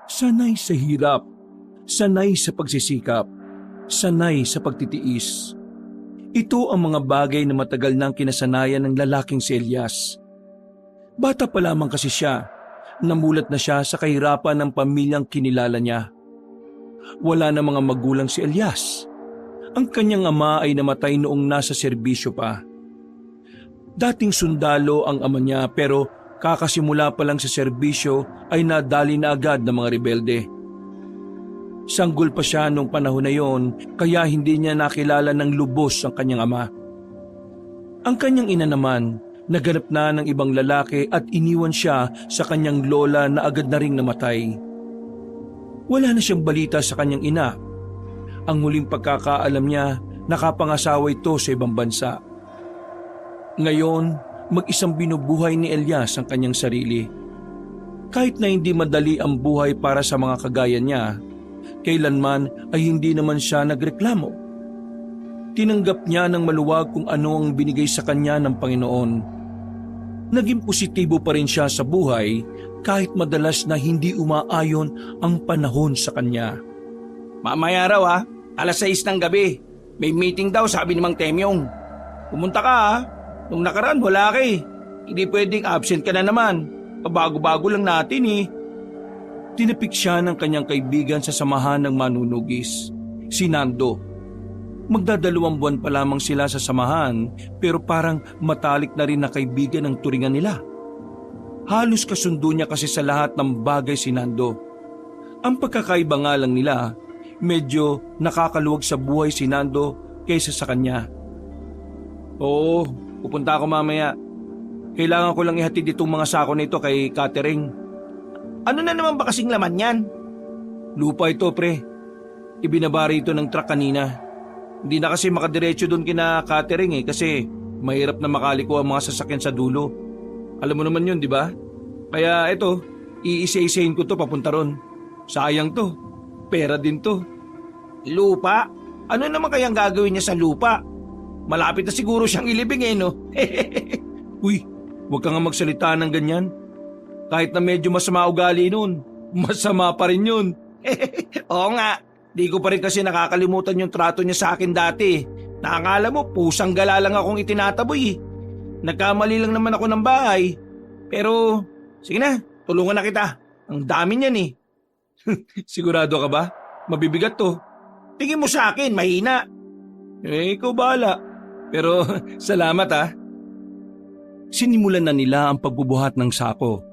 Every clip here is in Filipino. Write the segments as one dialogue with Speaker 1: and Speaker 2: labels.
Speaker 1: Sanay sa hirap, sanay sa pagsisikap, sanay sa pagtitiis. Ito ang mga bagay na matagal nang kinasanayan ng lalaking si Elias. Bata pa lamang kasi siya, namulat na siya sa kahirapan ng pamilyang kinilala niya. Wala na mga magulang si Elias. Ang kanyang ama ay namatay noong nasa serbisyo pa. Dating sundalo ang ama niya pero kakasimula pa lang sa serbisyo ay nadali na agad ng mga rebelde. Sanggol pa siya noong panahon na yon kaya hindi niya nakilala ng lubos ang kanyang ama. Ang kanyang ina naman, naganap na ng ibang lalaki at iniwan siya sa kanyang lola na agad na ring namatay. Wala na siyang balita sa kanyang ina. Ang huling pagkakaalam niya, nakapangasawa ito sa ibang bansa. Ngayon, mag-isang binubuhay ni Elias ang kanyang sarili. Kahit na hindi madali ang buhay para sa mga kagaya niya, kailanman ay hindi naman siya nagreklamo. Tinanggap niya ng maluwag kung ano ang binigay sa kanya ng Panginoon. Naging positibo pa rin siya sa buhay kahit madalas na hindi umaayon ang panahon sa kanya.
Speaker 2: Mamaya raw 6:00 ng gabi. May meeting daw sabi ni Mang Temyong. Pumunta ka Nung nakaraan wala ka eh. Hindi pwedeng absent ka na naman. Bago-bago lang natin eh.
Speaker 1: Tinapik siya ng kanyang kaibigan sa samahan ng manunugis, si Nando. Magdadalawang buwan pa lamang sila sa samahan pero parang matalik na rin na kaibigan ang turingan nila. Halos kasundo niya kasi sa lahat ng bagay si Nando. Ang pagkakaiba nga lang nila, medyo nakakaluwag sa buhay si Nando kaysa sa kanya.
Speaker 2: Oo, pupunta ako mamaya. Kailangan ko lang ihatid itong mga sako nito kay Catering. Ano na naman ba kasing laman yan?
Speaker 1: Lupa ito pre. Ibinabari ito ng truck kanina. Hindi na kasi makadiretso doon kina Catering kasi mahirap na makaliko ang mga sasakyan sa dulo. Alam mo naman yun, di ba? Kaya ito, iisa-isahin ko to papunta ron. Sayang to. Pera din to.
Speaker 2: Lupa? Ano naman kayang gagawin niya sa lupa? Malapit na siguro siyang ilibing no?
Speaker 1: Uy, huwag ka nga magsalita ng ganyan. Kahit na medyo masama ugali nun, masama pa rin yun.
Speaker 2: Oo nga, di ko pa rin kasi nakakalimutan yung trato niya sa akin dati. Nakakala mo, pusang gala lang akong itinataboy. Nagkamali lang naman ako ng bahay. Pero, sige na, tulungan na kita. Ang dami niyan eh.
Speaker 1: Sigurado ka ba? Mabibigat to.
Speaker 2: Tingin mo sa akin, mahina.
Speaker 1: Ikaw bahala. Pero salamat Sinimulan na nila ang pagbubuhat ng sako.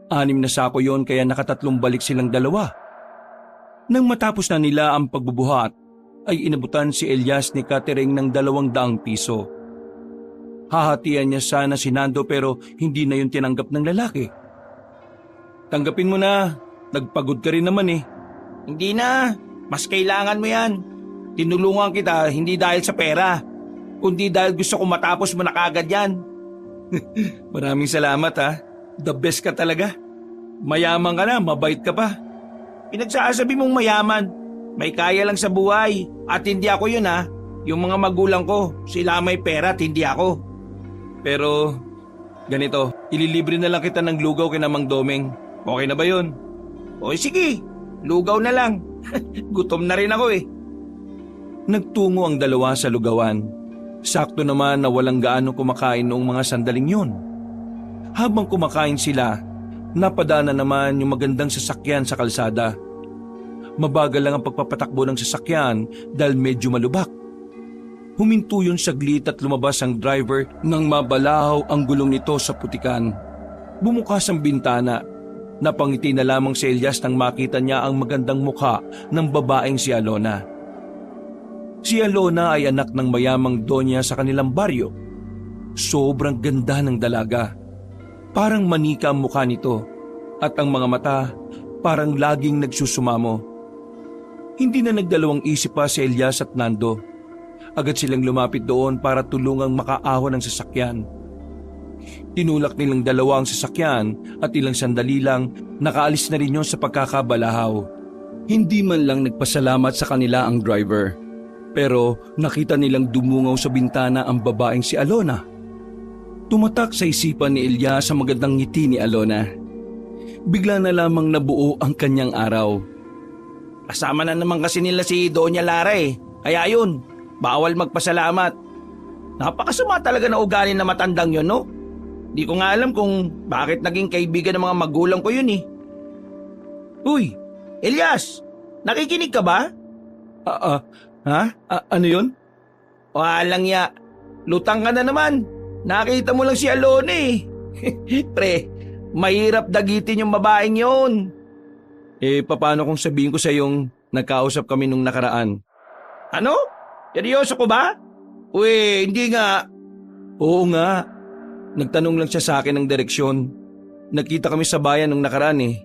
Speaker 1: 6 na sako yon kaya nakatatlong balik silang dalawa. Nang matapos na nila ang pagbubuhat, ay inabutan si Elias ni Catering ng 200 piso. Hahatian niya sana si Nando pero hindi na yun tinanggap ng lalaki. Tanggapin mo na, nagpagod ka rin naman eh.
Speaker 2: Hindi na, mas kailangan mo yan. Tinulungan kita hindi dahil sa pera, kundi dahil gusto ko matapos mo na kagad yan.
Speaker 1: Maraming salamat The best ka talaga. Mayaman ka na, mabait ka pa.
Speaker 2: Pinagsasabi mong mayaman, may kaya lang sa buhay. At hindi ako yun Yung mga magulang ko, sila may pera at hindi ako.
Speaker 1: Pero, ganito, ililibre na lang kita ng lugaw kina Mang Domeng. Okay na ba yun?
Speaker 2: O sige, lugaw na lang. Gutom na rin ako eh.
Speaker 1: Nagtungo ang dalawa sa lugawan. Sakto naman na walang gaano kumakain noong mga sandaling yun. Habang kumakain sila, napadana naman yung magandang sasakyan sa kalsada. Mabagal lang ang pagpapatakbo ng sasakyan dahil medyo malubak. Huminto yun saglit at lumabas ang driver nang mabalahaw ang gulong nito sa putikan. Bumukas ang bintana. Napangiti na lamang si Elias nang makita niya ang magandang mukha ng babaeng si Alona. Si Alona ay anak ng mayamang donya sa kanilang baryo. Sobrang ganda ng dalaga. Parang manika ang mukha nito at ang mga mata parang laging nagsusumamo. Hindi na nagdalawang isip pa si Elias at Nando. Agad silang lumapit doon para tulungang makaahon ng sasakyan. Tinulak nilang dalawa ang sasakyan at ilang sandali lang nakaalis na rin yun sa pagkakabalahaw. Hindi man lang nagpasalamat sa kanila ang driver. Pero nakita nilang dumungaw sa bintana ang babaeng si Alona. Tumatak sa isipan ni Elias ang magandang ngiti ni Alona. bigla na lamang nabuo ang kanyang araw.
Speaker 2: Kasama na naman kasi nila si Doña Lara eh. Kaya yun, bawal magpasalamat. Napakasama talaga na ugali na matandang yun, no? Di ko nga alam kung bakit naging kaibigan ng mga magulang ko yun eh. Uy, Elias, nakikinig ka ba?
Speaker 1: Ano yun?
Speaker 2: Walang ya, lutang ka na naman. Nakita mo lang si Alona eh. Pre, mahirap dagitin yung babaeng yun.
Speaker 1: Paano kung sabihin ko sa yung nagkausap kami nung nakaraan?
Speaker 2: Ano? Seryoso ko ba? Uy, hindi nga.
Speaker 1: Oo nga. Nagtanong lang siya sa akin ng direksyon. Nagkita kami sa bayan nung nakaraan eh.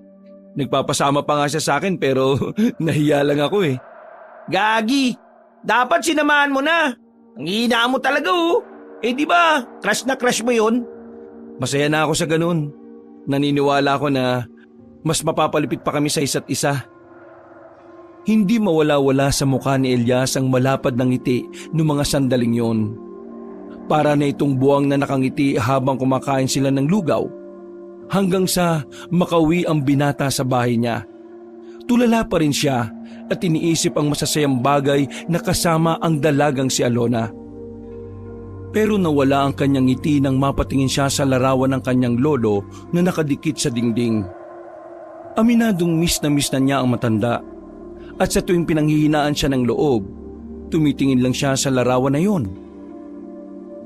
Speaker 1: Nagpapasama pa nga siya sa akin pero nahiya lang ako eh.
Speaker 2: Gagi, dapat sinamahan mo na. Ang hina mo talaga oh. Di ba, crush na crush mo yun?
Speaker 1: Masaya na ako sa ganun. Naniniwala ako na mas mapapalipit pa kami sa isa't isa. Hindi mawala-wala sa mukha ni Elias ang malapad ng ngiti noong mga sandaling yon. Para na itong buwang na nakangiti habang kumakain sila ng lugaw. Hanggang sa makauwi ang binata sa bahay niya. Tulala pa rin siya at iniisip ang masasayang bagay na kasama ang dalagang si Alona. Pero nawala ang kanyang ngiti nang mapatingin siya sa larawan ng kanyang lolo na nakadikit sa dingding. Aminadong miss na niya ang matanda. At sa tuwing pinanghihinaan siya ng loob, tumitingin lang siya sa larawan na yon.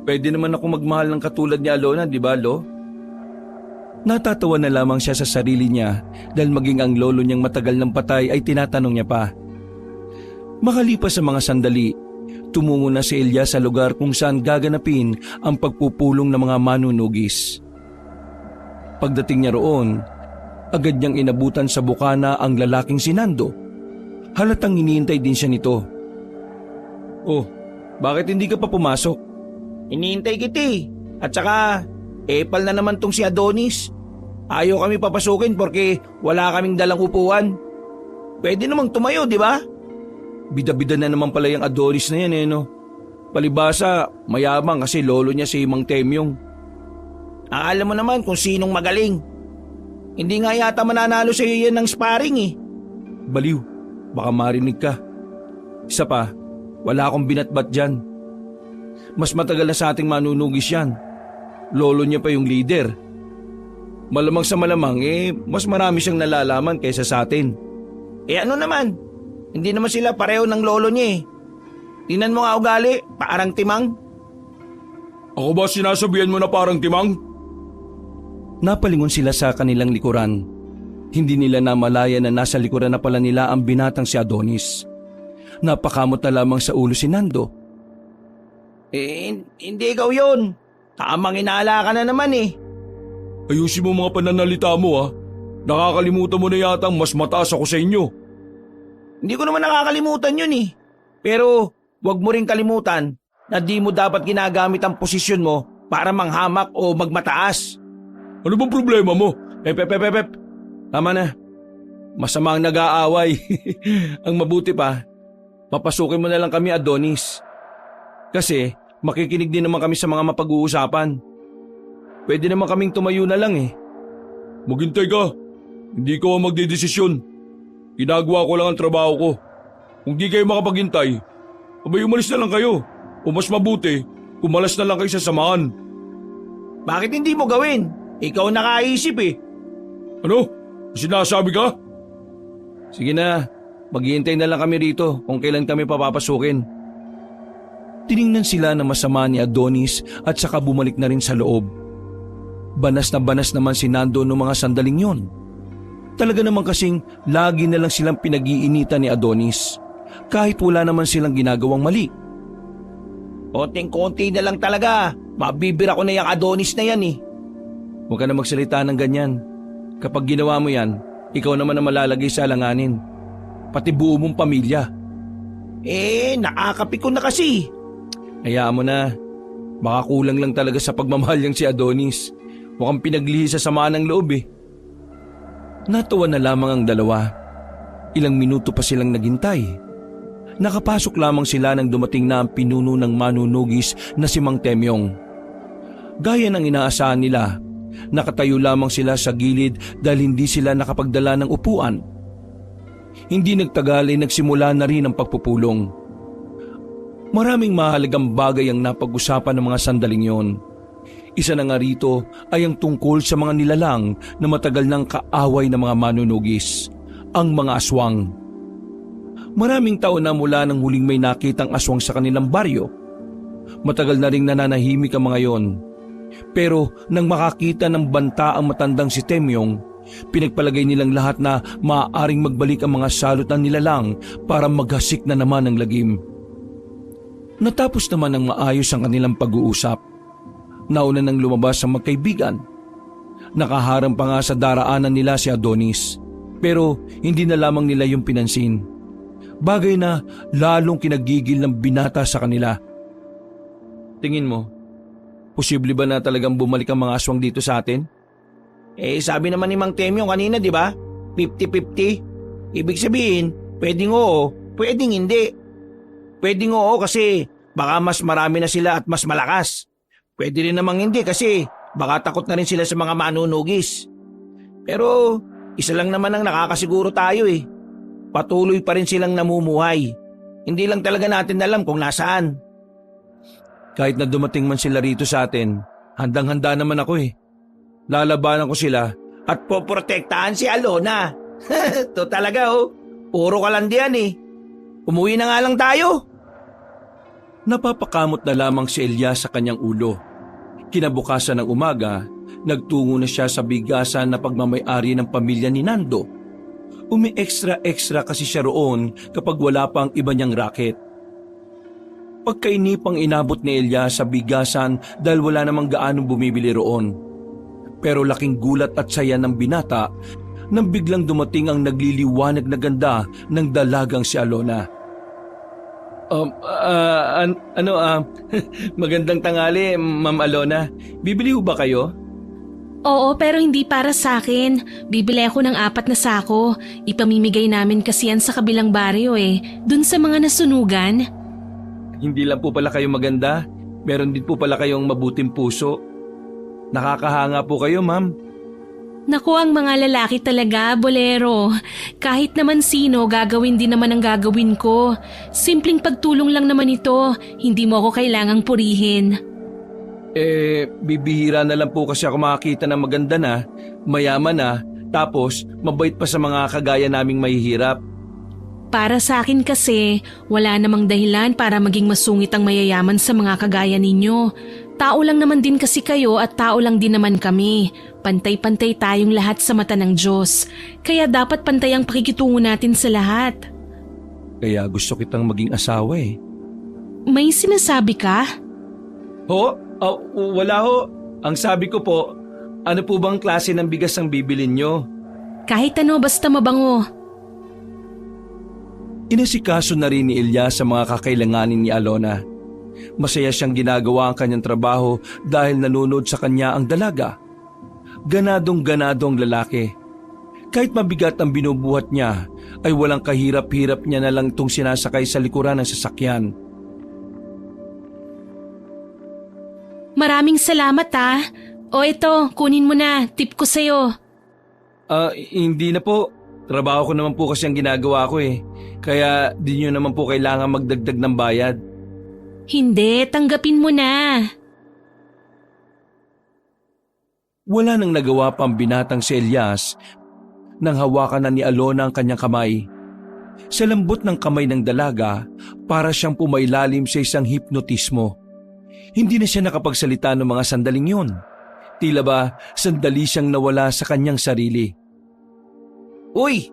Speaker 1: Pwede naman ako magmahal ng katulad ni Alona, di ba, Lo? Natatawa na lamang siya sa sarili niya dahil maging ang lolo niyang matagal ng patay ay tinatanong niya pa. Makalipas sa mga sandali, tumungo na si Elias sa lugar kung saan gaganapin ang pagpupulong ng mga manunugis. Pagdating niya roon, agad niyang inabutan sa bukana ang lalaking si Nando. Halatang iniintay din siya nito. Oh, bakit hindi ka pa pumasok?
Speaker 2: Iniintay kita eh. At saka, epal na naman tong si Adonis. Ayaw kami papasukin porque wala kaming dalang upuan. Pwede namang tumayo, di ba?
Speaker 1: Bida-bida na naman pala yung Adonis na yan no? Palibasa, mayabang kasi lolo niya si Mang Temyong.
Speaker 2: Alam mo naman kung sinong magaling. Hindi nga yata mananalo sa iyo yan ng sparring eh.
Speaker 1: Baliw, baka marinig ka. Isa pa, wala akong binatbat dyan. Mas matagal na sa ating manunugis yan. Lolo niya pa yung leader. Malamang sa malamang mas marami siyang nalalaman kaysa sa atin.
Speaker 2: Ano naman? Hindi naman sila pareho ng lolo niya eh. Tingnan mo nga ugali, parang timang.
Speaker 1: Ako ba sinasabihan mo na parang timang? Napalingon sila sa kanilang likuran. Hindi nila namalaya na nasa likuran na pala nila ang binatang si Adonis. Napakamot na lamang sa ulo si Nando.
Speaker 2: Hindi ikaw yun. Tamang inala ka na naman eh.
Speaker 1: Ayusin mo mga pananalita mo ha. Nakakalimutan mo na yata mas mataas ako sa inyo.
Speaker 2: Hindi ko naman nakakalimutan yun eh. Pero wag mo rin kalimutan na di mo dapat ginagamit ang posisyon mo para manghamak o magmataas.
Speaker 1: Ano bang problema mo? Pep. Tama na. Masama ang nag-aaway. Ang mabuti pa, papasukin mo na lang kami, Adonis. Kasi makikinig din naman kami sa mga mapag-uusapan. Pwede naman kaming tumayo na lang eh. Maghintay ka. Hindi ko ang magdedesisyon. Ginagawa ko lang ang trabaho ko. Kung di kayo makapaghintay, abay umalis na lang kayo. O mas mabuti, umalas na lang kayo sa samahan.
Speaker 2: Bakit hindi mo gawin? Ikaw nakaisip eh.
Speaker 1: Ano? Sinasabi ka? Sige na, maghihintay na lang kami rito kung kailan kami papapasukin. Tiningnan sila na masama ni Adonis at saka bumalik na rin sa loob. Banas naman si Nando noong mga sandaling yon. Talaga naman kasing lagi na lang silang pinag-iinitan ni Adonis kahit wala naman silang ginagawang mali.
Speaker 2: Konting-konti na lang talaga. Mabibira ko na yung Adonis na yan eh.
Speaker 1: Huwag ka na magsalita ng ganyan. Kapag ginawa mo yan, ikaw naman ang malalagay sa alanganin. Pati buo mong pamilya.
Speaker 2: Nakakapikon na kasi.
Speaker 1: Hayaan mo na. Baka kulang lang talaga sa pagmamahal niyang si Adonis. Mukhang pinaglihi sa samaan ng loob eh. Natawa na lamang ang dalawa. Ilang minuto pa silang naghintay. Nakapasok lamang sila nang dumating na ang pinuno ng manunugis na si Mang Temyong. Gaya ng inaasahan nila, Nakatayo lamang sila sa gilid dahil hindi sila nakapagdala ng upuan. Hindi nagtagal ay nagsimula na rin ang pagpupulong. Maraming mahalagang bagay ang napag-usapan ng mga sandaling yon. Isa na nga rito ay ang tungkol sa mga nilalang na matagal ng kaaway ng mga manunugis, ang mga aswang. Maraming taon na mula nang huling may nakitang aswang sa kanilang baryo. Matagal na ring nananahimik ang mga yon. Pero nang makakita ng banta ang matandang si Temyong, pinagpalagay nilang lahat na maaaring magbalik ang mga salot ng nilalang para maghasik na naman ng lagim. Natapos naman ng maayos ang kanilang pag-uusap. Nauna nang lumabas ang magkaibigan. Nakaharang pa nga sa daraanan nila si Adonis, pero hindi na lamang nila yung pinansin. Bagay na lalong kinagigil ng binata sa kanila. Tingin mo, posible ba na talagang bumalik ang mga aswang dito sa atin?
Speaker 2: Sabi naman ni Mang Temyo kanina, di ba? 50-50. Ibig sabihin, pwedeng oo, pwedeng hindi. Pwedeng oo kasi baka mas marami na sila at mas malakas. Pwede rin namang hindi kasi baka takot na rin sila sa mga manunugis. Pero isa lang naman ang nakakasiguro tayo eh. Patuloy pa rin silang namumuhay. Hindi lang talaga natin alam kung nasaan.
Speaker 1: Kahit na dumating man sila rito sa atin, handang-handa naman ako eh. Lalabanan ko sila
Speaker 2: at poprotektahan si Alona. To talaga oh. Puro kalandian eh. Umuwi na nga lang tayo.
Speaker 1: Napapakamot na lamang si Elias sa kanyang ulo. Kinabukasan ng umaga, nagtungo na siya sa bigasan na pagmamay-ari ng pamilya ni Nando. Umi-extra-extra kasi siya roon kapag wala pang iba niyang raket. Pagkainipang inabot ni Elias sa bigasan dahil wala namang gaanong bumibili roon. Pero laking gulat at saya ng binata nang biglang dumating ang nagliliwanag na ganda ng dalagang si Alona. Magandang tanghali, Ma'am Alona. Bibili ho ba kayo?
Speaker 3: Oo, pero hindi para sa akin. Bibili ako ng 4 na sako. Ipamimigay namin kasi yan sa kabilang baryo eh. Dun sa mga nasunugan.
Speaker 1: Hindi lang po pala kayo maganda. Meron din po pala kayong mabuting puso. Nakakahanga po kayo, ma'am.
Speaker 3: Naku, ang mga lalaki talaga, bolero. Kahit naman sino, gagawin din naman ang gagawin ko. Simpleng pagtulong lang naman ito. Hindi mo ako kailangang purihin.
Speaker 1: Bibihira na lang po kasi ako makakita ng maganda na, mayaman na, tapos mabait pa sa mga kagaya naming mahihirap.
Speaker 3: Para sa akin kasi, wala namang dahilan para maging masungit ang mayayaman sa mga kagaya ninyo. Tao lang naman din kasi kayo at tao lang din naman kami. Pantay-pantay tayong lahat sa mata ng Diyos. Kaya dapat pantay ang pakikitungo natin sa lahat.
Speaker 1: Kaya gusto kitang maging asawa eh.
Speaker 3: May sinasabi ka?
Speaker 1: Ho? Wala ho. Ang sabi ko po, ano po bang klase ng bigas ang bibilin nyo?
Speaker 3: Kahit ano, basta mabango.
Speaker 1: Inasikaso na rin ni Elias sa mga kakailanganin ni Alona. Masaya siyang ginagawa ang kanyang trabaho dahil nanonood sa kanya ang dalaga. Ganadong-ganado ang lalaki. Kahit mabigat ang binubuhat niya, ay walang kahirap-hirap niya na lang itong sinasakay sa likuran ng sasakyan.
Speaker 3: Maraming salamat ah. O ito, kunin mo na. Tip ko sa'yo.
Speaker 1: Hindi na po. Trabaho ko naman po kasi ang ginagawa ko eh. Kaya di nyo naman po kailangan magdagdag ng bayad.
Speaker 3: Hindi, tanggapin mo na.
Speaker 1: Wala nang nagawa pang binatang si Elias nang hawakan na ni Alona ang kanyang kamay. Sa lambot ng kamay ng dalaga, para siyang pumailalim sa isang hipnotismo. Hindi na siya nakapagsalita ng mga sandaling yun. Tila ba sandali siyang nawala sa kanyang sarili.
Speaker 2: Uy,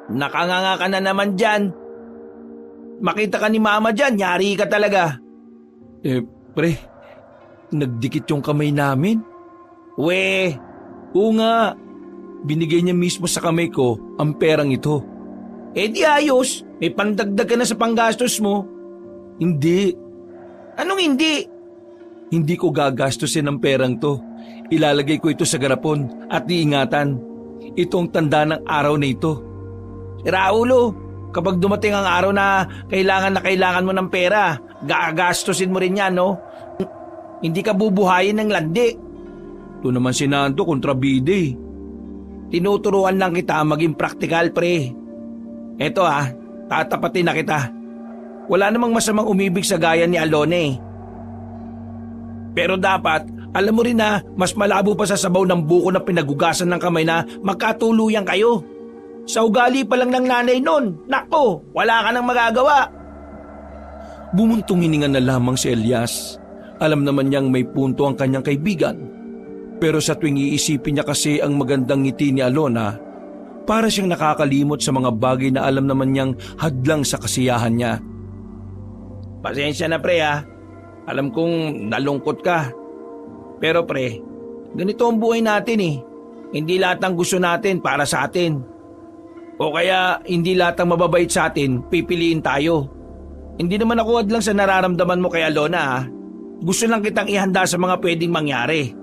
Speaker 2: nakanganga ka na naman dyan. Makita ka ni mama dyan, yari ka talaga.
Speaker 1: Pre, nagdikit yung kamay namin.
Speaker 2: We,
Speaker 1: Oo nga, binigay niya mismo sa kamay ko ang perang ito.
Speaker 2: di ayos, may pandagdag ka na sa panggastos mo.
Speaker 1: Hindi.
Speaker 2: Anong hindi?
Speaker 1: Hindi ko gagastusin ang perang to. Ilalagay ko ito sa garapon at iingatan. Ito ang tanda ng araw na ito.
Speaker 2: Raulo, kapag dumating ang araw na kailangan mo ng pera, gagastusin mo rin yan, no? Hindi ka bubuhayin ng landi.
Speaker 1: Ito naman si Nando kontrabida eh.
Speaker 2: Tinuturuan lang kita maging praktikal, pre. Eto tatapatin na kita. Wala namang masamang umibig sa gaya ni Alona eh. Pero dapat, alam mo rin na mas malabo pa sa sabaw ng buko na pinagugasan ng kamay na magkatuluyan kayo. Sa ugali pa lang ng nanay nun, nako, wala ka nang magagawa.
Speaker 1: Bumuntong hininga na lamang si Elias. Alam naman niyang may punto ang kanyang kaibigan. Pero sa tuwing iisipin niya kasi ang magandang ngiti ni Alona, para siyang nakakalimot sa mga bagay na alam naman niyang hadlang sa kasiyahan niya.
Speaker 2: Pasensya na, pre. Alam kong nalungkot ka. Pero pre, ganito ang buhay natin eh. Hindi lahat ng gusto natin para sa atin. O kaya hindi lahat ng mababait sa atin pipiliin tayo. Hindi naman ako hadlang sa nararamdaman mo kay Alona. Gusto lang kitang ihanda sa mga pwedeng mangyari.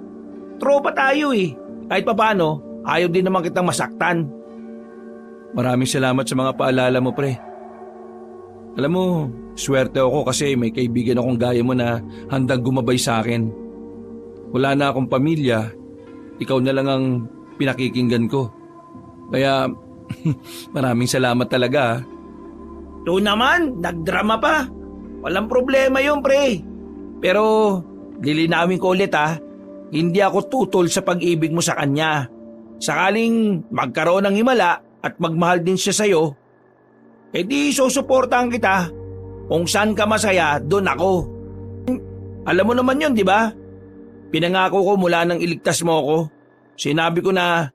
Speaker 2: Tropa tayo eh. Kahit papaano, ayaw din naman kitang masaktan.
Speaker 1: Maraming salamat sa mga paalala mo, pre. Alam mo, swerte ako kasi may kaibigan akong gaya mo na handang gumabay sa akin. Wala na akong pamilya, ikaw na lang ang pinakikinggan ko. Kaya maraming salamat talaga.
Speaker 2: To naman, nagdrama pa. Walang problema yun, pre. Pero lilinawin ko ulit hindi ako tutol sa pag-ibig mo sa kanya. Sakaling magkaroon ng himala at magmahal din siya sa'yo, di susuportahan kita. Kung saan ka masaya, doon ako. Alam mo naman yun, di ba? Pinangako ko mula nang iligtas mo ako. Sinabi ko na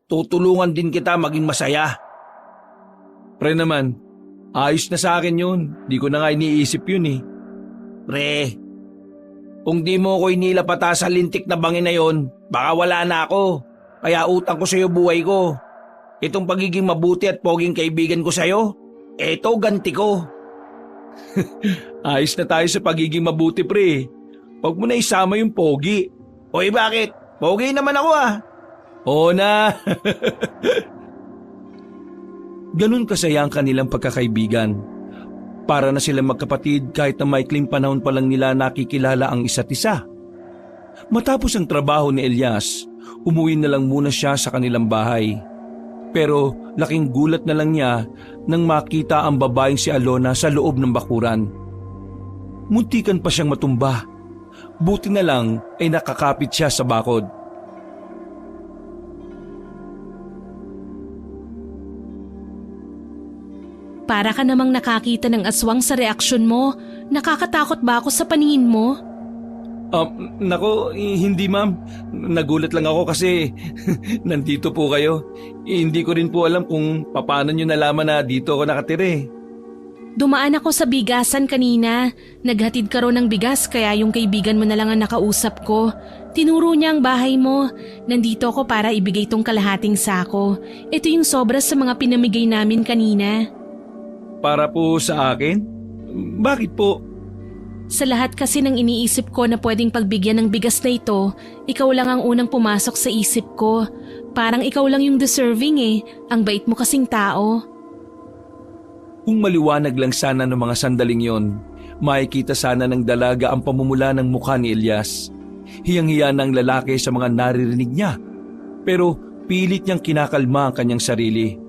Speaker 2: tutulungan din kita maging masaya.
Speaker 1: Pre naman, ayos na sa akin yun. Di ko na nga iniisip yun eh.
Speaker 2: Pre, kung di mo ko inilapata sa lintik na bangin na yon, baka wala na ako. Kaya utang ko sa'yo buhay ko. Itong pagiging mabuti at poging kaibigan ko sa'yo, eto ganti ko.
Speaker 1: Ayos na tayo sa pagiging mabuti, pre. Huwag mo na isama yung pogi.
Speaker 2: Hoy, bakit? Pogi naman ako
Speaker 1: Oo na. Ganun kasaya ang kanilang pagkakaibigan. Para na silang magkapatid kahit na maikling panahon pa lang nila nakikilala ang isa't isa. Matapos ang trabaho ni Elias, umuwi na lang muna siya sa kanilang bahay. Pero laking gulat na lang niya nang makita ang babaeng si Alona sa loob ng bakuran. Muntikan pa siyang matumba. Buti na lang ay nakakapit siya sa bakod.
Speaker 3: Para ka namang nakakita ng aswang sa reaksyon mo. Nakakatakot ba ako sa paningin mo?
Speaker 1: Nako, hindi ma'am. Nagulat lang ako kasi nandito po kayo. Hindi ko rin po alam kung paano nyo nalaman na dito ako nakatira.
Speaker 3: Dumaan ako sa bigasan kanina. Naghatid ka raw ng bigas kaya yung kaibigan mo na lang ang nakausap ko. Tinuro niya ang bahay mo. Nandito ako para ibigay tong kalahating sako. Ito yung sobra sa mga pinamigay namin kanina.
Speaker 1: Para po sa akin? Bakit po?
Speaker 3: Sa lahat kasi ng iniisip ko na pwedeng pagbigyan ng bigas na ito, ikaw lang ang unang pumasok sa isip ko. Parang ikaw lang yung deserving Ang bait mo kasing tao.
Speaker 1: Kung maliwanag lang sana ng mga sandaling yon, makikita sana ng dalaga ang pamumula ng mukha ni Elias. Hiyang-hiya ng lalaki sa mga naririnig niya. Pero pilit niyang kinakalma ang kanyang sarili.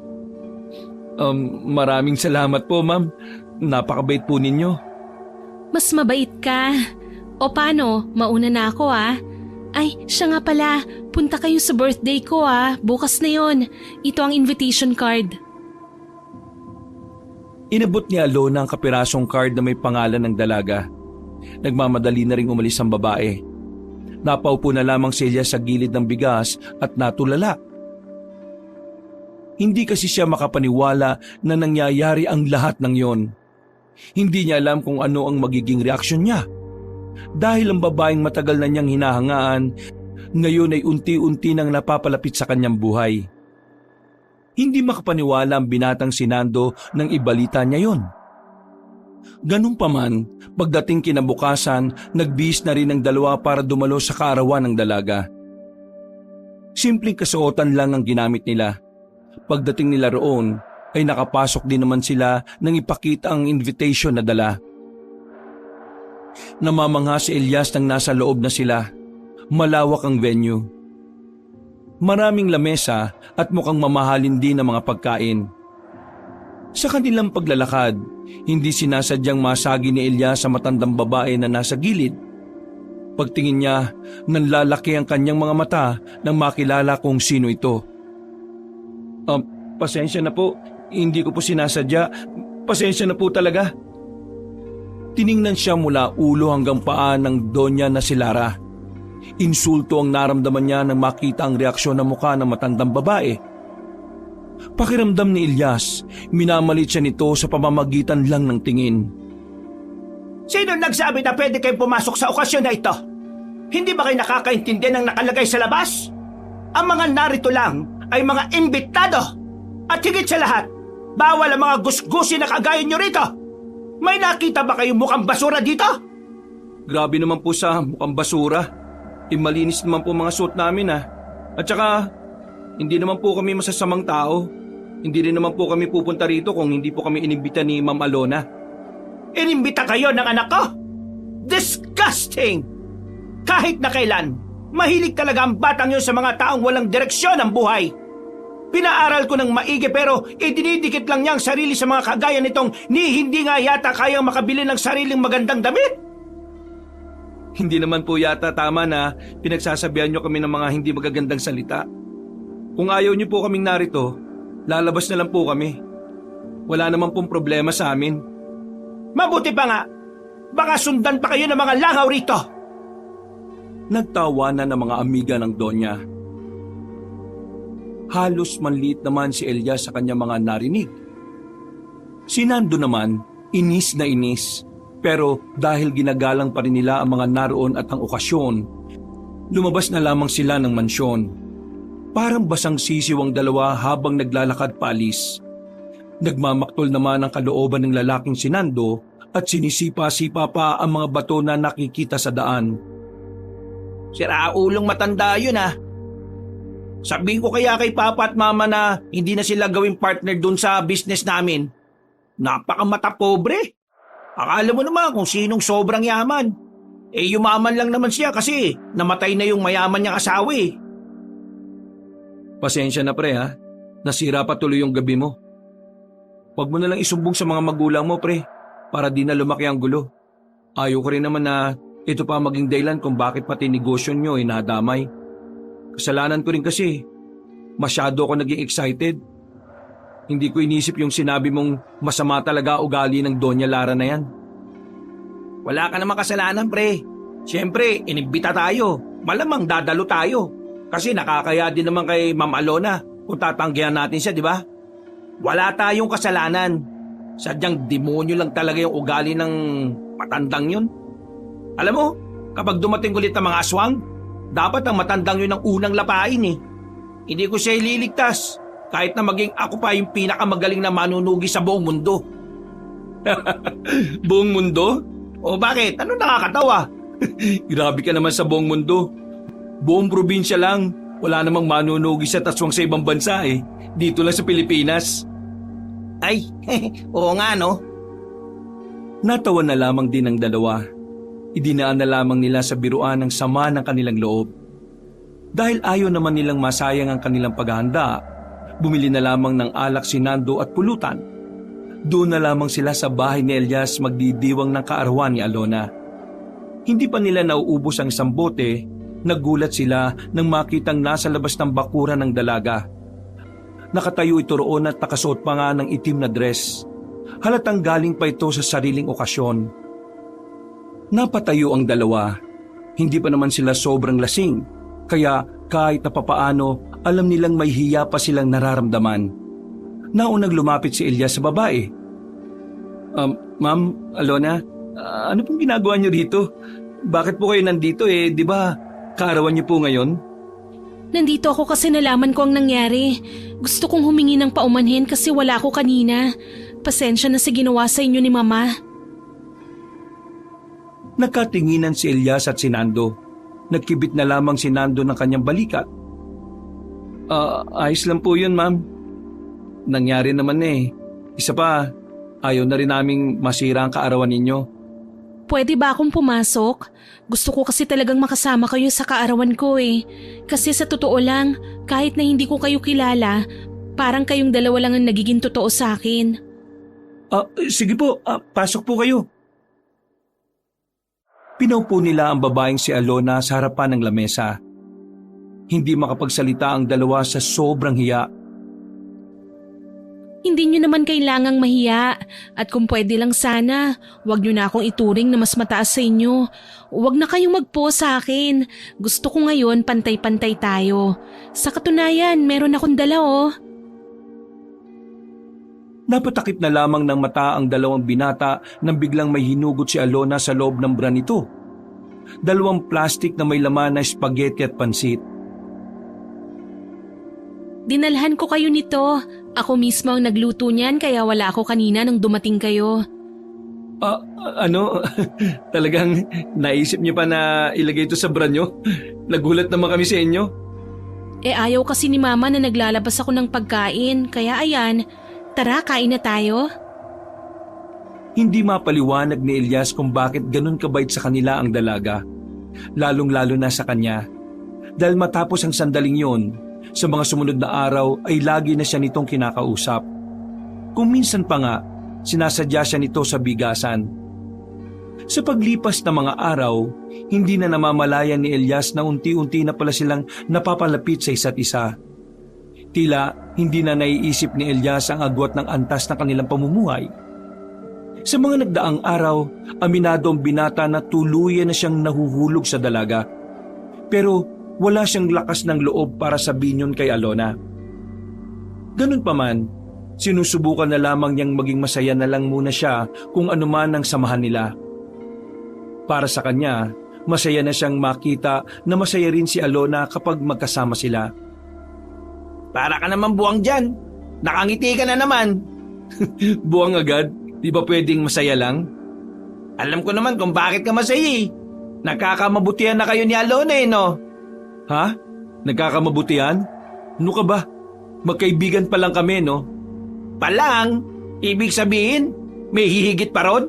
Speaker 1: Maraming salamat po, ma'am. Napakabait po ninyo.
Speaker 3: Mas mabait ka. O paano, mauna na ako Ay, siya nga pala. Punta kayo sa birthday ko Bukas na yon. Ito ang invitation card.
Speaker 1: Inabot ni Alona ang kapirasong card na may pangalan ng dalaga. Nagmamadali na ring umalis ang babae. Napaupo na lamang siya sa gilid ng bigas at natulala. Hindi kasi siya makapaniwala na nangyayari ang lahat ng yon. Hindi niya alam kung ano ang magiging reaksyon niya. Dahil ang babaeng matagal na niyang hinahangaan, ngayon ay unti-unti nang napapalapit sa kanyang buhay. Hindi makapaniwala ang binatang si Nando nang ibalita niya yon. Ganun pa man, pagdating kinabukasan, nagbihis na rin ang dalawa para dumalo sa kaarawan ng dalaga. Simpleng kasuotan lang ang ginamit nila. Pagdating nila roon, ay nakapasok din naman sila nang ipakita ang invitation na dala. Namamangha si Elias nang nasa loob na sila. Malawak ang venue. Maraming lamesa at mukhang mamahalin din ang mga pagkain. Sa kanilang paglalakad, hindi sinasadyang masagi ni Elias sa matandang babae na nasa gilid. Pagtingin niya, nanlalaki ang kanyang mga mata nang makilala kung sino ito. Pasensya na po, hindi ko po sinasadya. Pasensya na po talaga. Tiningnan siya mula ulo hanggang paa ng donya na si Lara. Insulto ang naramdaman niya nang makita ang reaksyon ng mukha ng matandang babae. Pakiramdam ni Elias, minamalit siya nito sa pamamagitan lang ng tingin.
Speaker 2: Sino nagsabi na pwede kayong pumasok sa okasyon na ito? Hindi ba kayo nakakaintindi ng nakalagay sa labas? Ang mga narito lang ay mga imbitado. At higit sa lahat, bawal ang mga gusgusi na kagaya nyo rito. May nakita ba kayong mukhang basura dito?
Speaker 1: Grabe naman po sa mukhang basura. Malinis naman po mga suot namin At saka, hindi naman po kami masasamang tao. Hindi rin naman po kami pupunta rito kung hindi po kami inimbita ni Ma'am Alona.
Speaker 2: Inimbita kayo ng anak ko? Disgusting! Kahit na kailan, mahilig talaga ang batang yun sa mga taong walang direksyon ng buhay. Pinaaral ko ng maigi pero idinidikit lang niya ang sarili sa mga kagaya nitong hindi nga yata kayang makabili ng sariling magandang damit.
Speaker 1: Hindi naman po yata tama na pinagsasabihan niyo kami ng mga hindi magagandang salita. Kung ayaw niyo po kaming narito, lalabas na lang po kami. Wala naman pong problema sa amin.
Speaker 2: Mabuti pa nga, baka sundan pa kayo ng mga langaw rito.
Speaker 1: Nagtawanan ng mga amiga ng Donya. Halos manliit naman si Elias sa kanyang mga narinig. Si Nando naman, inis na inis. Pero dahil ginagalang pa rin nila ang mga naroon at ang okasyon, lumabas na lamang sila ng mansyon. Parang basang sisiw ang dalawa habang naglalakad paalis. Nagmamaktol naman ang kalooban ng lalaking si Nando at sinisipa-sipa pa ang mga bato na nakikita sa daan.
Speaker 2: Siraulong matanda yun Sabihin ko kaya kay Papa at Mama na hindi na sila gawing partner dun sa business namin. Napakamata pobre. Akala mo naman kung sinong sobrang yaman. Yumaman lang naman siya kasi namatay na yung mayaman niyang asawa
Speaker 1: Pasensya na pre nasira pa tuloy yung gabi mo. Huwag mo na lang isumbong sa mga magulang mo pre, para di na lumaki ang gulo. Ayaw ko rin naman na ito pa maging dahilan kung bakit pati negosyo nyo nadamay. Kasalanan ko rin kasi, masyado ako naging excited. Hindi ko inisip yung sinabi mong masama talaga ugali ng Donya Lara na yan.
Speaker 2: Wala ka namang kasalanan pre. Siyempre, inimbita tayo. Malamang dadalo tayo. Kasi nakakaya din naman kay Ma'am Alona kung tatanggihan natin siya, di ba? Wala tayong kasalanan. Sadyang demonyo lang talaga yung ugali ng matandang yun. Alam mo, kapag dumating ulit ang mga aswang, dapat ang matandang yun ang unang lapain Hindi ko siya ililigtas. Kahit na maging ako pa yung pinakamagaling na manunugi sa buong mundo.
Speaker 1: Buong mundo?
Speaker 2: O bakit? Ano nakakatawa?
Speaker 1: Grabe ka naman sa buong mundo. Buong probinsya lang. Wala namang manunugi sa taswang sa ibang bansa Dito lang sa Pilipinas.
Speaker 2: Ay, oo nga no.
Speaker 1: Natawa na lamang din ang dalawa. Idinaan na lamang nila sa biruan ang sama ng kanilang loob. Dahil ayaw naman nilang masayang ang kanilang paghahanda, bumili na lamang ng alak si Nando at pulutan. Doon na lamang sila sa bahay ni Elias magdidiwang ng kaarawan ni Alona. Hindi pa nila nauubos ang isang bote, nagulat sila nang makitang nasa labas ng bakuran ng dalaga. Nakatayo ito roon at nakasuot pa nga ng itim na dress. Halatang galing pa ito sa sariling okasyon. Napatayo ang dalawa. Hindi pa naman sila sobrang lasing, kaya kahit na papaano, alam nilang may hiya pa silang nararamdaman. Naunang lumapit si Elias sa babae. Ma'am, Alona, ano pong ginagawa niyo rito? Bakit po kayo nandito di ba kaarawan niyo po ngayon?
Speaker 3: Nandito ako kasi nalaman ko ang nangyari. Gusto kong humingi ng paumanhin kasi wala ako kanina. Pasensya na sa ginawa sa inyo ni Mama.
Speaker 1: Nagkatinginan si Elias at si Nando. Nagkibit na lamang si Nando ng kanyang balikat. Ayos lang po yun, ma'am. Nangyari naman Isa pa, ayaw na rin naming masira ang kaarawan ninyo.
Speaker 3: Pwede ba akong pumasok? Gusto ko kasi talagang makasama kayo sa kaarawan ko eh. Kasi sa totoo lang, kahit na hindi ko kayo kilala, parang kayong dalawa lang ang nagiging totoo sa akin.
Speaker 1: Sige po, pasok po kayo. Pinaupo nila ang babaeng si Alona sa harapan ng lamesa. Hindi makapagsalita ang dalawa sa sobrang hiya.
Speaker 3: Hindi nyo naman kailangang mahiya at kung pwede lang sana, wag nyo na akong ituring na mas mataas sa inyo. Wag na kayong magpo sa akin. Gusto ko ngayon pantay-pantay tayo. Sa katunayan, meron akong dala oh.
Speaker 1: Napatakip na lamang ng mata ang dalawang binata nang biglang may hinugot si Alona sa loob ng bra nito. 2 plastic na may laman na spaghetti at pansit.
Speaker 3: Dinalhan ko kayo nito. Ako mismo ang nagluto niyan kaya wala ako kanina nung dumating kayo.
Speaker 1: Talagang naisip niyo pa na ilagay ito sa bra niyo? Nagulat naman kami sa inyo.
Speaker 3: Ayaw kasi ni Mama na naglalabas ako ng pagkain. Kaya ayan, tara kain na tayo.
Speaker 1: Hindi mapaliwanag ni Elias kung bakit ganun kabait sa kanila ang dalaga. Lalong-lalo na sa kanya. Dahil matapos ang sandaling yon, sa mga sumunod na araw ay lagi na siya nitong kinakausap. Kung minsan pa nga, sinasadya siya nito sa bigasan. Sa paglipas ng mga araw, hindi na namamalayan ni Elias na unti-unti na pala silang napapalapit sa isa't isa. Tila hindi na naiisip ni Elias ang agwat ng antas ng kanilang pamumuhay. Sa mga nagdaang araw, aminado ang binata na tuluyan na siyang nahuhulog sa dalaga. Pero wala siyang lakas ng loob para sabihin yun kay Alona. Ganun pa man, sinusubukan na lamang niyang maging masaya na lang muna siya kung anuman ang samahan nila. Para sa kanya, masaya na siyang makita na masaya rin si Alona kapag magkasama sila.
Speaker 2: Para ka naman buwang dyan. Nakangiti ka na naman.
Speaker 1: Buwang agad? Di ba pwedeng masaya lang?
Speaker 2: Alam ko naman kung bakit ka masaya eh. Nagkakamabutihan na kayo ni Alona eh no?
Speaker 1: Ha? Nagkakamabutihan? Ano ka ba? Magkaibigan pa lang kami, no?
Speaker 2: Palang? Ibig sabihin, may hihigit pa ron?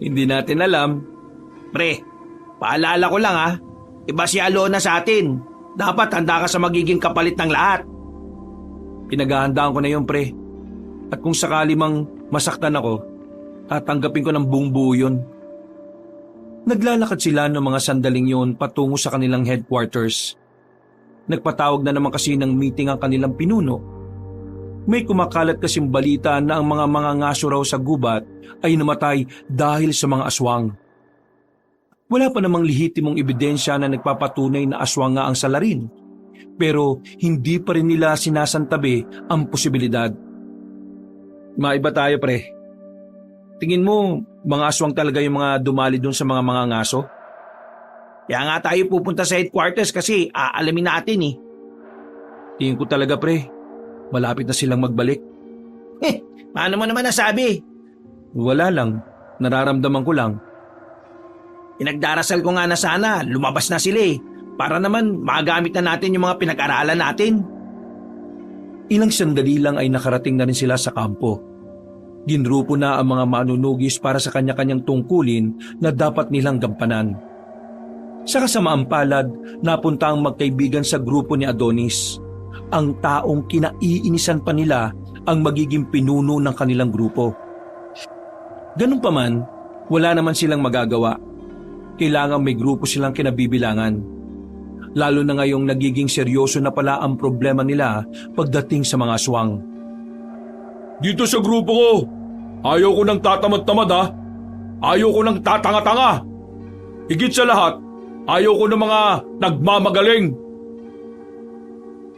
Speaker 1: Hindi natin alam.
Speaker 2: Pre, paalala ko lang ha. Iba si Alona sa atin. Dapat handa ka sa magiging kapalit ng lahat.
Speaker 1: Pinaghahandaan ko na yun, pre. At kung sakali mang masaktan ako, tatanggapin ko ng buong buo yun. Naglalakad sila ng mga sandaling yun patungo sa kanilang headquarters. Nagpatawag na naman kasi ng meeting ang kanilang pinuno. May kumakalat kasing balita na ang mga ngaso raw sa gubat ay namatay dahil sa mga aswang. Wala pa namang lehitimong ebidensya na nagpapatunay na aswang nga ang salarin. Pero hindi pa rin nila sinasantabi ang posibilidad. Maiba tayo, pre. Tingin mo, mga aswang talaga yung mga dumali dun sa mga ngaso?
Speaker 2: Kaya nga tayo pupunta sa headquarters kasi aalamin natin eh.
Speaker 1: Tingin ko talaga, pre. Malapit na silang magbalik.
Speaker 2: Paano mo naman nasabi?
Speaker 1: Wala lang. Nararamdaman ko lang.
Speaker 2: Pinagdarasal ko nga na sana lumabas na sila eh. Para naman magamit na natin yung mga pinag-aralan natin.
Speaker 1: Ilang sandali lang ay nakarating na rin sila sa kampo. Ginrupo na ang mga manunugis para sa kanya-kanyang tungkulin na dapat nilang gampanan. Sa kasamaang palad, napunta ang magkaibigan sa grupo ni Adonis, ang taong kinaiinisan pa nila ang magiging pinuno ng kanilang grupo. Ganun pa man, wala naman silang magagawa. Kailangan may grupo silang kinabibilangan. Lalo na ngayong nagiging seryoso na pala ang problema nila pagdating sa mga aswang. Dito sa grupo ko, ayaw ko nang tatamad-tamad ha. Ayaw ko nang tatanga-tanga. Higit sa lahat, ayaw ko ng mga nagmamagaling.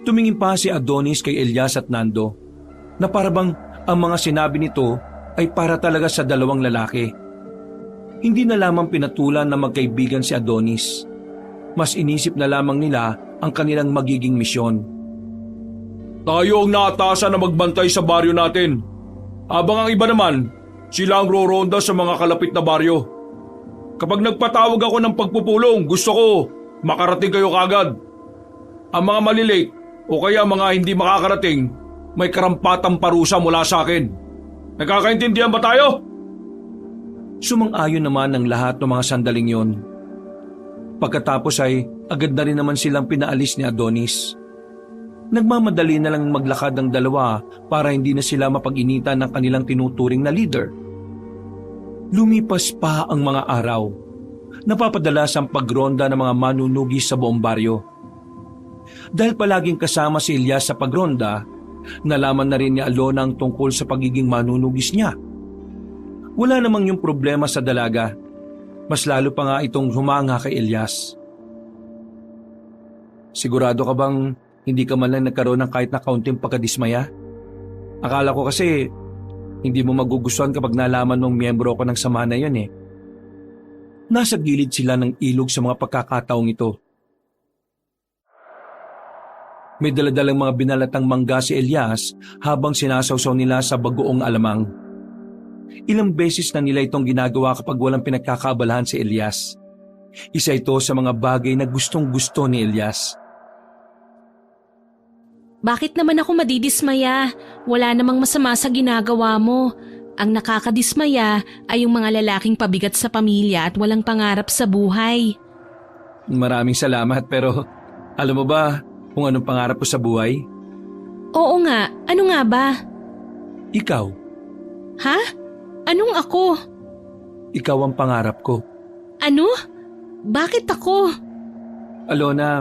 Speaker 1: Tumingin pa si Adonis kay Elias at Nando na parabang ang mga sinabi nito ay para talaga sa dalawang lalaki. Hindi na lamang pinatulan na magkaibigan si Adonis. Mas inisip na lamang nila ang kanilang magiging misyon. Tayo ang naatasan na magbantay sa baryo natin. Habang ang iba naman, sila ang roronda sa mga kalapit na baryo. Kapag nagpatawag ako ng pagpupulong, gusto ko makarating kayo kagad. Ang mga malilate o kaya mga hindi makakarating, may karampatang parusa mula sa akin. Nagkakaintindihan ba tayo? Sumang-ayon naman ang lahat ng mga sandaling yon. Pagkatapos ay agad na rin naman silang pinaalis ni Adonis. Nagmamadali na lang maglakad ang dalawa para hindi na sila mapag-initan ng kanilang tinuturing na leader. Lumipas pa ang mga araw. Napapadalas ang pagronda ng mga manunugis sa buong baryo. Dahil palaging kasama si Elias sa pagronda, nalaman na rin ni Alona ang tungkol sa pagiging manunugis niya. Wala namang yung problema sa dalaga. Mas lalo pa nga itong humanga kay Elias. Sigurado ka bang hindi ka man lang nagkaroon ng kahit na kaunting pagkadismaya? Akala ko kasi hindi mo magugustuhan kapag nalaman mong miyembro ko ng sama na yun eh. Nasa gilid sila ng ilog sa mga pagkakataong ito. May daladalang mga binalatang mangga si Elias habang sinasawsaw nila sa bagoong alamang. Ilang beses na nila itong ginagawa kapag walang pinagkakaabalahan si Elias. Isa ito sa mga bagay na gustong-gusto ni Elias.
Speaker 3: Bakit naman ako madidismaya? Wala namang masama sa ginagawa mo. Ang nakakadismaya ay yung mga lalaking pabigat sa pamilya at walang pangarap sa buhay.
Speaker 1: Maraming salamat pero alam mo ba kung anong pangarap ko sa buhay?
Speaker 3: Oo nga, ano nga ba?
Speaker 1: Ikaw.
Speaker 3: Ha? Anong ako?
Speaker 1: Ikaw ang pangarap ko.
Speaker 3: Ano? Bakit ako?
Speaker 1: Alona,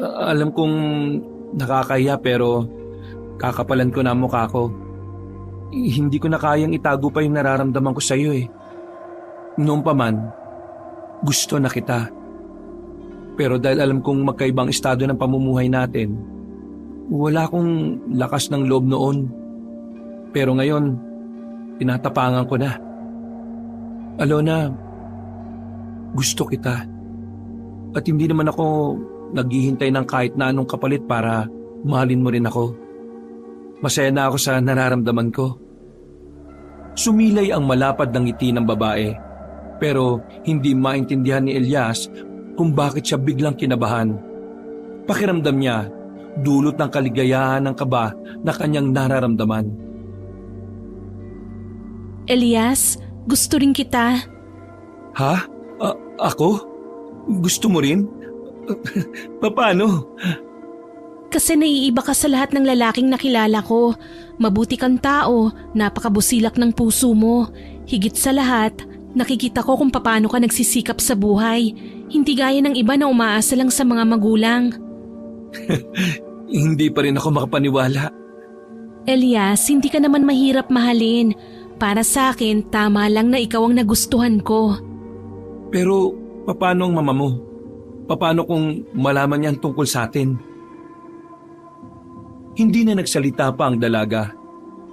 Speaker 1: alam kong nakakahiya pero kakapalan ko na ang mukha ko. Hindi ko na kayang itago pa yung nararamdaman ko sa iyo eh. Noon pa man, gusto na kita. Pero dahil alam kong magkaibang estado ng pamumuhay natin, wala akong lakas ng loob noon. Pero ngayon, tinatapangan ko na. Alona, gusto kita. At hindi naman ako naghihintay ng kahit na anong kapalit para mahalin mo rin ako. Masaya na ako sa nararamdaman ko. Sumilay ang malapad ng ngiti ng babae, pero hindi maintindihan ni Elias kung bakit siya biglang kinabahan. Pakiramdam niya, dulot ng kaligayahan ng kaba na kanyang nararamdaman.
Speaker 3: Elias, gusto rin kita.
Speaker 1: Ha? Ako? Gusto mo rin? Paano?
Speaker 3: Kasi naiiba ka sa lahat ng lalaking nakilala ko. Mabuti kang tao, napakabusilak ng puso mo. Higit sa lahat, nakikita ko kung paano ka nagsisikap sa buhay. Hindi gaya ng iba na umaasa lang sa mga magulang.
Speaker 1: Hindi pa rin ako makapaniwala.
Speaker 3: Elias, hindi ka naman mahirap mahalin. Para sa akin, tama lang na ikaw ang nagustuhan ko.
Speaker 1: Pero paano ang mama mo? Paano kung malaman niya ang tungkol sa atin? Hindi na nagsalita pa ang dalaga.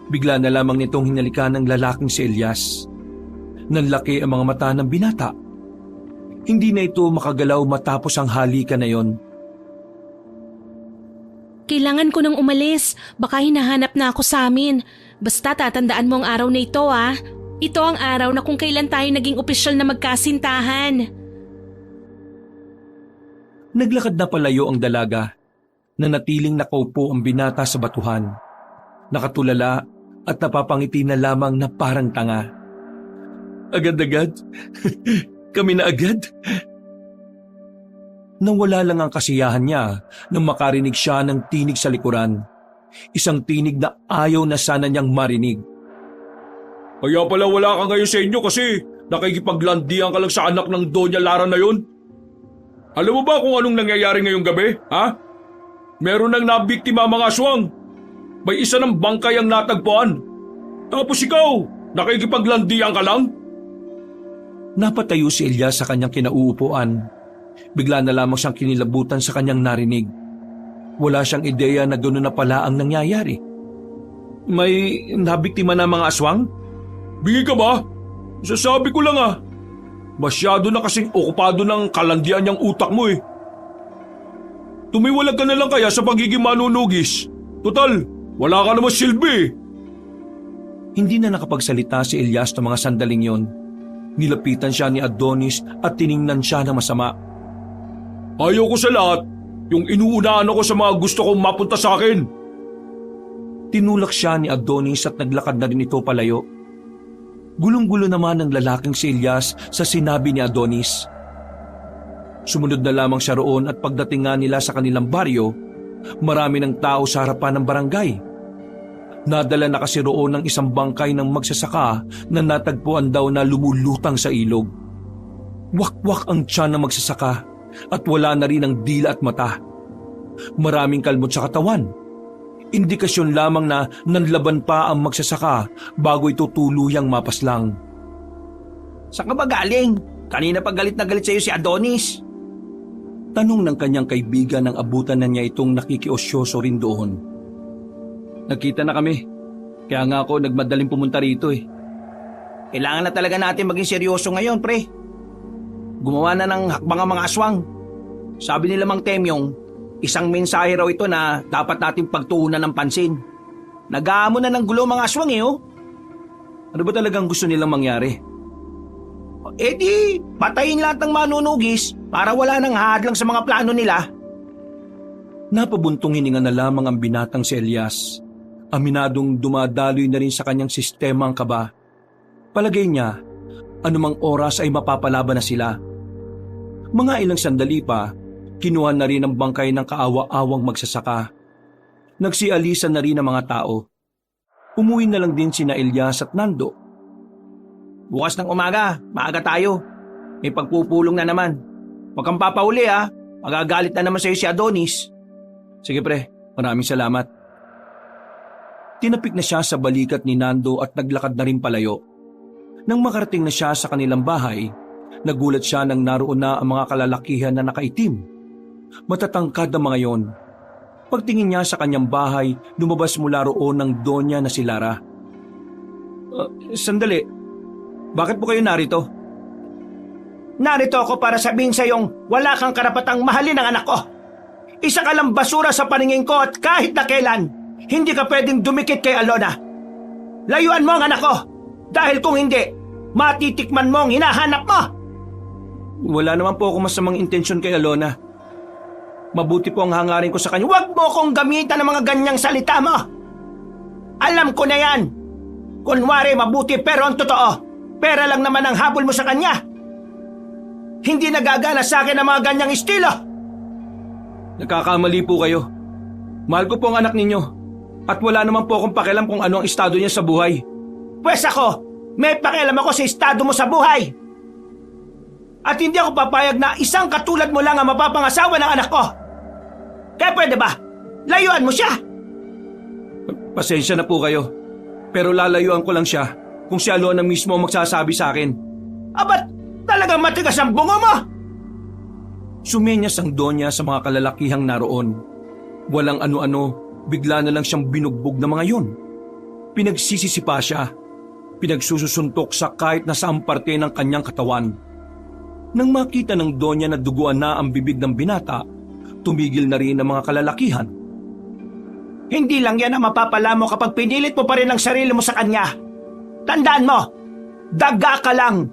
Speaker 1: Bigla na lamang nitong hinalikan ng lalaking si Elias. Nanlaki ang mga mata ng binata. Hindi na ito makagalaw matapos ang halikan na yon.
Speaker 3: Kailangan ko nang umalis. Baka hinahanap na ako sa amin. Basta tatandaan mo ang araw na ito ah. Ito ang araw na kung kailan tayo naging opisyal na magkasintahan.
Speaker 1: Naglakad na palayo ang dalaga. Nanatiling nakaupo ang binata sa batuhan. Nakatulala at napapangiti na lamang na parang tanga. Agad-agad? Kami na agad? Nawala lang ang kasiyahan niya nang makarinig siya ng tinig sa likuran. Isang tinig na ayaw na sana niyang marinig.
Speaker 2: Kaya pala wala ka ngayon sa inyo kasi nakikipaglandian ka lang sa anak ng Doña Lara na yon. Alam mo ba kung anong nangyayari ngayong gabi, ha? Meron nang nabiktima mga aswang. May isa ng bangkay ang natagpuan. Tapos ikaw, nakikipaglandian ka lang?
Speaker 1: Napatayo si Elias sa kanyang kinauupuan. Bigla na lamang siyang kinilabutan sa kanyang narinig. Wala siyang ideya na gano'n na pala ang nangyayari. May nabiktima na mga aswang?
Speaker 2: Bingi ka ba? Sasabi ko lang ah. Masyado na kasing okupado ng kalandian niyang utak mo eh. Tumiwalag ka na lang kaya sa pagiging manunugis. Total, wala ka naman silbi.
Speaker 1: Hindi na nakapagsalita si Elias ng mga sandaling yon. Nilapitan siya ni Adonis at tiningnan siya na masama.
Speaker 2: Ayaw ko sa lahat, yung inuunaan ako sa mga gusto kong mapunta sa akin.
Speaker 1: Tinulak siya ni Adonis at naglakad na rin ito palayo. Gulong-gulo naman ang lalaking si Elias sa sinabi ni Adonis. Sumunod na lamang siya roon at pagdating nga nila sa kanilang baryo, marami ng tao sa harapan ng barangay. Nadala na kasi roon ng isang bangkay ng magsasaka na natagpuan daw na lumulutang sa ilog. Wakwak ang tiyan ng magsasaka at wala na rin ang dila at mata. Maraming kalmot sa katawan. Indikasyon lamang na nanlaban pa ang magsasaka bago ito tuluyang mapaslang.
Speaker 2: Saan ka ba galing? Kanina pa galit na galit sa'yo si Adonis.
Speaker 1: Tanong ng kanyang kaibigan nang abutan na niya itong nakikiosyoso rin doon. Nagkita na kami, kaya nga ako nagmadaling pumunta rito eh.
Speaker 2: Kailangan na talaga natin maging seryoso ngayon, pre. Gumawa na ng hakbang ang mga aswang. Sabi nila Mang Temyong, isang mensahe raw ito na dapat natin pagtuunan ng pansin. Nag-aamon na ng gulo mga aswang eh, oh.
Speaker 1: Ano ba talagang gusto nilang mangyari?
Speaker 2: Eh di, patayin lahat ng manunugis para wala nang hadlang sa mga plano nila.
Speaker 1: Napabuntong hininga na lamang ang binatang si Elias. Aminadong dumadaloy na rin sa kanyang sistema ang kaba. Palagay niya, anumang oras ay mapapalaban na sila. Mga ilang sandali pa, kinuha na rin ang bangkay ng kaawa-awang magsasaka. Nagsialisan na rin ang mga tao. Umuwi na lang din sina Elias at Nando.
Speaker 2: Bukas ng umaga, maaga tayo. May pagpupulong na naman. Huwag kang papauli ha, magagalit na naman sa'yo si Adonis.
Speaker 1: Sige pre, maraming salamat. Tinapik na siya sa balikat ni Nando at naglakad na rin palayo. Nang makarating na siya sa kanilang bahay, nagulat siya nang naroon na ang mga kalalakihan na nakaitim. Matatangkad ang mga yon. Pagtingin niya sa kanyang bahay, lumabas mula roon ng donya na si Lara. Sandali, bakit po kayo narito?
Speaker 2: Narito ako para sabihin sa iyong wala kang karapatang mahalin ang anak ko. Isa ka lang basura sa paningin ko at kahit na kailan, hindi ka pwedeng dumikit kay Alona. Layuan mo ang anak ko dahil kung hindi, matitikman mo ang hinahanap mo.
Speaker 1: Wala naman po ako masamang intensyon kay Alona. Mabuti po ang hangarin ko sa kanya.
Speaker 2: Huwag mo kong gamitan ng mga ganyang salita mo. Alam ko na yan. Kunwari mabuti pero ang totoo, pera lang naman ang habol mo sa kanya. Hindi nagagana sa akin ang mga ganyang estilo.
Speaker 1: Nagkakamali po kayo. Mahal ko po ang anak ninyo. At wala naman po akong pakialam kung ano ang estado niya sa buhay.
Speaker 2: Pwes ako, may pakialam ako sa estado mo sa buhay. At hindi ako papayag na isang katulad mo lang ang mapapangasawa ng anak ko. Kaya pwede ba? Layuan mo siya.
Speaker 1: Pasensya na po kayo. Pero lalayuan ko lang siya kung si Alona mismo ang magsasabi sa akin.
Speaker 2: Abat, talagang matigas ang bungo mo?
Speaker 1: Sumenyas ang donya sa mga kalalakihang naroon. Walang ano-ano, bigla na lang siyang binugbog ng mga yun. Pinagsisisipa siya. Pinagsususuntok sa kahit na saang parte ng kanyang katawan. Nang makita ng donya na duguan na ang bibig ng binata, tumigil na rin ang mga kalalakihan.
Speaker 2: Hindi lang yan ang mapapala mo kapag pinilit mo pa rin ang sarili mo sa kanya. Tandaan mo, daga ka lang.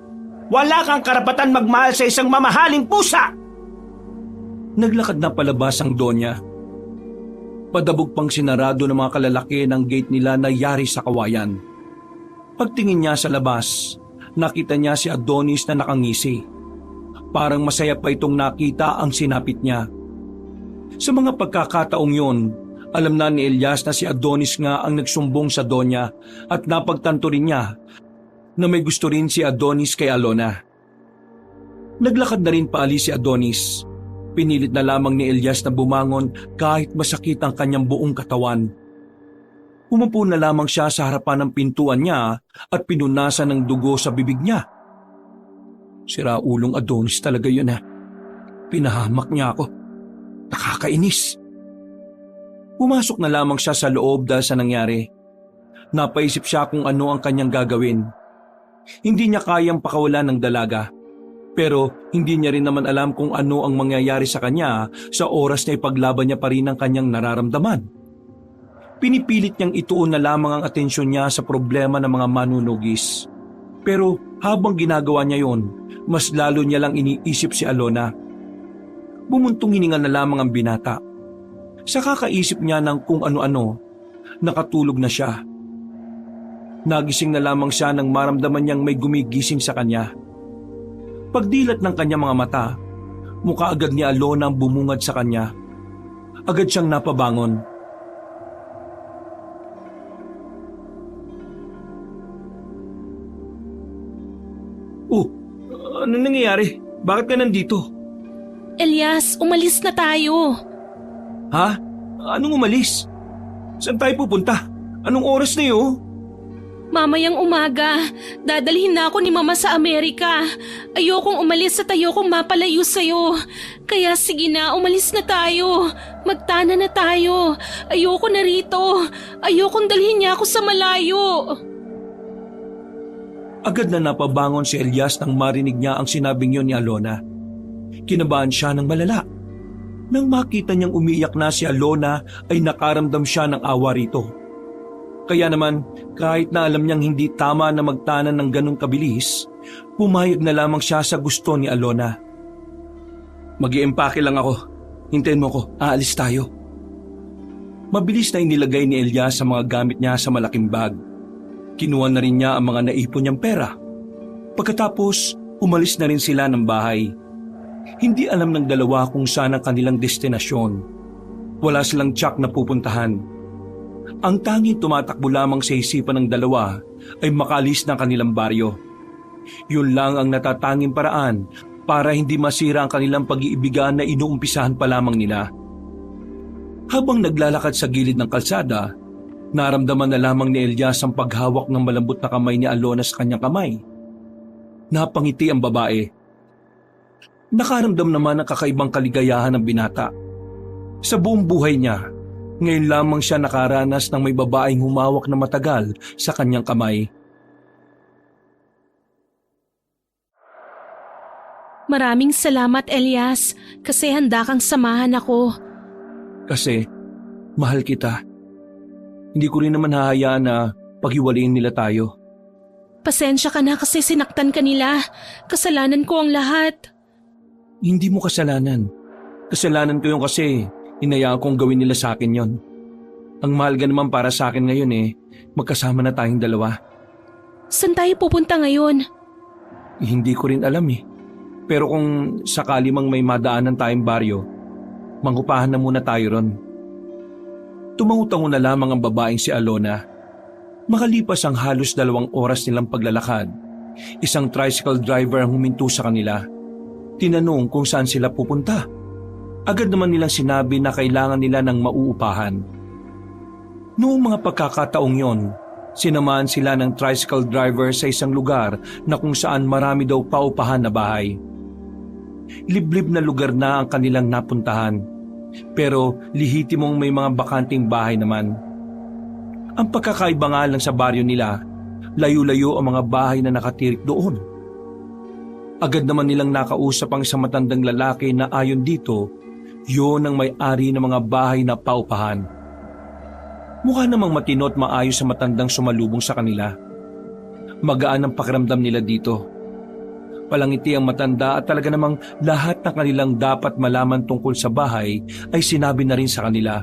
Speaker 2: Wala kang karapatan magmahal sa isang mamahaling pusa.
Speaker 1: Naglakad na palabas ang donya. Padabog pang sinarado ng mga kalalaki ng gate nila na yari sa kawayan. Pagtingin niya sa labas, nakita niya si Adonis na nakangisi. Parang masaya pa itong nakita ang sinapit niya. Sa mga pagkakataong yon, alam na ni Elias na si Adonis nga ang nagsumbong sa donya at napagtanto rin niya na may gusto rin si Adonis kay Alona. Naglakad na rin paalis si Adonis. Pinilit na lamang ni Elias na bumangon kahit masakit ang kanyang buong katawan. Umupo na lamang siya sa harapan ng pintuan niya at pinunasan ng dugo sa bibig niya. Siraulong Adonis talaga yun ha. Pinahamak niya ako. Nakakainis. Pumasok na lamang siya sa loob dahil sa nangyari. Napaisip siya kung ano ang kanyang gagawin. Hindi niya kayang pakawalan ng dalaga. Pero hindi niya rin naman alam kung ano ang mangyayari sa kanya sa oras na ipaglaban niya pa rin ang kanyang nararamdaman. Pinipilit niyang ituon na lamang ang atensyon niya sa problema ng mga manunugis. Pero habang ginagawa niya yon, mas lalo niya lang iniisip si Alona. Bumuntong hininga na lamang ang binata. Sa kakaisip niya ng kung ano-ano, nakatulog na siya. Nagising na lamang siya nang maramdaman niyang may gumigising sa kanya. Pagdilat ng kanyang mga mata, mukha agad ni Alona ang bumungad sa kanya. Agad siyang napabangon. Oh, ano nangyayari? Bakit ka nandito?
Speaker 3: Elias, umalis na tayo.
Speaker 1: Ha? Anong umalis? Saan tayo pupunta? Anong oras na yun?
Speaker 3: Mamayang umaga, dadalhin na ako ni Mama sa Amerika. Ayokong umalis at ayokong mapalayo sa'yo. Kaya sige na, umalis na tayo. Magtana na tayo. Ayoko na rito. Ayokong dalhin niya ako sa malayo.
Speaker 1: Agad na napabangon si Elias nang marinig niya ang sinabing yun ni Alona. Kinabahan siya ng malala. Nang makita niyang umiiyak na si Alona ay nakaramdam siya ng awa rito. Kaya naman, kahit na alam niyang hindi tama na magtanan ng ganong kabilis, pumayag na lamang siya sa gusto ni Alona. Mag-iempake lang ako. Hintayin mo ko, aalis tayo. Mabilis na inilagay ni Elias sa mga gamit niya sa malaking bag. Kinuha na rin niya ang mga naipon niyang pera. Pagkatapos, umalis na rin sila ng bahay. Hindi alam ng dalawa kung saan ang kanilang destinasyon. Wala silang tiyak na pupuntahan. Ang tanging tumatakbo lamang sa isipan ng dalawa ay makalis ng kanilang baryo. Yun lang ang natatanging paraan para hindi masira ang kanilang pag-iibigan na inuumpisahan pa lamang nila. Habang naglalakad sa gilid ng kalsada, naramdaman na lamang ni Elias ang paghawak ng malambot na kamay ni Alona sa kanyang kamay. Napangiti ang babae. Nakaramdam naman ng kakaibang kaligayahan ng binata. Sa buong buhay niya, ngayon lamang siya nakaranas ng may babaeng humawak na matagal sa kanyang kamay.
Speaker 3: Maraming salamat, Elias, kasi handa kang samahan ako.
Speaker 1: Kasi, mahal kita. Hindi ko rin naman hahayaan na paghiwalayin nila tayo.
Speaker 3: Pasensya ka na kasi sinaktan ka nila. Kasalanan ko ang lahat.
Speaker 1: Hindi mo kasalanan. Kasalanan ko yung kasi inayaan kong gawin nila sa akin yon. Ang mahalaga naman para sa akin ngayon magkasama na tayong dalawa.
Speaker 3: Saan tayo pupunta ngayon?
Speaker 1: Hindi ko rin alam Pero kung sakali mang may madaanan tayong baryo, manghupahan na muna tayo ron. Tumangutango na lamang ang babaeng si Alona. Makalipas ang halos 2 oras nilang paglalakad, isang tricycle driver ang huminto sa kanila. Tinanong kung saan sila pupunta. Agad naman nilang sinabi na kailangan nila ng mauupahan. Noong mga pagkakataong yon, sinamahan sila ng tricycle driver sa isang lugar na kung saan marami daw paupahan na bahay. Liblib na lugar na ang kanilang napuntahan, pero lihitimong may mga bakanting bahay naman. Ang pagkakaiba nga lang sa baryo nila, layo-layo ang mga bahay na nakatirik doon. Agad naman nilang nakausap ang isang matandang lalaki na ayon dito, yun ang may-ari ng mga bahay na paupahan. Mukha namang matino at maayos sa matandang sumalubong sa kanila. Magaan ang pakiramdam nila dito. Palangiti ang matanda at talaga namang lahat ng kanilang dapat malaman tungkol sa bahay ay sinabi na rin sa kanila.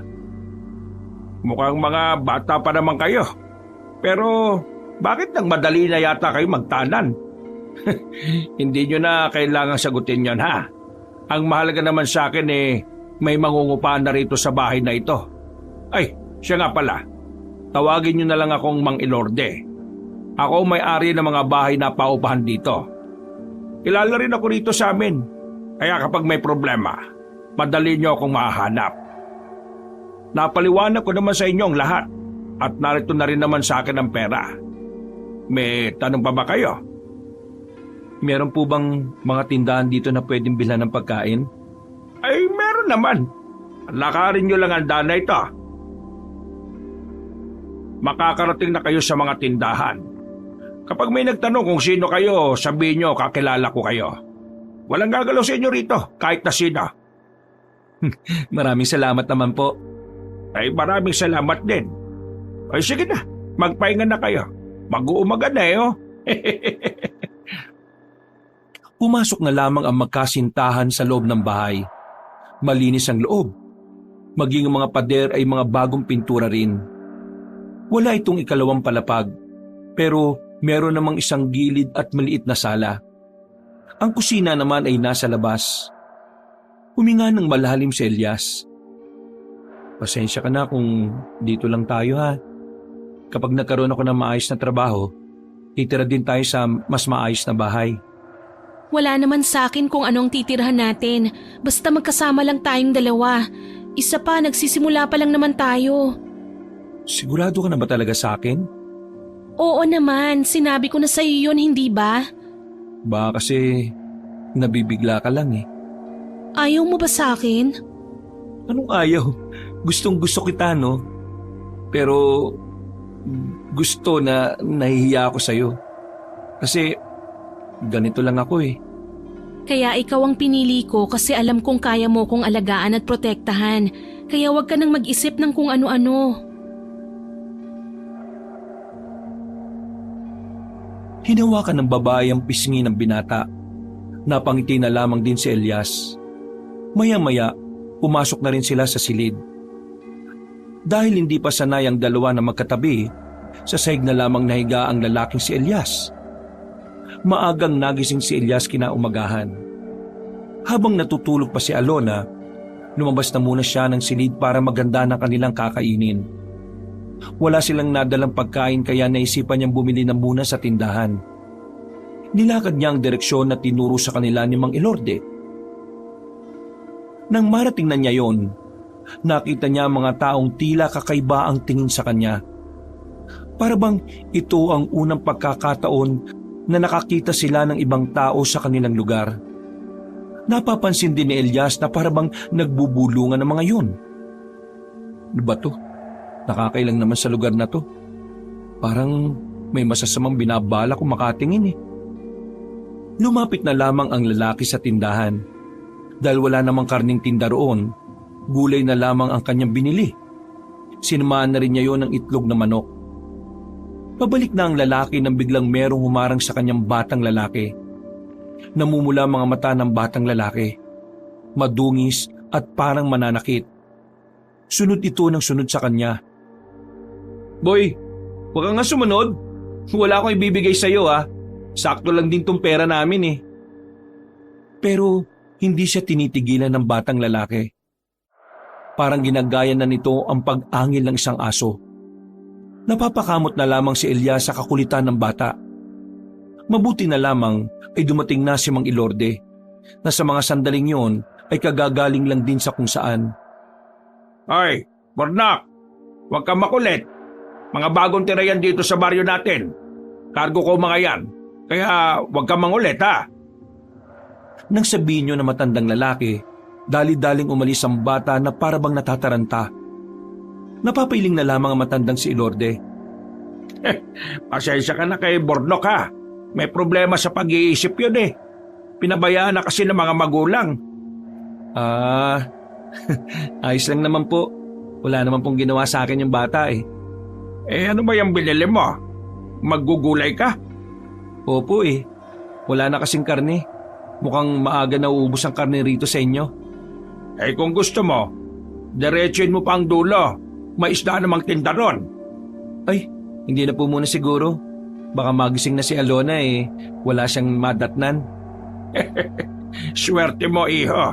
Speaker 2: Mukhang mga bata pa naman kayo. Pero bakit nang madali na yata kayo magtanan? Hindi nyo na kailangang sagutin yon ha. Ang mahalaga naman sa akin may mangungupahan na rito sa bahay na ito. Ay, siya nga pala. Tawagin nyo na lang akong Mang Ilorde. Ako may-ari ng mga bahay na paupahan dito. Kilala rin ako rito sa amin. Kaya kapag may problema, madali nyo akong mahanap. Napaliwanag ko naman sa inyo ang lahat at narito na rin naman sa akin ang pera. May tanong pa ba kayo?
Speaker 1: Meron po bang mga tindahan dito na pwedeng bilhan ng pagkain?
Speaker 2: Ay, meron naman. Lakarin nyo lang ang daan na ito. Makakarating na kayo sa mga tindahan. Kapag may nagtanong kung sino kayo, sabihin nyo kakilala ko kayo. Walang gagalaw sa inyo rito, kahit na sino.
Speaker 1: Maraming salamat naman po.
Speaker 2: Ay, maraming salamat din. Ay, sige na, magpahinga na kayo. Mag-uumaga na
Speaker 1: Pumasok na lamang ang magkasintahan sa loob ng bahay. Malinis ang loob. Maging ang mga pader ay mga bagong pintura rin. Wala itong ikalawang palapag. Pero meron namang isang gilid at maliit na sala. Ang kusina naman ay nasa labas. Huminga ng malalim si Elias. Pasensya ka na kung dito lang tayo ha. Kapag nagkaroon ako ng maayos na trabaho, titira din tayo sa mas maayos na bahay.
Speaker 3: Wala naman sa akin kung anong titirhan natin. Basta magkasama lang tayong dalawa. Isa pa, nagsisimula pa lang naman tayo.
Speaker 1: Sigurado ka na ba talaga sa akin?
Speaker 3: Oo naman, sinabi ko na sa iyo yun, hindi ba?
Speaker 1: Baka kasi nabibigla ka lang eh.
Speaker 3: Ayaw mo ba sa akin?
Speaker 1: Anong ayaw? Gustong gusto kita no? Pero gusto na nahihiya ako sa'yo. Kasi ganito lang ako eh.
Speaker 3: Kaya ikaw ang pinili ko kasi alam kong kaya mo kong alagaan at protektahan. Kaya wag ka nang mag-isip ng kung ano-ano.
Speaker 1: Hinawakan ng babae ang pisngi ng binata. Napangiti na lamang din si Elias. Maya-maya, pumasok na rin sila sa silid. Dahil hindi pa sanay ang dalawa na magkatabi, sa sahig na lamang nahiga ang lalaking si Elias. Maagang nagising si Elias kinaumagahan. Habang natutulog pa si Alona, lumabas na muna siya ng silid para maganda ng kanilang kakainin. Wala silang nadalang pagkain kaya naisipan niyang bumili na muna sa tindahan. Nilakad niya ang direksyon na tinuro sa kanila ni Mang Elorde. Nang marating na niya yon, nakita niya ang mga taong tila kakaiba ang tingin sa kanya. Para bang ito ang unang pagkakataon na nakakita sila ng ibang tao sa kanilang lugar. Napapansin din ni Elias na para bang nagbubulungan ng mga yun. Ano ba to? Nakakailang naman sa lugar na to. Parang may masasamang binabala kung makatingin eh. Lumapit na lamang ang lalaki sa tindahan. Dahil wala namang karning tinda roon, gulay na lamang ang kanyang binili. Sinamahan na rin niya yon ng itlog na manok. Pabalik na ang lalaki nang biglang merong humarang sa kanyang batang lalaki. Namumula mga mata ng batang lalaki. Madungis at parang mananakit. Sunod ito ng sunod sa kanya.
Speaker 2: Boy, huwag kang nga sumunod. Wala akong ibibigay sa'yo ha. Sakto lang din tong pera namin eh.
Speaker 1: Pero hindi siya tinitigilan ng batang lalaki. Parang ginagaya na nito ang pag-angil ng isang aso. Napapakamot na lamang si Elias sa kakulitan ng bata. Mabuti na lamang ay dumating na si Mang Elorde na sa mga sandaling yon ay kagagaling lang din sa kung saan.
Speaker 2: Ay, Bornak, huwag kang makulit. Mga bagong tirayan dito sa baryo natin. Kargo ko mga yan, kaya huwag kang mangulit ha.
Speaker 1: Nang sabihin niyo na matandang lalaki, dali-daling umalis ang bata na parabang natataranta. Napapailing na lamang ang matandang si Elorde.
Speaker 2: Pasensya ka na kay Bornok ha. May problema sa pag-iisip yun eh. Pinabayaan na kasi ng mga magulang.
Speaker 1: Ayos lang naman po. Wala naman pong ginawa sa akin yung bata eh.
Speaker 2: Eh ano ba yung binili mo? Maggugulay ka?
Speaker 1: Opo eh. Wala na kasing karne. Mukhang maaga na uubos ang karne rito sa inyo.
Speaker 2: Eh kung gusto mo, diretsuin mo pa ang dulo. May isda namang tinda ron.
Speaker 1: Ay, hindi na po muna siguro. Baka magising na si Alona eh. Wala siyang madatnan.
Speaker 2: Swerte mo iho.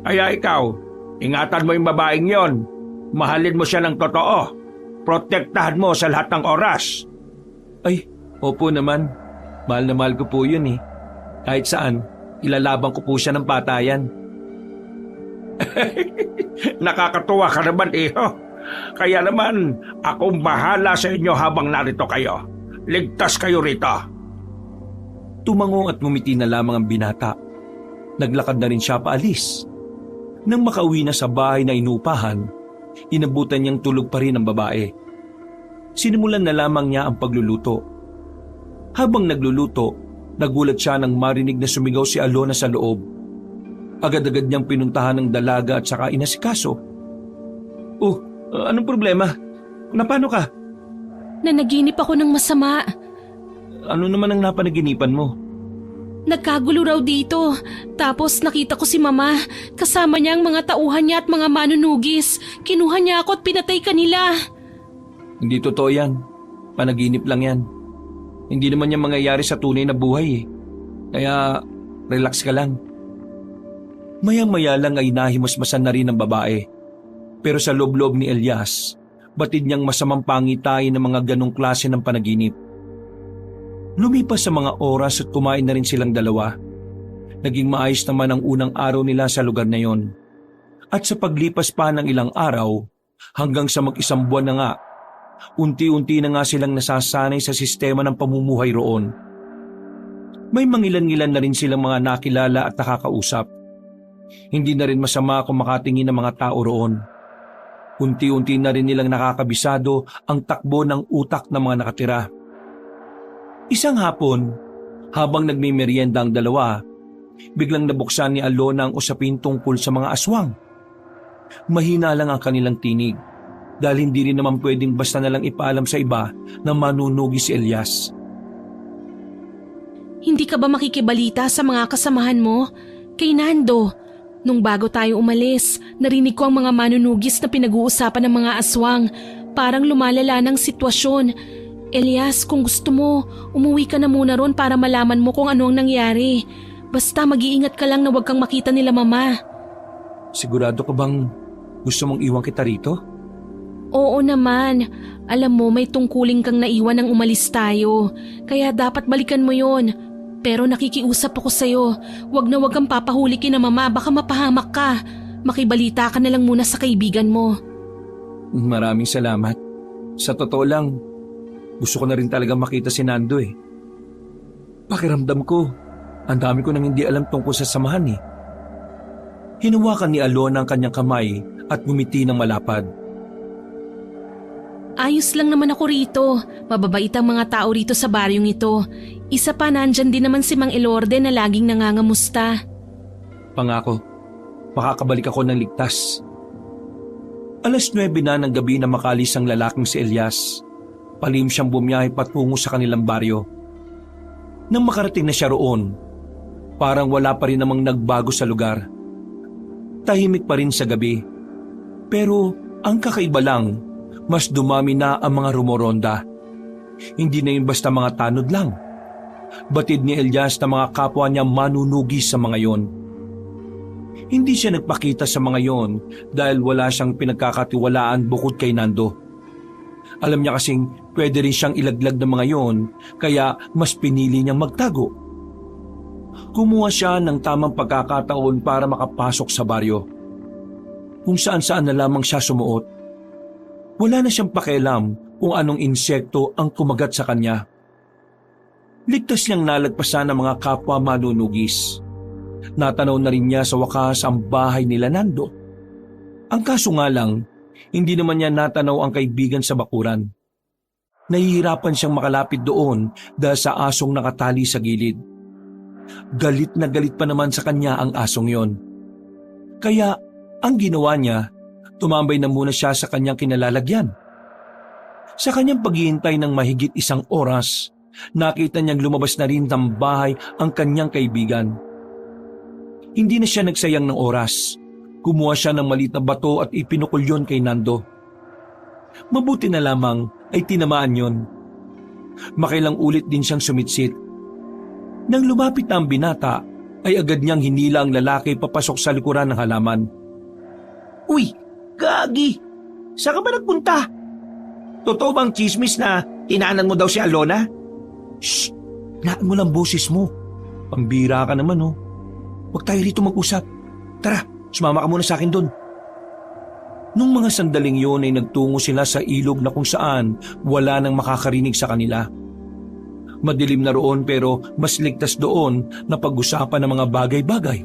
Speaker 2: Kaya ikaw, ingatan mo yung babaeng yon. Mahalin mo siya ng totoo. Protektahan mo sa lahat ng oras.
Speaker 1: Ay, opo naman. Mahal na mahal ko po yun eh. Kahit saan, ilalabang ko po siya ng patayan.
Speaker 2: Nakakatuwa ka naman iho. Kaya naman, akong bahala sa inyo habang narito kayo. Ligtas kayo rito.
Speaker 1: Tumango at ngumiti na lamang ang binata. Naglakad na rin siya paalis. Nang makauwi na sa bahay na inupahan, inabutan niyang tulog pa rin ang babae. Sinimulan na lamang niya ang pagluluto. Habang nagluluto, nagulat siya nang marinig na sumigaw si Alona sa loob. Agad-agad niyang pinuntahan ng dalaga at saka inasikaso. Anong problema? Napano ka?
Speaker 3: Nanaginip ako ng masama.
Speaker 1: Ano naman ang napanaginipan mo?
Speaker 3: Nagkagulo raw dito. Tapos nakita ko si Mama. Kasama niya ang mga tauhan niya at mga manunugis. Kinuha niya ako at pinatay kanila.
Speaker 1: Hindi totoo yan. Panaginip lang yan. Hindi naman yan mangyayari sa tunay na buhay eh. Kaya relax ka lang. Maya-maya lang ay nahimasmasan na rin ng babae. Pero sa loob-loob ni Elias, batid niyang masamang pangitain ng mga ganong klase ng panaginip. Lumipas sa mga oras at kumain na rin silang dalawa. Naging maayos naman ang unang araw nila sa lugar na yon. At sa paglipas pa ng ilang araw, hanggang sa mag-isang buwan na nga, unti-unti na nga silang nasasanay sa sistema ng pamumuhay roon. May mangilan-ngilan na rin silang mga nakilala at nakakausap. Hindi na rin masama kung makatingin ng mga tao roon. Unti-unti na rin nilang nakakabisado ang takbo ng utak ng mga nakatira. Isang hapon, habang nagmimerienda ang dalawa, biglang nabuksan ni Alona ang usapin tungkol sa mga aswang. Mahina lang ang kanilang tinig dahil hindi rin naman pwedeng basta na lang ipaalam sa iba na manunugi si Elias.
Speaker 3: Hindi ka ba makikibalita sa mga kasamahan mo? Kay Nando, nung bago tayo umalis, narinig ko ang mga manunugis na pinag-uusapan ng mga aswang. Parang lumalala ng sitwasyon. Elias, kung gusto mo, umuwi ka na muna ron para malaman mo kung ano ang nangyari. Basta mag-iingat ka lang na huwag kang makita nila mama.
Speaker 1: Sigurado ka bang gusto mong iwan kita rito?
Speaker 3: Oo naman. Alam mo, may tungkuling kang naiwan nang umalis tayo. Kaya dapat balikan mo yon. Pero nakikiusap ako sa'yo. Huwag na huwag kang papahuli kina mama, baka mapahamak ka. Makibalita ka na lang muna sa kaibigan mo.
Speaker 1: Maraming salamat. Sa totoo lang, gusto ko na rin talaga makita si Nando eh. Pakiramdam ko, ang dami ko nang hindi alam tungkol sa samahan eh. Hinawakan ni Alona ang kanyang kamay at ngumiti ng malapad.
Speaker 3: Ayos lang naman ako rito. Mababait ang mga tao rito sa baryong ito. Isa pa, nandyan din naman si Mang Elorde na laging nangangamusta.
Speaker 1: Pangako, makakabalik ako ng ligtas. 9:00 na ng gabi na makalis ang lalaking si Elias. Palihim siyang bumiyahe patungo sa kanilang baryo. Nang makarating na siya roon, parang wala pa rin namang nagbago sa lugar. Tahimik pa rin sa gabi. Pero ang kakaiba lang, mas dumami na ang mga rumoronda. Hindi na yun basta mga tanod lang. Batid ni Elias na mga kapwa niya manunugi sa mga yon. Hindi siya nagpakita sa mga yon dahil wala siyang pinagkakatiwalaan bukod kay Nando. Alam niya kasing pwede rin siyang ilaglag ng mga yon, kaya mas pinili niyang magtago. Kumuha siya ng tamang pagkakataon para makapasok sa baryo. Kung saan-saan na lamang siya sumuot. Wala na siyang pakialam kung anong insekto ang kumagat sa kanya. Ligtas niyang nalagpasan ang mga kapwa manunugis. Natanaw na rin niya sa wakas ang bahay nila Nando. Ang kaso nga lang, hindi naman niya natanaw ang kaibigan sa bakuran. Nahihirapan siyang makalapit doon dahil sa asong nakatali sa gilid. Galit na galit pa naman sa kanya ang asong yon. Kaya ang ginawa niya, tumambay na muna siya sa kanyang kinalalagyan. Sa kanyang paghihintay ng mahigit 1 oras, nakita niyang lumabas na rin ng bahay ang kanyang kaibigan. Hindi na siya nagsayang ng oras. Kumuha siya ng maliit na bato at ipinukol yon kay Nando. Mabuti na lamang ay tinamaan yon. Makailang ulit din siyang sumitsit. Nang lumapit na ang binata, ay agad niyang hinila ang lalaki papasok sa likuran ng halaman.
Speaker 2: Uy, gagi! Saan ka ba nagpunta? Totoo bang chismis na tinaanan mo daw si Alona?
Speaker 1: Shh! Laan mo lang boses mo. Pambira ka naman oh. Huwag tayo rito mag-usap. Tara, sumama ka muna sa akin doon. Nung mga sandaling yun ay nagtungo sila sa ilog na kung saan wala nang makakarinig sa kanila. Madilim na roon pero mas ligtas doon na pag-usapan ng mga bagay-bagay.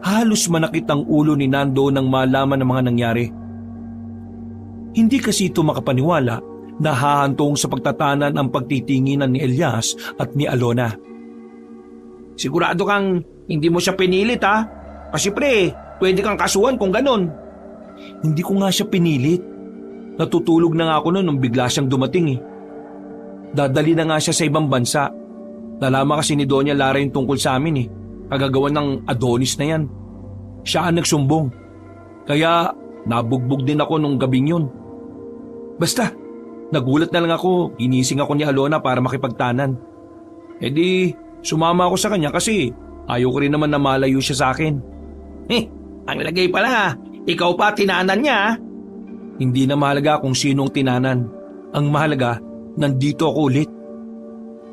Speaker 1: Halos manakit ang ulo ni Nando nang malaman ng mga nangyari. Hindi kasi ito makapaniwala na hahantong sa pagtatanan ang pagtitinginan ni Elias at ni Alona.
Speaker 2: Sigurado kang hindi mo siya pinilit ha? Kasi pre, pwede kang kasuhan kung ganon.
Speaker 1: Hindi ko nga siya pinilit. Natutulog na nga ako noon nung bigla siyang dumating eh. Dadali na nga siya sa ibang bansa. Nalaman kasi ni Doña Lara yung tungkol sa amin eh. Kagagawa ng Adonis na yan. Siya ang nagsumbong. Kaya nabugbog din ako nung gabing yun. Basta, Nagulat na lang ako, inising ako ni Alona para makipagtanan. E di, sumama ako sa kanya kasi ayaw ko rin naman na malayo siya sa akin.
Speaker 2: Ang lagay pala, ikaw pa tinanan niya ah.
Speaker 1: Hindi na mahalaga kung sinong tinanan. Ang mahalaga, nandito ako ulit.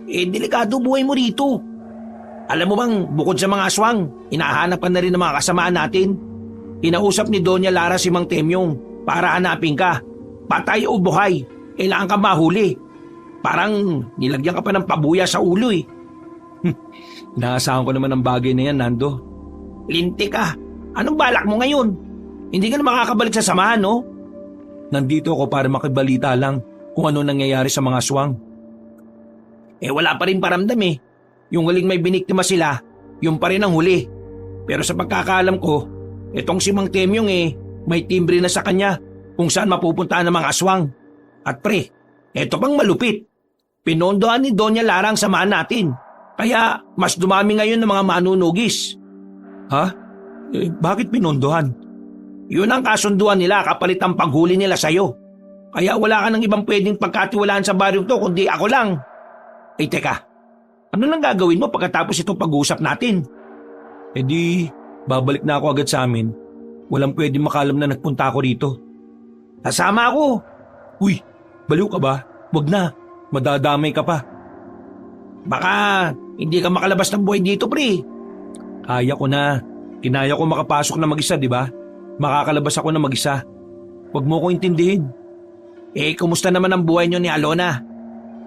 Speaker 2: Delikado buhay mo rito. Alam mo bang bukod sa mga aswang, hinahanapan na rin ng mga kasamaan natin. Inausap ni Doña Lara si Mang Temyong para hanapin ka. Patay o buhay, kailangan ka mahuli. Parang nilagyan ka pa ng pabuya sa ulo eh.
Speaker 1: Inaasahan ko naman ang bagay na yan, Nando.
Speaker 2: Lintik ka. Anong balak mo ngayon? Hindi ka na makakabalik sa samahan, no?
Speaker 1: Nandito ako para makibalita lang kung ano nangyayari sa mga aswang.
Speaker 2: Wala pa rin paramdam eh. Yung huling may biniktima sila, yung pa rin ang huli. Pero sa pagkakaalam ko, itong si Mang Temyong may timbre na sa kanya kung saan mapupuntaan ng mga aswang. At pre, eto pang malupit. Pinondohan ni Doña Lara ang samahan natin. Kaya mas dumami ngayon ng mga manunugis.
Speaker 1: Ha? Bakit pinondohan?
Speaker 2: Yun ang kasunduan nila kapalit ang paghuli nila sa'yo. Kaya wala ka ng ibang pwedeng pagkatiwalaan sa baryong to kundi ako lang. Teka, ano nang gagawin mo pagkatapos itong pag-uusap natin?
Speaker 1: E di, babalik na ako agad sa amin. Walang pwedeng makalam na nagpunta ako rito.
Speaker 2: Kasama ako.
Speaker 1: Uy, baliw ka ba? Wag na, madadamay ka pa.
Speaker 2: Baka hindi ka makalabas ng buhay dito, pre.
Speaker 1: Kaya ko na. Kinaya ko makapasok na mag-isa, di ba? Makakalabas ako na mag-isa. Huwag mo ko intindihin.
Speaker 2: Kumusta naman ang buhay niyo ni Alona?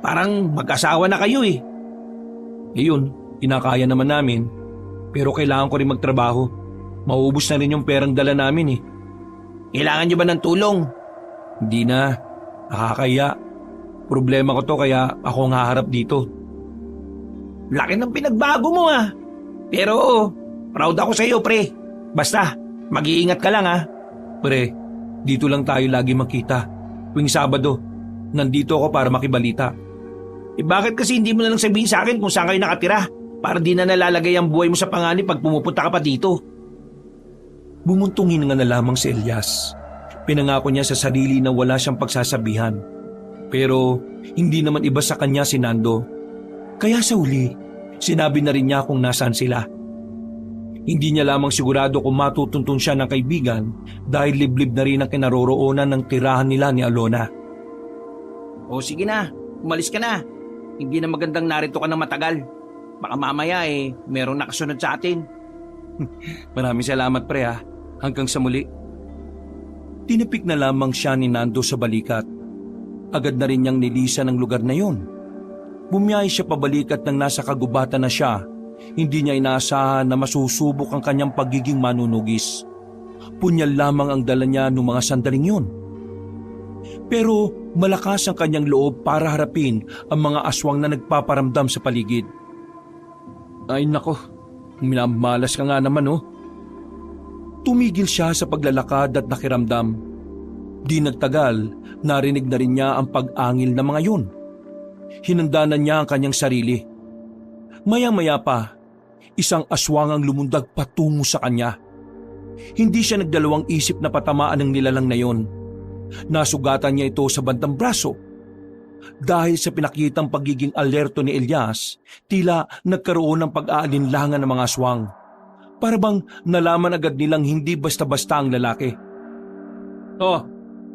Speaker 2: Parang mag-asawa na kayo eh.
Speaker 1: Yun, kinakaya naman namin. Pero kailangan ko rin magtrabaho. Mauubos na rin yung perang dala namin eh.
Speaker 2: Kailangan niyo ba ng tulong?
Speaker 1: Hindi na. Nakakaya. Problema ko to kaya ako ang haharap dito.
Speaker 2: Laki ng pinagbago mo ah. Pero proud ako sa iyo, pre. Basta, mag-iingat ka lang ah.
Speaker 1: Pre, dito lang tayo lagi makita. Tuwing Sabado, nandito ako para makibalita.
Speaker 2: Bakit kasi hindi mo na lang sabihin sa akin kung saan kayo nakatira? Para di na nalalagay ang buhay mo sa panganib pag pumupunta ka pa dito.
Speaker 1: Bumuntong hininga na lamang si Elias. Pinangako niya sa sarili na wala siyang pagsasabihan. Pero hindi naman iba sa kanya si Nando. Kaya sa huli, sinabi na rin niya kung nasaan sila. Hindi niya lamang sigurado kung matutuntun siya ng kaibigan dahil liblib na rin ang kinaroroonan ng tirahan nila ni Alona.
Speaker 2: O sige na, umalis ka na. Hindi na magandang narito ka ng matagal. Baka mamaya merong nakasunod sa atin.
Speaker 1: Maraming salamat pre ha. Hanggang sa muli. Tinipik na lamang siya ni Nando sa balikat. Agad na rin niyang nilisan ang lugar na yon. Bumiyahe siya pabalik at nang nasa kagubatan na siya, hindi niya inaasahan na masusubok ang kanyang pagiging manunugis. Punyal lamang ang dala niya noong mga sandaling yun. Pero malakas ang kanyang loob para harapin ang mga aswang na nagpaparamdam sa paligid. Ay nako, minamalas ka nga naman oh. Tumigil siya sa paglalakad at nakiramdam. Di nagtagal, narinig na rin niya ang pag-angil ng mga yun. Hinandanan niya ang kanyang sarili. Maya-maya pa, isang aswang ang lumundag patungo sa kanya. Hindi siya nagdalawang isip na patamaan ng nilalang na yon. Nasugatan niya ito sa bandang braso. Dahil sa pinakitang pagiging alerto ni Elias, tila nagkaroon ng pag-aalinlangan ng mga aswang. Para bang nalaman agad nilang hindi basta-basta ang lalaki.
Speaker 2: Oh,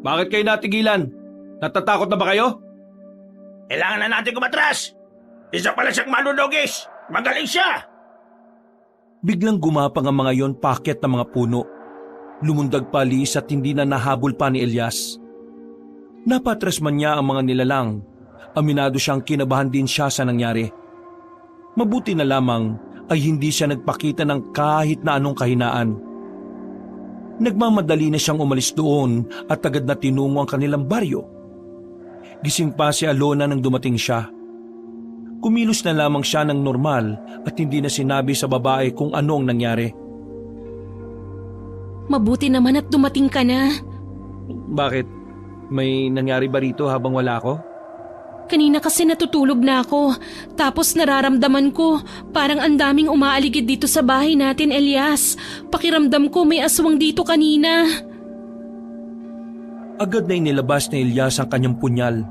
Speaker 2: bakit kayo natigilan? Natatakot na ba kayo? Kailangan na natin kumatras! Isa pala siyang manunugis! Magaling siya!
Speaker 1: Biglang gumapang ang mga yon paket ng mga puno. Lumundag palis at hindi na nahabol pa ni Elias. Napatras man niya ang mga nilalang. Aminado siyang kinabahan din siya sa nangyari. Mabuti na lamang ay hindi siya nagpakita ng kahit na anong kahinaan. Nagmamadali na siyang umalis doon at agad na tinungo ang kanilang baryo. Gising pa si Alona nang dumating siya. Kumilos na lamang siya ng normal at hindi na sinabi sa babae kung ano ang nangyari.
Speaker 3: Mabuti naman at dumating ka na.
Speaker 1: Bakit? May nangyari ba rito habang wala ako?
Speaker 3: Kanina kasi natutulog na ako. Tapos nararamdaman ko parang ang daming umaaligid dito sa bahay natin, Elias. Pakiramdam ko may aswang dito kanina.
Speaker 1: Agad na inilabas ni Elias ang kanyang punyal.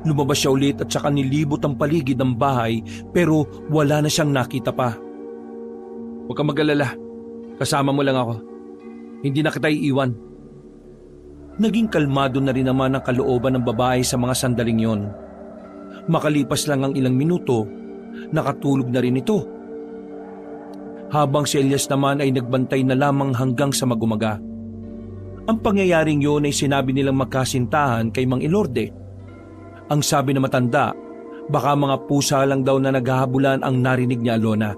Speaker 1: Lumabas siya ulit at saka nilibot ang paligid ng bahay pero wala na siyang nakita pa. Huwag kang mag-alala. Kasama mo lang ako. Hindi na kita iiwan. Naging kalmado na rin naman ang kalooban ng babae sa mga sandaling yon. Makalipas lang ang ilang minuto, nakatulog na rin ito. Habang si Elias naman ay nagbantay na lamang hanggang sa magumaga. Ang pangyayaring yun ay sinabi nilang magkasintahan kay Mang Ilorde. Ang sabi na matanda, baka mga pusa lang daw na naghahabulan ang narinig ni Alona.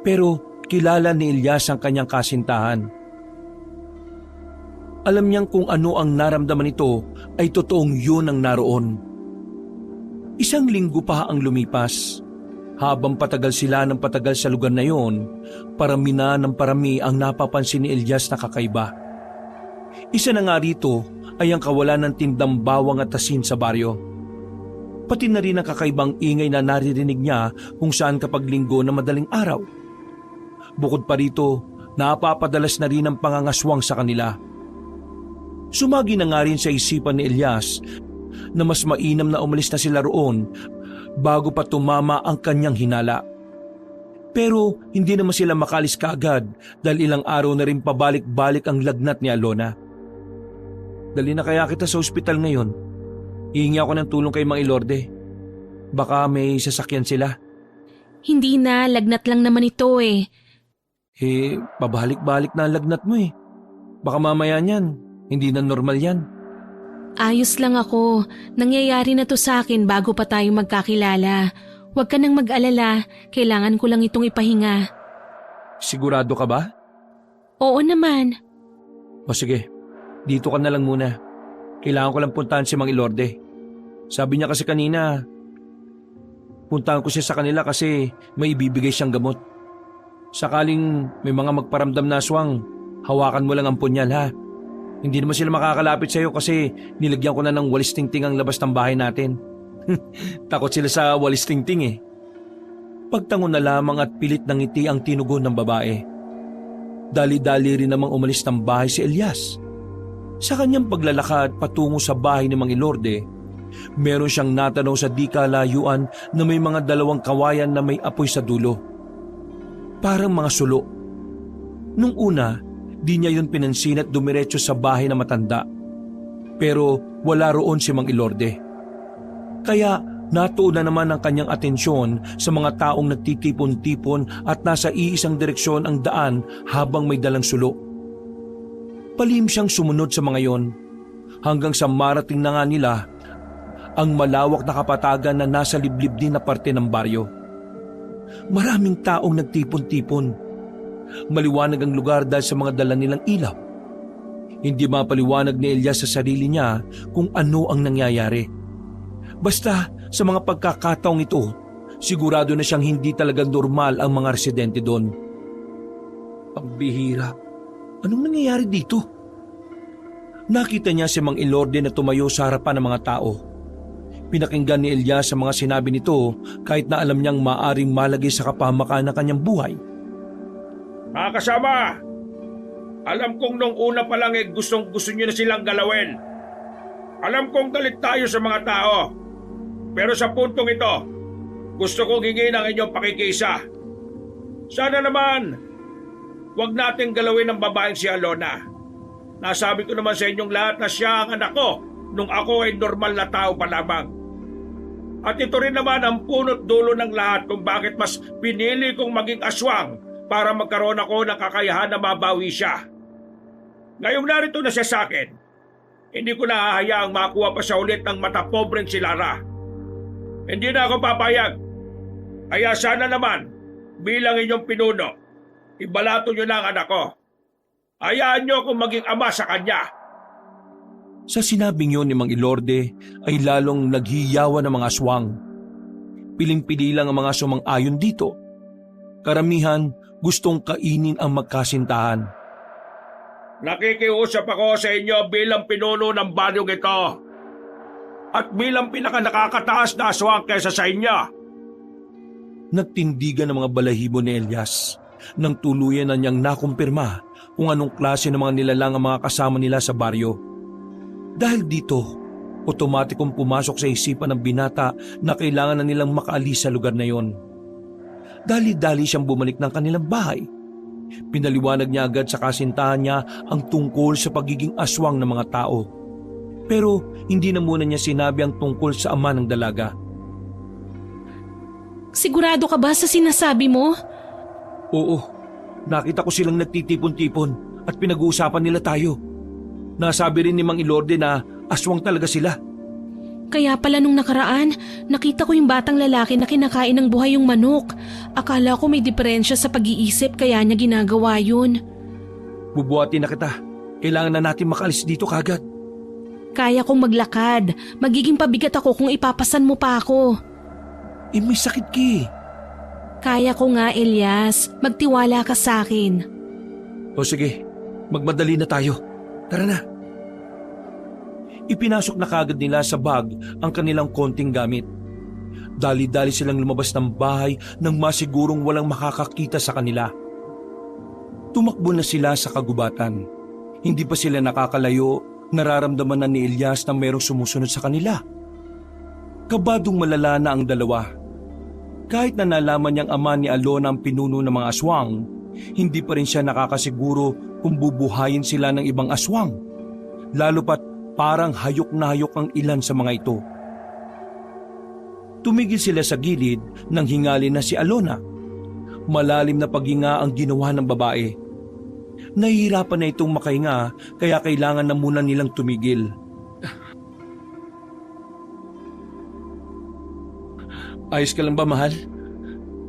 Speaker 1: Pero kilala ni Elias ang kanyang kasintahan. Alam niyang kung ano ang naramdaman nito ay totoong yun ang naroon. Isang linggo pa ang lumipas. Habang patagal sila ng patagal sa lugar na yon, parami na ng parami ang napapansin ni Elias na kakaiba. Isa na nga rito ay ang kawalan ng tindang bawang at asin sa baryo. Pati na rin ang kakaibang ingay na naririnig niya kung saan kapag linggo na madaling araw. Bukod pa rito, napapadalas na rin ang pangangaswang sa kanila. Sumagi na nga rin sa isipan ni Elias na mas mainam na umalis na sila roon bago pa tumama ang kanyang hinala. Pero hindi naman sila makalis kaagad dahil ilang araw na rin pabalik-balik ang lagnat ni Alona. Dali na kaya kita sa ospital ngayon. Hihingi ako ng tulong kay Mang Ilorde. Baka may sasakyan sila.
Speaker 3: Hindi na, lagnat lang naman ito eh.
Speaker 1: Pabalik-balik na ang lagnat mo eh. Baka mamaya niyan, hindi na normal yan.
Speaker 3: Ayos lang ako. Nangyayari na to sa akin bago pa tayo magkakilala. Huwag ka nang mag-alala. Kailangan ko lang itong ipahinga.
Speaker 1: Sigurado ka ba?
Speaker 3: Oo naman.
Speaker 1: O sige, dito ka na lang muna. Kailangan ko lang puntahan si Mang Ilorde. Sabi niya kasi kanina, puntahan ko siya sa kanila kasi may ibibigay siyang gamot. Sakaling may mga magparamdam na aswang, hawakan mo lang ang punyal ha. Hindi naman sila makakalapit sa iyo kasi nilagyan ko na ng walis tingting ang labas ng bahay natin. Takot sila sa walis tingting eh. Pagtango na lamang at pilit ng ngiti ang tinugon ng babae. Dali-dali rin namang umalis ng bahay si Elias. Sa kanyang paglalakad patungo sa bahay ni Mang Ilorde, meron siyang natanaw sa di kalayuan na may mga dalawang kawayan na may apoy sa dulo. Parang mga sulo. Nung una, di niya yun pinansin at dumiretso sa bahay na matanda. Pero wala roon si Mang Ilorde. Kaya natuon na naman ang kanyang atensyon sa mga taong nagtitipon-tipon at nasa iisang direksyon ang daan habang may dalang sulo. Palihim siyang sumunod sa mga yon hanggang sa marating na nga nila ang malawak na kapatagan na nasa liblib din na parte ng baryo. Maraming taong nagtipon-tipon. Maliwanag ang lugar dahil sa mga dala nilang ilaw. Hindi mapaliwanag ni Elias sa sarili niya kung ano ang nangyayari. Basta sa mga pagkakataong ito, sigurado na siyang hindi talaga normal ang mga residente doon. Pagbihira, anong nangyayari dito? Nakita niya si Mang Ilorde na tumayo sa harapan ng mga tao. Pinakinggan ni Elias sa mga sinabi nito kahit na alam niyang maaring malagay sa kapahamakan ng kanyang buhay.
Speaker 2: Mga kasama, alam kong nung una pa lang gusto nyo na silang galawin. Alam kong galit tayo sa mga tao. Pero sa puntong ito, gusto kong hingin ang inyong pakikisa. Sana naman, huwag nating galawin ang babaeng si Alona. Nasabi ko naman sa inyong lahat na siya ang anak ko nung ako ay normal na tao pa lamang. At ito rin naman ang punot dulo ng lahat kung bakit mas pinili kong maging aswang para magkaroon ako ng kakayahan na mabawi siya. Ngayong narito na siya sa akin, hindi ko na hahayaang makuha pa siya ulit ng matapobreng si Lara. Hindi na ako papayag. Kaya sana naman, bilang inyong pinuno, ibalato nyo na ang anak ko. Hayaan nyo akong maging ama sa kanya.
Speaker 1: Sa sinabing yun ni Mang Ilorde ay lalong naghiyawan ng mga aswang. Piling-pili lang ang mga sumang-ayon dito. Karamihan gustong kainin ang magkasintahan.
Speaker 2: Nakikiusap ako sa inyo bilang pinuno ng baryong ito. At bilang pinaka-nakakataas na aswang kaysa sa inyo.
Speaker 1: Nagtindigan ng mga balahibo ni Elias nang tuluyan na niyang nakumpirma kung anong klase ng mga nilalang ang mga kasama nila sa baryo. Dahil dito, Otomatikong pumasok sa isipan ng binata na kailangan na nilang makaalis sa lugar na yon. Dali-dali siyang bumalik ng kanilang bahay. Pinaliwanag niya agad sa kasintahan niya ang tungkol sa pagiging aswang ng mga tao. Pero hindi na muna niya sinabi ang tungkol sa ama ng dalaga.
Speaker 3: Sigurado ka ba sa sinasabi mo?
Speaker 1: Oo, nakita ko silang nagtitipon-tipon at pinag-uusapan nila tayo. Nasabi rin ni Mang Ilorde na aswang talaga sila.
Speaker 3: Kaya pala nung nakaraan, nakita ko yung batang lalaki na kinakain ng buhay yung manok. Akala ko may diferensya sa pag-iisip kaya niya ginagawa yun.
Speaker 1: Bubuhatin na kita. Kailangan na natin makaalis dito kagad.
Speaker 3: Kaya kong maglakad. Magiging pabigat ako kung ipapasan mo pa ako.
Speaker 1: May sakit ki.
Speaker 3: Kaya ko nga, Elias. Magtiwala ka sa akin.
Speaker 1: O sige, magmadali na tayo. Tara na. Ipinasok na kagad nila sa bag ang kanilang konting gamit. Dali-dali silang lumabas ng bahay nang masigurong walang makakakita sa kanila. Tumakbo na sila sa kagubatan. Hindi pa sila nakakalayo, nararamdaman na ni Elias na mayroong sumusunod sa kanila. Kabadong malala na ang dalawa. Kahit na nalaman niyang ama ni Alona ang pinuno ng mga aswang, hindi pa rin siya nakakasiguro kung bubuhayin sila ng ibang aswang. Lalo pat parang hayok na hayok ang ilan sa mga ito. Tumigil sila sa gilid nang hingali na si Alona. Malalim na paghinga ang ginawa ng babae. Nahihirapan na itong makahinga kaya kailangan na muna nilang tumigil. Ayos ka lang ba, mahal?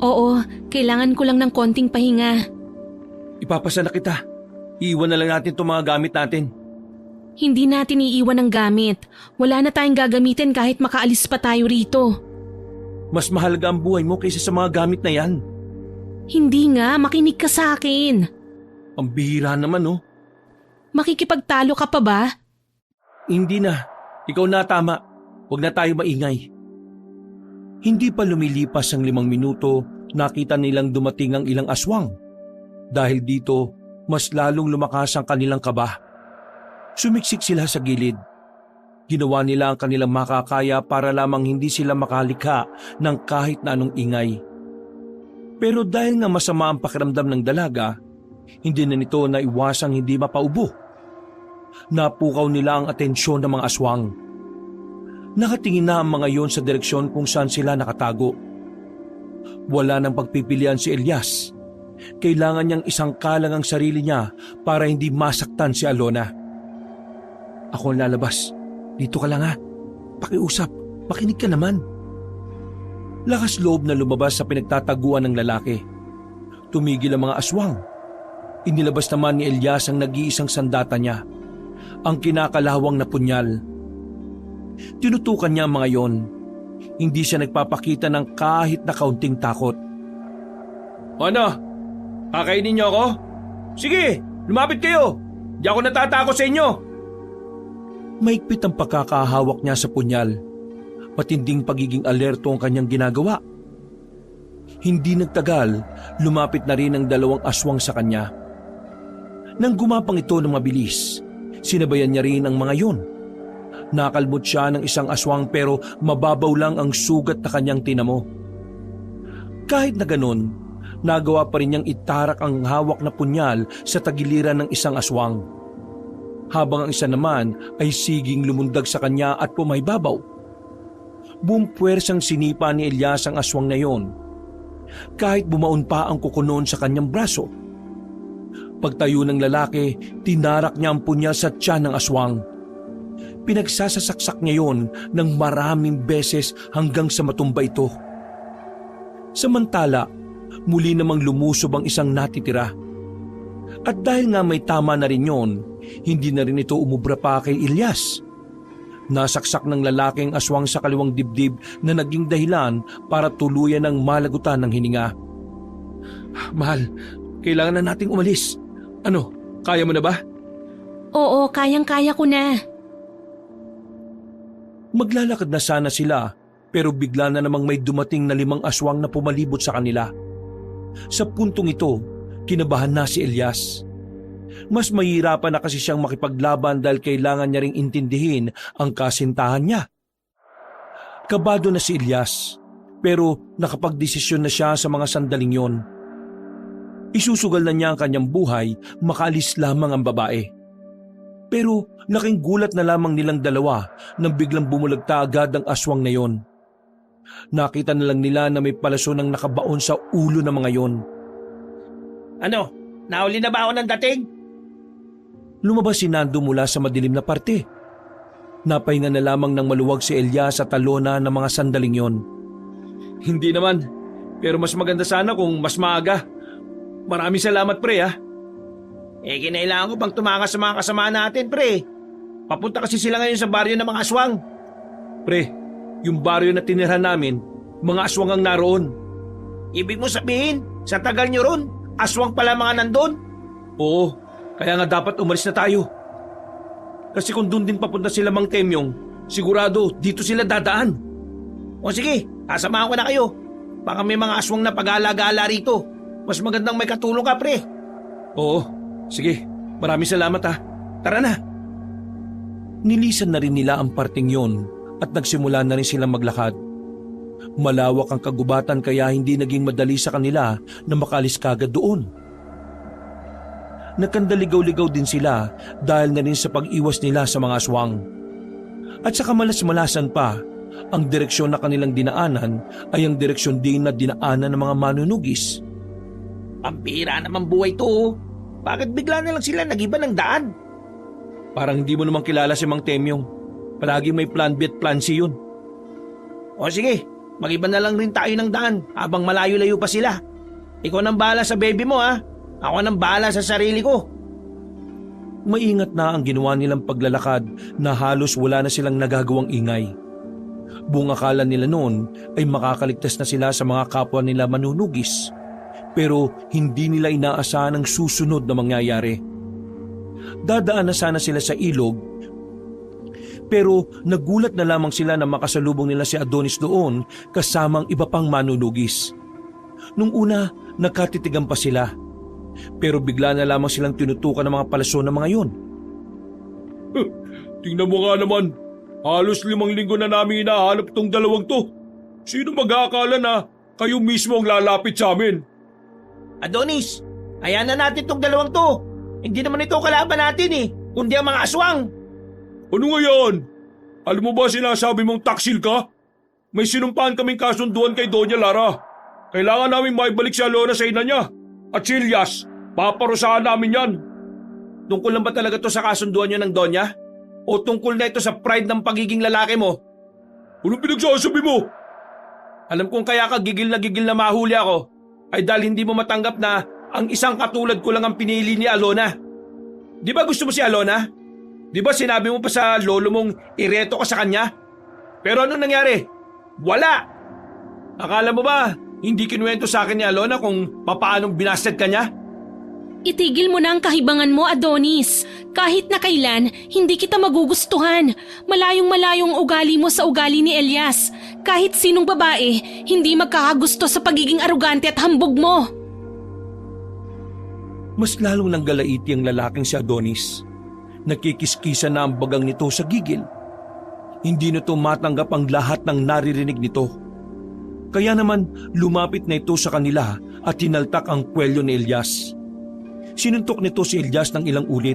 Speaker 3: Oo, kailangan ko lang ng konting pahinga.
Speaker 1: Ipapasa na kita. Iiwan na lang natin itong mga gamit natin.
Speaker 3: Hindi natin iiwan ang gamit. Wala na tayong gagamitin kahit makaalis pa tayo rito.
Speaker 1: Mas mahalaga ang buhay mo kaysa sa mga gamit na yan.
Speaker 3: Hindi nga, makinig ka sa akin.
Speaker 1: Ang bihira naman, oh.
Speaker 3: Makikipagtalo ka pa ba?
Speaker 1: Hindi na. Ikaw na tama. Huwag na tayo maingay. Hindi pa lumilipas ang 5 minuto, nakita nilang dumating ang ilang aswang. Dahil dito, mas lalong lumakas ang kanilang kaba. Sumiksik sila sa gilid. Ginawa nila ang kanilang makakaya para lamang hindi sila makalikha ng kahit na anong ingay. Pero dahil nga masama ang pakiramdam ng dalaga, hindi na nito naiwasang hindi mapaubo. Napukaw nila ang atensyon ng mga aswang. Nakatingin na ang mga yon sa direksyon kung saan sila nakatago. Wala nang pagpipilian si Elias. Kailangan niyang isangkalang ang sarili niya para hindi masaktan si Alona. Ako ang lalabas. Dito ka lang ha. Pakiusap. Makinig ka naman. Lakas loob na lumabas sa pinagtataguan ng lalaki. Tumigil ang mga aswang. Inilabas naman ni Elias ang nag-iisang sandata niya. Ang kinakalawang na punyal. Tinutukan niya ang mga yon. Hindi siya nagpapakita ng kahit na kaunting takot. Ano? Kakainin niyo ako? Sige, lumapit kayo. Di ako natatakot sa inyo. Maigpit ang pagkakahawak niya sa punyal. Matinding pagiging alerto ang kanyang ginagawa. Hindi nagtagal, lumapit na rin ang 2 aswang sa kanya. Nang gumapang ito ng mabilis, sinabayan niya rin ang mga yon. Nakalmot siya ng isang aswang pero mababaw lang ang sugat na kanyang tinamo. Kahit na ganun, nagawa pa rin niyang itarak ang hawak na punyal sa tagiliran ng isang aswang. Habang ang isa naman ay siging lumundag sa kanya at pumaybabaw. Buong puwersang sinipa ni Elias ang aswang na yon. Kahit bumaon pa ang kuko noon sa kanyang braso. Pagtayo ng lalaki, tinarak niya ang punyal sa tiyan ng aswang. Pinagsasasaksak niya yon ng maraming beses hanggang sa matumba ito. Samantala, muli namang lumusob ang isang natitira. At dahil nga may tama na rin yon, hindi na rin ito umubra pa kay Elias. Nasaksak ng lalaking aswang sa kaliwang dibdib na naging dahilan para tuluyan ng malagutan ng hininga. Mahal, kailangan na nating umalis. Ano, kaya mo na ba?
Speaker 3: Oo, kayang-kaya ko na.
Speaker 1: Maglalakad na sana sila pero bigla na namang may dumating na 5 aswang na pumalibot sa kanila. Sa puntong ito, kinabahan na si Elias. Mas mahirapan na kasi siyang makipaglaban dahil kailangan niya ring intindihin ang kasintahan niya. Kabado na si Elias, pero nakapagdesisyon na siya sa mga sandaling yon. Isusugal na niya ang kanyang buhay, makaalis lamang ang babae. Pero laking gulat na lamang nilang dalawa nang biglang bumulagta agad ang aswang na yon. Nakita na lang nila na may palasyon ang nakabaon sa ulo ng mga yon.
Speaker 2: Ano? Nahuli na ba ako ng dating?
Speaker 1: Lumabas si Nando mula sa madilim na parte. Napahinga na lamang ng maluwag si Elias sa talona ng mga sandaling yon.
Speaker 2: Hindi naman. Pero mas maganda sana kung mas maaga. Maraming salamat pre ha. Kinailangan ko bang tumakas sa mga kasama natin pre. Papunta kasi sila ngayon sa baryo ng mga aswang.
Speaker 1: Pre, yung baryo na tinirhan namin, mga aswang ang naroon.
Speaker 2: Ibig mo sabihin, sa tagal nyo ron, aswang pala mga nandun?
Speaker 1: Oo, kaya nga dapat umalis na tayo. Kasi kung doon din papunta sila Mang Temyong, sigurado dito sila dadaan.
Speaker 2: O sige, kasamahan ko na kayo. Baka may mga aswang na pag-alagala rito. Mas magandang may katulong ka pre.
Speaker 1: Oo, sige. Maraming salamat ha. Tara na. Nilisan na rin nila ang parting yon at nagsimula na rin silang maglakad. Malawak ang kagubatan kaya hindi naging madali sa kanila na makalis kagad doon. Nagkandaligaw-ligaw din sila dahil na rin sa pag-iwas nila sa mga aswang. At sa kamalas-malasan pa, ang direksyon na kanilang dinaanan ay ang direksyon din na dinaanan ng mga manunugis.
Speaker 2: Pambira naman buhay to. Bakit bigla na lang sila nag-iba ng daan?
Speaker 1: Parang hindi mo namang kilala si Mang Temyong. Palagi may plan B at plan C yun.
Speaker 2: O sige, mag-iba na lang rin tayo ng daan habang malayo-layo pa sila. Ikaw nang bahala sa baby mo ha. Ako nang bahala sa sarili ko.
Speaker 1: Maingat na ang ginawa nilang paglalakad na halos wala na silang nagagawang ingay. Buong akala nila noon ay makakaligtas na sila sa mga kapwa nila manunugis. Pero hindi nila inaasahan ang susunod na mangyayari. Dadaan na sana sila sa ilog, pero nagulat na lamang sila na makasalubong nila si Adonis doon kasamang iba pang manunugis. Nung una, nakatitigan pa sila. Pero bigla na lamang silang tinutukan ng mga palasyon ng mga yun.
Speaker 4: Tingnan mo nga naman, halos 5 linggo na namin hinahanap tong dalawang to. Sino mag-aakala na kayo mismo ang lalapit sa amin?
Speaker 2: Adonis, hayaan na natin tong dalawang to. Hindi naman ito kalaban natin kundi ang mga aswang.
Speaker 4: Ano nga yan? Alam mo ba sinasabi mong taksil ka? May sinumpahan kaming kasunduan kay Doña Lara. Kailangan namin maibalik si Alona sa ina niya. At si Elias, paparusahan namin yan.
Speaker 2: Tungkol lang ba talaga to sa kasunduan nyo ng Donya? O tungkol na ito sa pride ng pagiging lalaki mo?
Speaker 4: Anong pinagsasabi mo?
Speaker 2: Alam kong kaya ka gigil na mahuli ako ay dahil hindi mo matanggap na ang isang katulad ko lang ang pinili ni Alona. Di ba gusto mo si Alona? Di ba sinabi mo pa sa lolo mong ireto ka sa kanya? Pero anong nangyari? Wala! Akala mo ba hindi kinuwento sa akin ni Alona kung papaanong binasted ka niya?
Speaker 3: Itigil mo na ang kahibangan mo, Adonis. Kahit na kailan, hindi kita magugustuhan. Malayong-malayong ugali mo sa ugali ni Elias. Kahit sinong babae, hindi magkakagusto sa pagiging arugante at hambog mo.
Speaker 1: Mas lalong nanggalaiti ang lalaking si Adonis. Nakikiskisa na ang bagang nito sa gigil. Hindi nito matanggap ang lahat ng naririnig nito. Kaya naman lumapit na ito sa kanila at tinaltak ang kwelyo ni Elias. Sinuntok nito si Elias ng ilang ulit.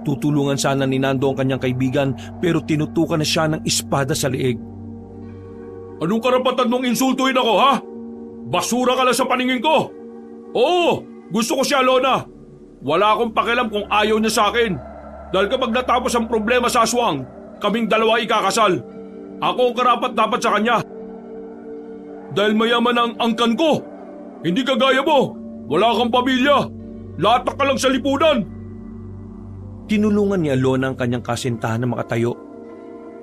Speaker 1: Tutulungan sana ni Nando ang kanyang kaibigan pero tinutukan na siya ng espada sa leeg.
Speaker 4: Anong karapatan mong insultuhin ako, ha? Basura ka lang sa paningin ko. Oo, gusto ko si Alona. Wala akong pakialam kung ayaw niya sa akin. Dahil kapag natapos ang problema sa aswang, kaming dalawa ikakasal. Ako ang karapat dapat sa kanya. Dahil mayaman ang angkan ko. Hindi kagaya mo. Wala kang pamilya. Latak ka lang sa lipunan.
Speaker 1: Tinulungan ni Alona ang kanyang kasintahan na makatayo.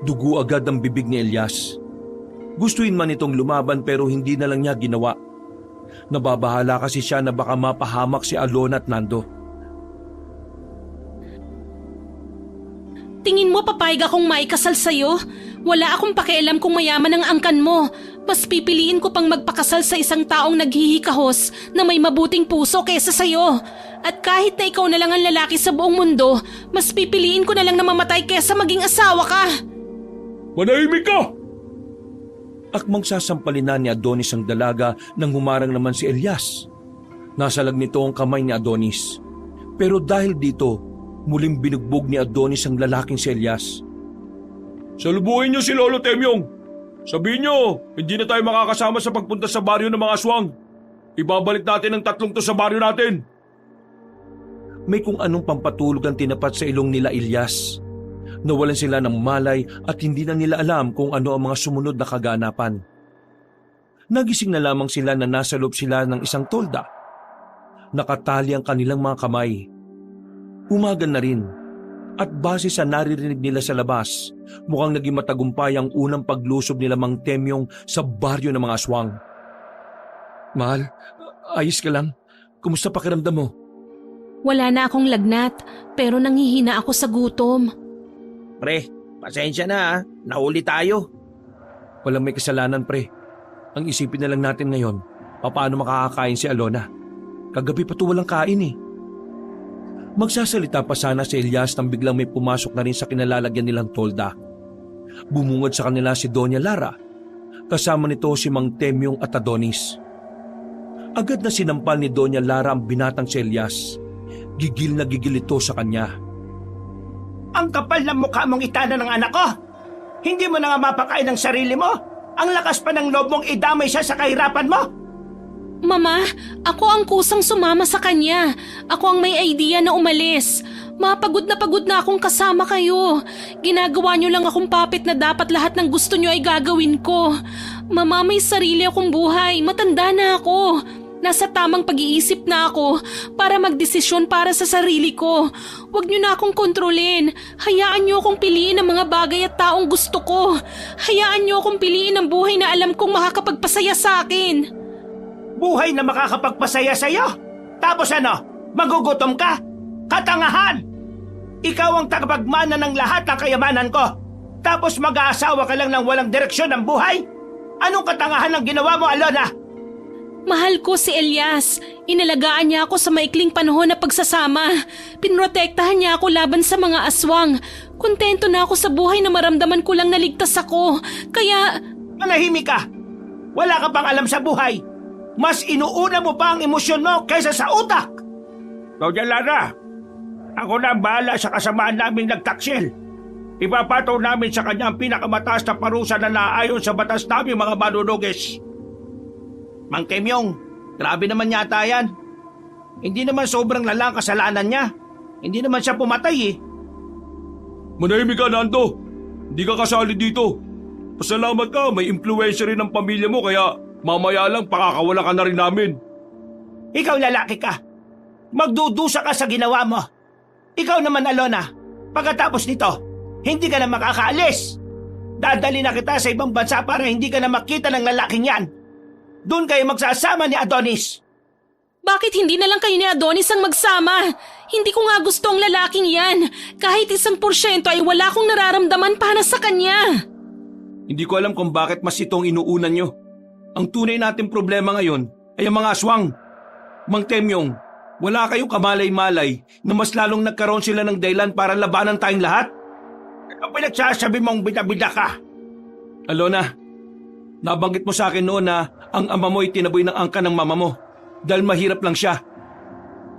Speaker 1: Dugo agad ang bibig ni Elias. Gustuin man itong lumaban pero hindi na lang niya ginawa. Nababahala kasi siya na baka mapahamak si Alona at Nando.
Speaker 3: Tingin mo papayag akong maikasal sa'yo? Wala akong pakialam kung mayaman ang angkan mo. Mas pipiliin ko pang magpakasal sa isang taong naghihikahos na may mabuting puso kesa sa'yo. At kahit na ikaw na lang ang lalaki sa buong mundo, mas pipiliin ko na lang na mamatay kesa maging asawa ka.
Speaker 4: Manahimik ka!
Speaker 1: Akmang sasampalin na ni Adonis ang dalaga nang humarang naman si Elias. Nasalag nito ang kamay ni Adonis. Pero dahil dito, muling binugbog ni Adonis ang lalaking si Elias.
Speaker 4: Salubungin niyo si Lolo Temyong. Sabihin niyo, hindi na tayo makakasama sa pagpunta sa baryo ng mga aswang. Ibabalik natin ang 3 to sa baryo natin.
Speaker 1: May kung anong pampatulog ang tinapat sa ilong nila Elias. Nawalan sila ng malay at hindi na nila alam kung ano ang mga sumunod na kaganapan. Nagising na lamang sila na nasa loob sila ng isang tolda. Nakatali ang kanilang mga kamay. Umaga na rin. At base sa naririnig nila sa labas, mukhang naging matagumpay ang unang paglusob nila Mang Temyong sa baryo ng mga aswang. Mahal, ayos ka lang? Kumusta pakiramdam mo?
Speaker 3: Wala na akong lagnat, pero nanghihina ako sa gutom.
Speaker 2: Pre, pasensya na ha. Nahuli tayo.
Speaker 1: Walang may kasalanan, pre. Ang isipin na lang natin ngayon, paano makakakain si Alona? Kagabi pa to walang kain eh. Magsasalita pa sana si Elias nang biglang may pumasok na rin sa kinalalagyan nilang tolda. Bumungad sa kanila si Doña Lara. Kasama nito si Mang Temyong at Adonis. Agad na sinampal ni Doña Lara ang binatang si Elias. Gigil na gigil ito sa kanya.
Speaker 2: Ang kapal ng mukha mong itana ng anak ko. Hindi mo na nga mapakain ng sarili mo. Ang lakas pa ng loob mong idamay siya sa kahirapan mo.
Speaker 3: Mama, ako ang kusang sumama sa kanya. Ako ang may idea na umalis. Mapagod na akong kasama kayo. Ginagawa niyo lang akong puppet na dapat lahat ng gusto niyo ay gagawin ko. Mama, may sarili akong buhay. Matanda na ako. Nasa tamang pag-iisip na ako para magdesisyon para sa sarili ko. Huwag niyo na akong kontrolin. Hayaan niyo akong piliin ang mga bagay at taong gusto ko. Hayaan niyo akong piliin ang buhay na alam kong makakapagpasaya sa akin.
Speaker 2: Buhay na makakapagpasaya sa'yo? Tapos ano? Magugutom ka? Katangahan! Ikaw ang tagapagmana ng lahat ng kayamanan ko. Tapos mag-aasawa ka lang ng walang direksyon ng buhay? Anong katangahan ang ginawa mo, Alona?
Speaker 3: Mahal ko si Elias. Inalagaan niya ako sa maikling panahon na pagsasama. Pinrotektahan niya ako laban sa mga aswang. Kontento na ako sa buhay na maramdaman ko lang naligtas ako. Kaya...
Speaker 2: Manahimik ka! Wala ka pang alam sa buhay. Mas inuuna mo pa ang emosyon mo kaysa sa utak! Doña Lara, ako na ang bahala sa kasamaan naming nagtaksil. Ipapataw namin sa kanya ang pinakamataas na parusa na naayon sa batas namin mga manunugis. Mang Temyong, grabe naman yata yan. Hindi naman sobrang lalang kasalanan niya. Hindi naman siya pumatay eh.
Speaker 4: Manahimik ka, Nando. Hindi ka kasali dito. Pasalamat ka, may influencer rin ng pamilya mo kaya mamaya lang pakakawala ka na rin namin.
Speaker 2: Ikaw lalaki ka. Magdudusa ka sa ginawa mo. Ikaw naman, Alona, pagkatapos nito, hindi ka na makakaalis. Dadali na kita sa ibang bansa para hindi ka na makita ng lalaking yan. Doon kayo magsasama ni Adonis.
Speaker 3: Bakit hindi na lang kayo ni Adonis ang magsama? Hindi ko nga gusto ang lalaking yan. Kahit 1% ay wala akong nararamdaman para sa kanya.
Speaker 1: Hindi ko alam kung bakit mas itong inuunan nyo. Ang tunay nating problema ngayon ay ang mga aswang. Mang Temyong, wala kayong kamalay-malay na mas lalong nagkaroon sila ng dahilan para labanan tayong lahat?
Speaker 2: Ang pinagsasabi mong bida-bida ka.
Speaker 1: Alona, nabanggit mo sa akin noon na ang ama mo ay tinaboy ng angka ng mama mo dahil mahirap lang siya.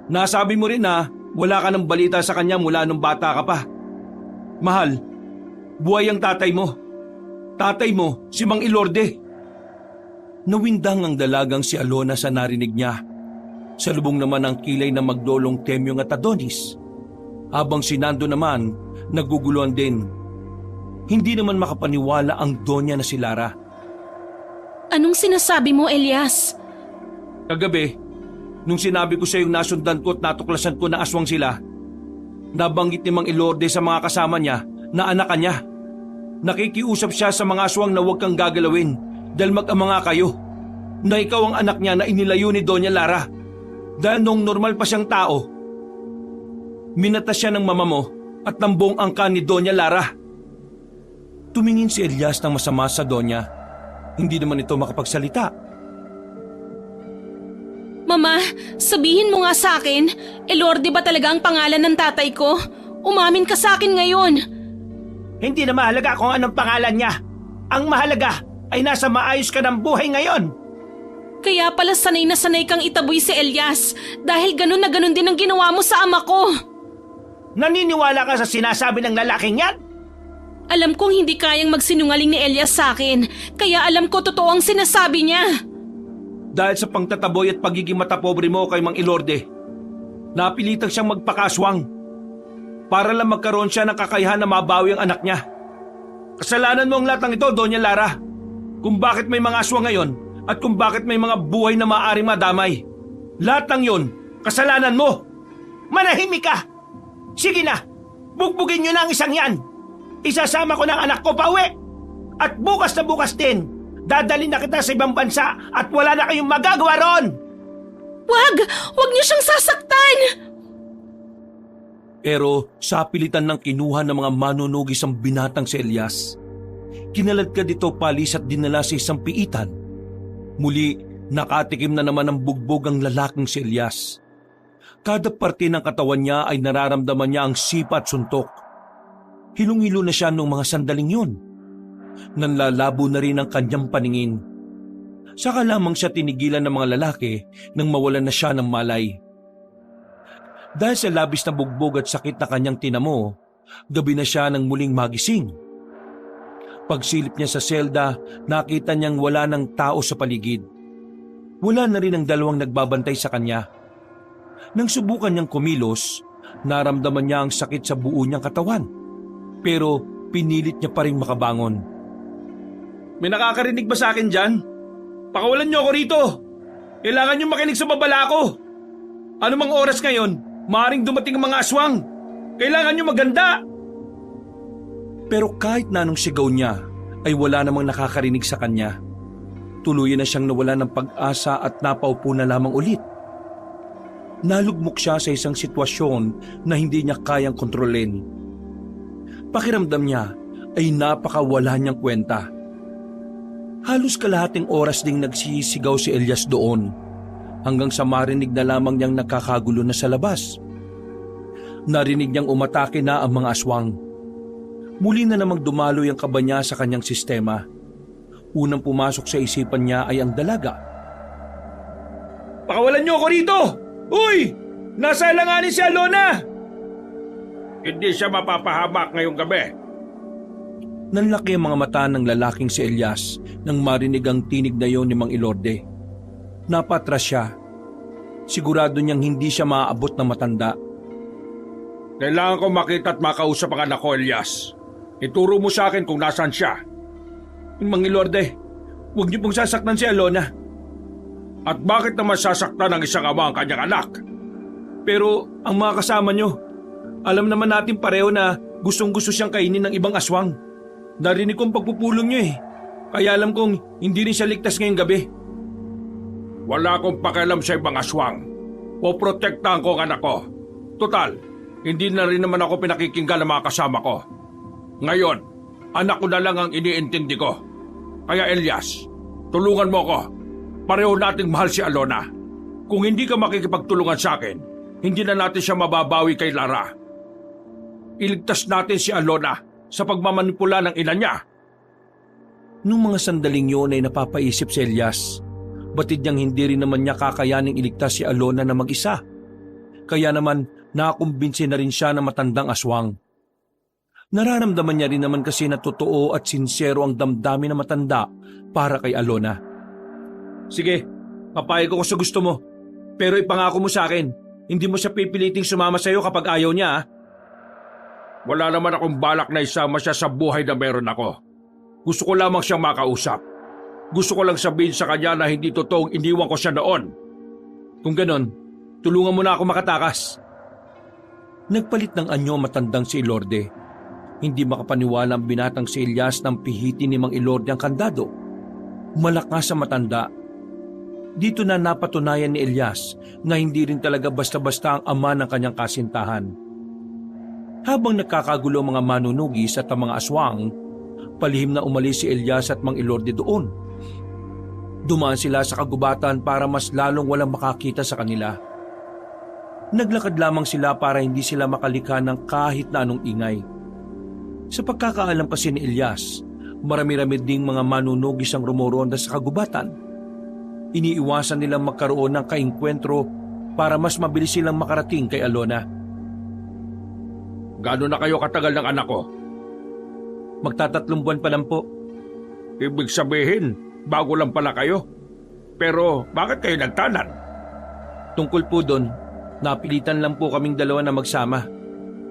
Speaker 1: Nasabi mo rin na wala ka ng balita sa kanya mula nung bata ka pa. Mahal, buhay ang tatay mo. Tatay mo, si Mang Ilorde. Nawindang ang dalagang si Alona sa narinig niya. Salubong naman ang kilay na maglolong Temyong at Adonis. Habang si Nando naman, naguguluhan din. Hindi naman makapaniwala ang donya na si Lara.
Speaker 3: Anong sinasabi mo, Elias?
Speaker 1: Kagabi, nung sinabi ko sa iyong nasundan ko at natuklasan ko na aswang sila, nabanggit ni Mang Ilorde sa mga kasama niya na anak niya. Nakikiusap siya sa mga aswang na huwag kang gagalawin dahil mag-ama nga kayo. Na ikaw ang anak niya na inilayo ni Doña Lara. Dahil nung normal pa siyang tao, minatas siya ng mama mo at ng buong angka ni Doña Lara. Tumingin si Elias ng masama sa Doña. Hindi naman ito makapagsalita.
Speaker 3: Mama, sabihin mo nga sa akin, Elorde ba talaga ang pangalan ng tatay ko? Umamin ka sa akin ngayon.
Speaker 2: Hindi na mahalaga kung anong pangalan niya. Ang mahalaga ay nasa maayos ka ng buhay ngayon.
Speaker 3: Kaya pala sanay na sanay kang itaboy si Elias dahil ganun na ganun din ang ginawa mo sa ama ko.
Speaker 2: Naniniwala ka sa sinasabi ng lalaking yan?
Speaker 3: Alam kong hindi kayang magsinungaling ni Elias sa akin, kaya alam ko totoo ang sinasabi niya.
Speaker 2: Dahil sa pangtataboy at pagiging matapobre mo kay Mang Elorde, napilitang siyang magpakaswang para lang magkaroon siya ng kakayahan na mabawi ang anak niya. Kasalanan mo ang lahat ng ito, Doña Lara. Kung bakit may mga aswang ngayon at kung bakit may mga buhay na maaaring madamay. Lahat ng yun, kasalanan mo. Manahimik ka! Sige na, bugbugin niyo na ang isang yan. Isasama ko ng anak ko pa uwi. At bukas na bukas din, dadalhin na kita sa ibang bansa at wala na kayong magagawa ron!
Speaker 3: Wag niyo siyang sasaktan!
Speaker 1: Pero sa pilitan ng kinuha ng mga manunugis ang binatang si Elias, kinaladkad ito palis at dinala sa isang piitan. Muli, nakatikim na naman ng bugbog ang lalaking si Elias. Kada parte ng katawan niya ay nararamdaman niya ang sipa at suntok. Hilong-hilo na siya noong mga sandaling yun. Nanlalabo na rin ang kanyang paningin. Saka lamang siya tinigilan ng mga lalaki nang mawalan na siya ng malay. Dahil sa labis na bugbog at sakit na kanyang tinamo, gabi na siya nang muling magising. Pagsilip niya sa selda, nakita niyang wala ng tao sa paligid. Wala na rin ang dalawang nagbabantay sa kanya. Nang subukan niyang kumilos, naramdaman niya ang sakit sa buo niyang katawan. Pero pinilit niya pa rin makabangon.
Speaker 2: May nakakarinig ba sa akin dyan? Pakawalan niyo ako rito. Kailangan niyo makinig sa babala ko. Ano mang oras ngayon, maaaring dumating ang mga aswang. Kailangan niyo maganda.
Speaker 1: Pero kahit na anong sigaw niya, ay wala namang nakakarinig sa kanya. Tuluyan na siyang nawala ng pag-asa at napaupo na lamang ulit. Nalugmok siya sa isang sitwasyon na hindi niya kayang kontrolin. Pakiramdam niya ay napakawala niyang kwenta. Halos kalahating oras ding nagsisigaw si Elias doon, hanggang sa marinig na lamang niyang nakakagulo na sa labas. Narinig niyang umatake na ang mga aswang. Muli na namang dumaloy ang kaba niya sa kanyang sistema. Unang pumasok sa isipan niya ay ang dalaga.
Speaker 2: Pakawalan niyo ako rito! Uy! Nasa alanganin si Alona! Hindi siya mapapahamak ngayong gabi.
Speaker 1: Nanlaki ang mga mata ng lalaking si Elias nang marinig ang tinig na yon ni Mang Elorde. Napatras siya. Sigurado niyang hindi siya maaabot ng matanda.
Speaker 4: Kailangan ko makita at makausap ang anak ko, Elias. Ituro mo sa akin kung nasaan siya.
Speaker 2: Mang Elorde, huwag niyo pong sasaktan si Alona.
Speaker 4: At bakit naman sasaktan ng isang ama ang kanyang anak?
Speaker 2: Pero ang mga kasama niyo, alam naman natin pareho na gustong-gusto siyang kainin ng ibang aswang. Narinig kong pagpupulong niyo eh. Kaya alam kong hindi rin siya ligtas ngayong gabi.
Speaker 4: Wala akong pakialam sa ibang aswang. Poprotektahan ko ang anak ko. Total, hindi na rin naman ako pinakikinggan ng mga kasama ko. Ngayon, anak ko na lang ang iniintindi ko. Kaya Elias, tulungan mo ko. Pareho nating mahal si Alona. Kung hindi ka makikipagtulungan sa akin, hindi na natin siya mababawi kay Lara. Iligtas natin si Alona sa pagmamanipula ng ina niya.
Speaker 1: Nung mga sandaling yun ay napapaisip si Elias. Batid niyang hindi rin naman niya kakayaning iligtas si Alona na mag-isa. Kaya naman nakakumbinsi na rin siya na matandang aswang. Nararamdaman niya rin naman kasi na totoo at sincero ang damdamin na matanda para kay Alona.
Speaker 2: Sige, papayag ko sa gusto mo. Pero ipangako mo sa akin, hindi mo siya pipiliting sumama sa'yo kapag ayaw niya, ha?
Speaker 4: Wala naman akong balak na isama siya sa buhay na meron ako. Gusto ko lamang siyang makausap. Gusto ko lang sabihin sa kanya na hindi totoong iniwan ko siya noon.
Speaker 2: Kung ganon, tulungan mo na ako makatakas.
Speaker 1: Nagpalit ng anyo matandang si Elorde. Hindi makapaniwala ang binatang si Elias ng pihitin ni Mang Elorde ang kandado. Malakas ang matanda. Dito na napatunayan ni Elias na hindi rin talaga basta-basta ang ama ng kanyang kasintahan. Habang nagkakagulo ang mga manunugis at ang mga aswang, palihim na umalis si Elias at Mang Elorde doon. Dumaan sila sa kagubatan para mas lalong walang makakita sa kanila. Naglakad lamang sila para hindi sila makalika ng kahit na anong ingay. Sa pagkakaalam kasi ni Elias, marami-rami ding mga manunugis ang rumoronda sa kagubatan. Iniiwasan nilang magkaroon ng kaengkwentro para mas mabilis silang makarating kay Alona.
Speaker 4: Gaano na kayo katagal ng anak ko?
Speaker 1: Magtatatlong buwan pa lang po.
Speaker 4: Ibig sabihin, bago lang pala kayo. Pero bakit kayo nagtanan?
Speaker 1: Tungkol po doon, napilitan lang po kaming dalawa na magsama.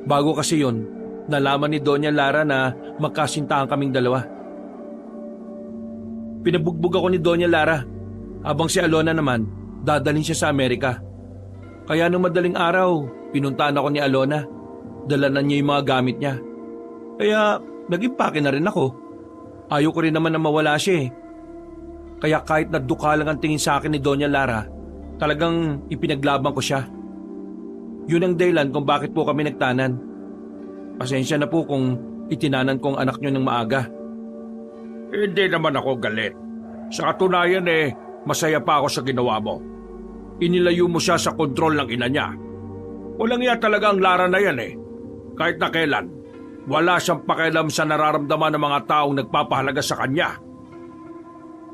Speaker 1: Bago kasi yon, nalaman ni Doña Lara na magkasintahan kaming dalawa. Pinabugbog ako ni Doña Lara, habang si Alona naman, dadalhin siya sa Amerika. Kaya nung madaling araw, pinuntahan ako ni Alona. Dala na niya yung mga gamit niya. Kaya nag-impake na rin ako. Ayaw ko rin naman na mawala siya eh. Kaya kahit naduka lang ang tingin sa akin ni Doña Lara, talagang ipinaglaban ko siya. Yun ang dahilan kung bakit po kami nagtanan. Pasensya na po kung itinanan kong anak niyo ng maaga.
Speaker 4: Hindi naman ako galit. Sa katunayan masaya pa ako sa ginawa mo. Inilayo mo siya sa kontrol ng ina niya. Walang iya talaga ang Lara na yan Kahit na kailan, wala siyang pakialam sa nararamdaman ng mga taong nagpapahalaga sa kanya.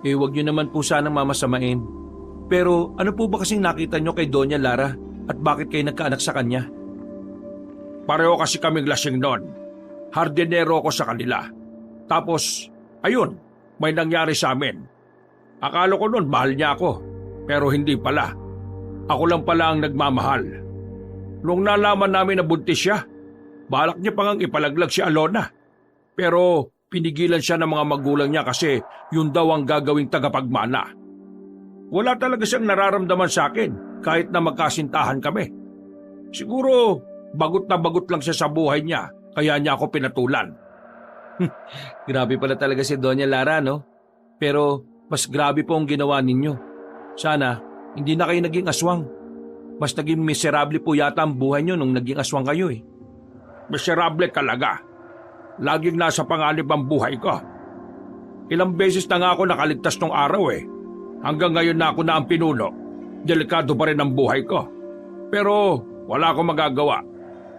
Speaker 1: Huwag niyo naman po sanang mamasamain. Pero ano po ba kasing nakita niyo kay Doña Lara at bakit kayo nagkaanak sa kanya?
Speaker 4: Pareho kasi kaming lasing noon. Hardinero ako sa kanila. Tapos, ayun, may nangyari sa amin. Akala ko noon mahal niya ako, pero hindi pala. Ako lang pala ang nagmamahal. Nung nalaman namin na buntis siya, balak niya pang ipalaglag si Alona. Pero pinigilan siya ng mga magulang niya kasi yun daw ang gagawing tagapagmana. Wala talaga siyang nararamdaman sa akin kahit na magkasintahan kami. Siguro bagot na bagot lang siya sa buhay niya kaya niya ako pinatulan.
Speaker 1: Grabe pala talaga si Doña Lara, no? Pero mas grabe po ang ginawa ninyo. Sana hindi na kayo naging aswang. Mas naging miserable po yata ang buhay niyo nung naging aswang kayo
Speaker 4: Miserable talaga. Laging nasa panganib ang buhay ko. Ilang beses na nga ako nakaligtas nung araw Hanggang ngayon na ako na ang pinuno. Delikado pa rin ang buhay ko. Pero wala akong magagawa.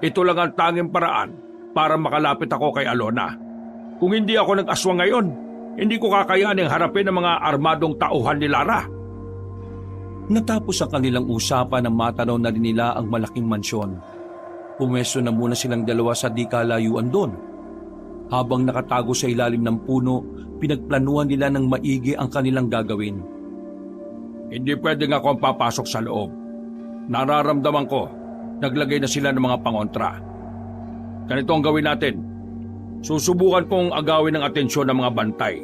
Speaker 4: Ito lang ang tanging paraan para makalapit ako kay Alona. Kung hindi ako nag-aswang ngayon, hindi ko kakayaning harapin ang mga armadong tauhan ni Lara.
Speaker 1: Natapos ang kanilang usapan ng matanaw na rin nila ang malaking mansyon. Pumwesto na muna silang dalawa sa di kalayuan doon. Habang nakatago sa ilalim ng puno, pinagplanuhan nila ng maigi ang kanilang gagawin.
Speaker 4: Hindi pwedeng ako ang papasok sa loob. Nararamdaman ko, naglagay na sila ng mga pangontra. Ganito ang gawin natin. Susubukan kong agawin ang atensyon ng mga bantay.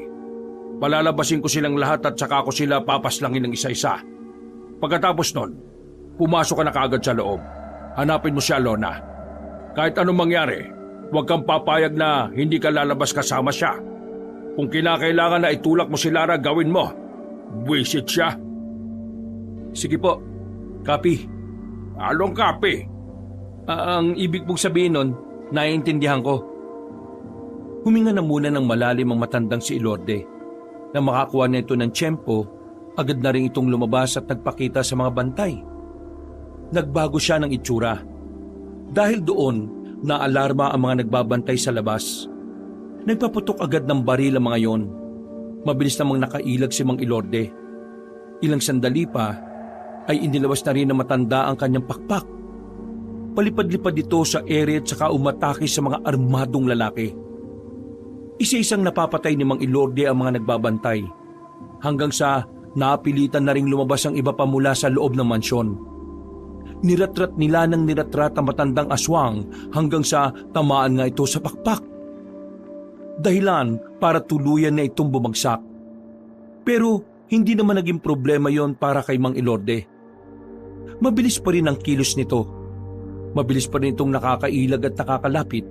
Speaker 4: Palalabasin ko silang lahat at saka ko sila papaslangin ng isa-isa. Pagkatapos nun, pumasok ka na kaagad sa loob. Hanapin mo si Alona. Kahit anong mangyari, huwag kang papayag na hindi ka lalabas kasama siya. Kung kinakailangan na itulak mo si Lara, gawin mo. Buwisit siya.
Speaker 1: Sige po, copy.
Speaker 4: Anong copy?
Speaker 1: Ang ibig pong sabihin nun, naiintindihan ko. Huminga na muna ng malalim ang matandang si Ilorde. Nang makakuha nito ng tiyempo, agad na rin itong lumabas at nagpakita sa mga bantay. Nagbago siya ng itsura. Dahil doon, naalarma ang mga nagbabantay sa labas. Nagpaputok agad ng baril ang mga yon. Mabilis namang nakailag si Mang Ilorde. Ilang sandali pa, ay inilabas na rin na matanda ang kanyang pakpak. Palipad-lipad dito sa ere at saka umatake sa mga armadong lalaki. Isa-isang napapatay ni Mang Ilorde ang mga nagbabantay. Hanggang sa napilitan na ring lumabas ang iba pa mula sa loob ng mansyon. Niratrat nila ng niratrat ang matandang aswang hanggang sa tamaan nga ito sa pakpak. Dahilan para tuluyan na itong bumagsak. Pero hindi naman naging problema yon para kay Mang Ilorde. Mabilis pa rin ang kilos nito. Mabilis pa rin itong nakakailag at nakakalapit.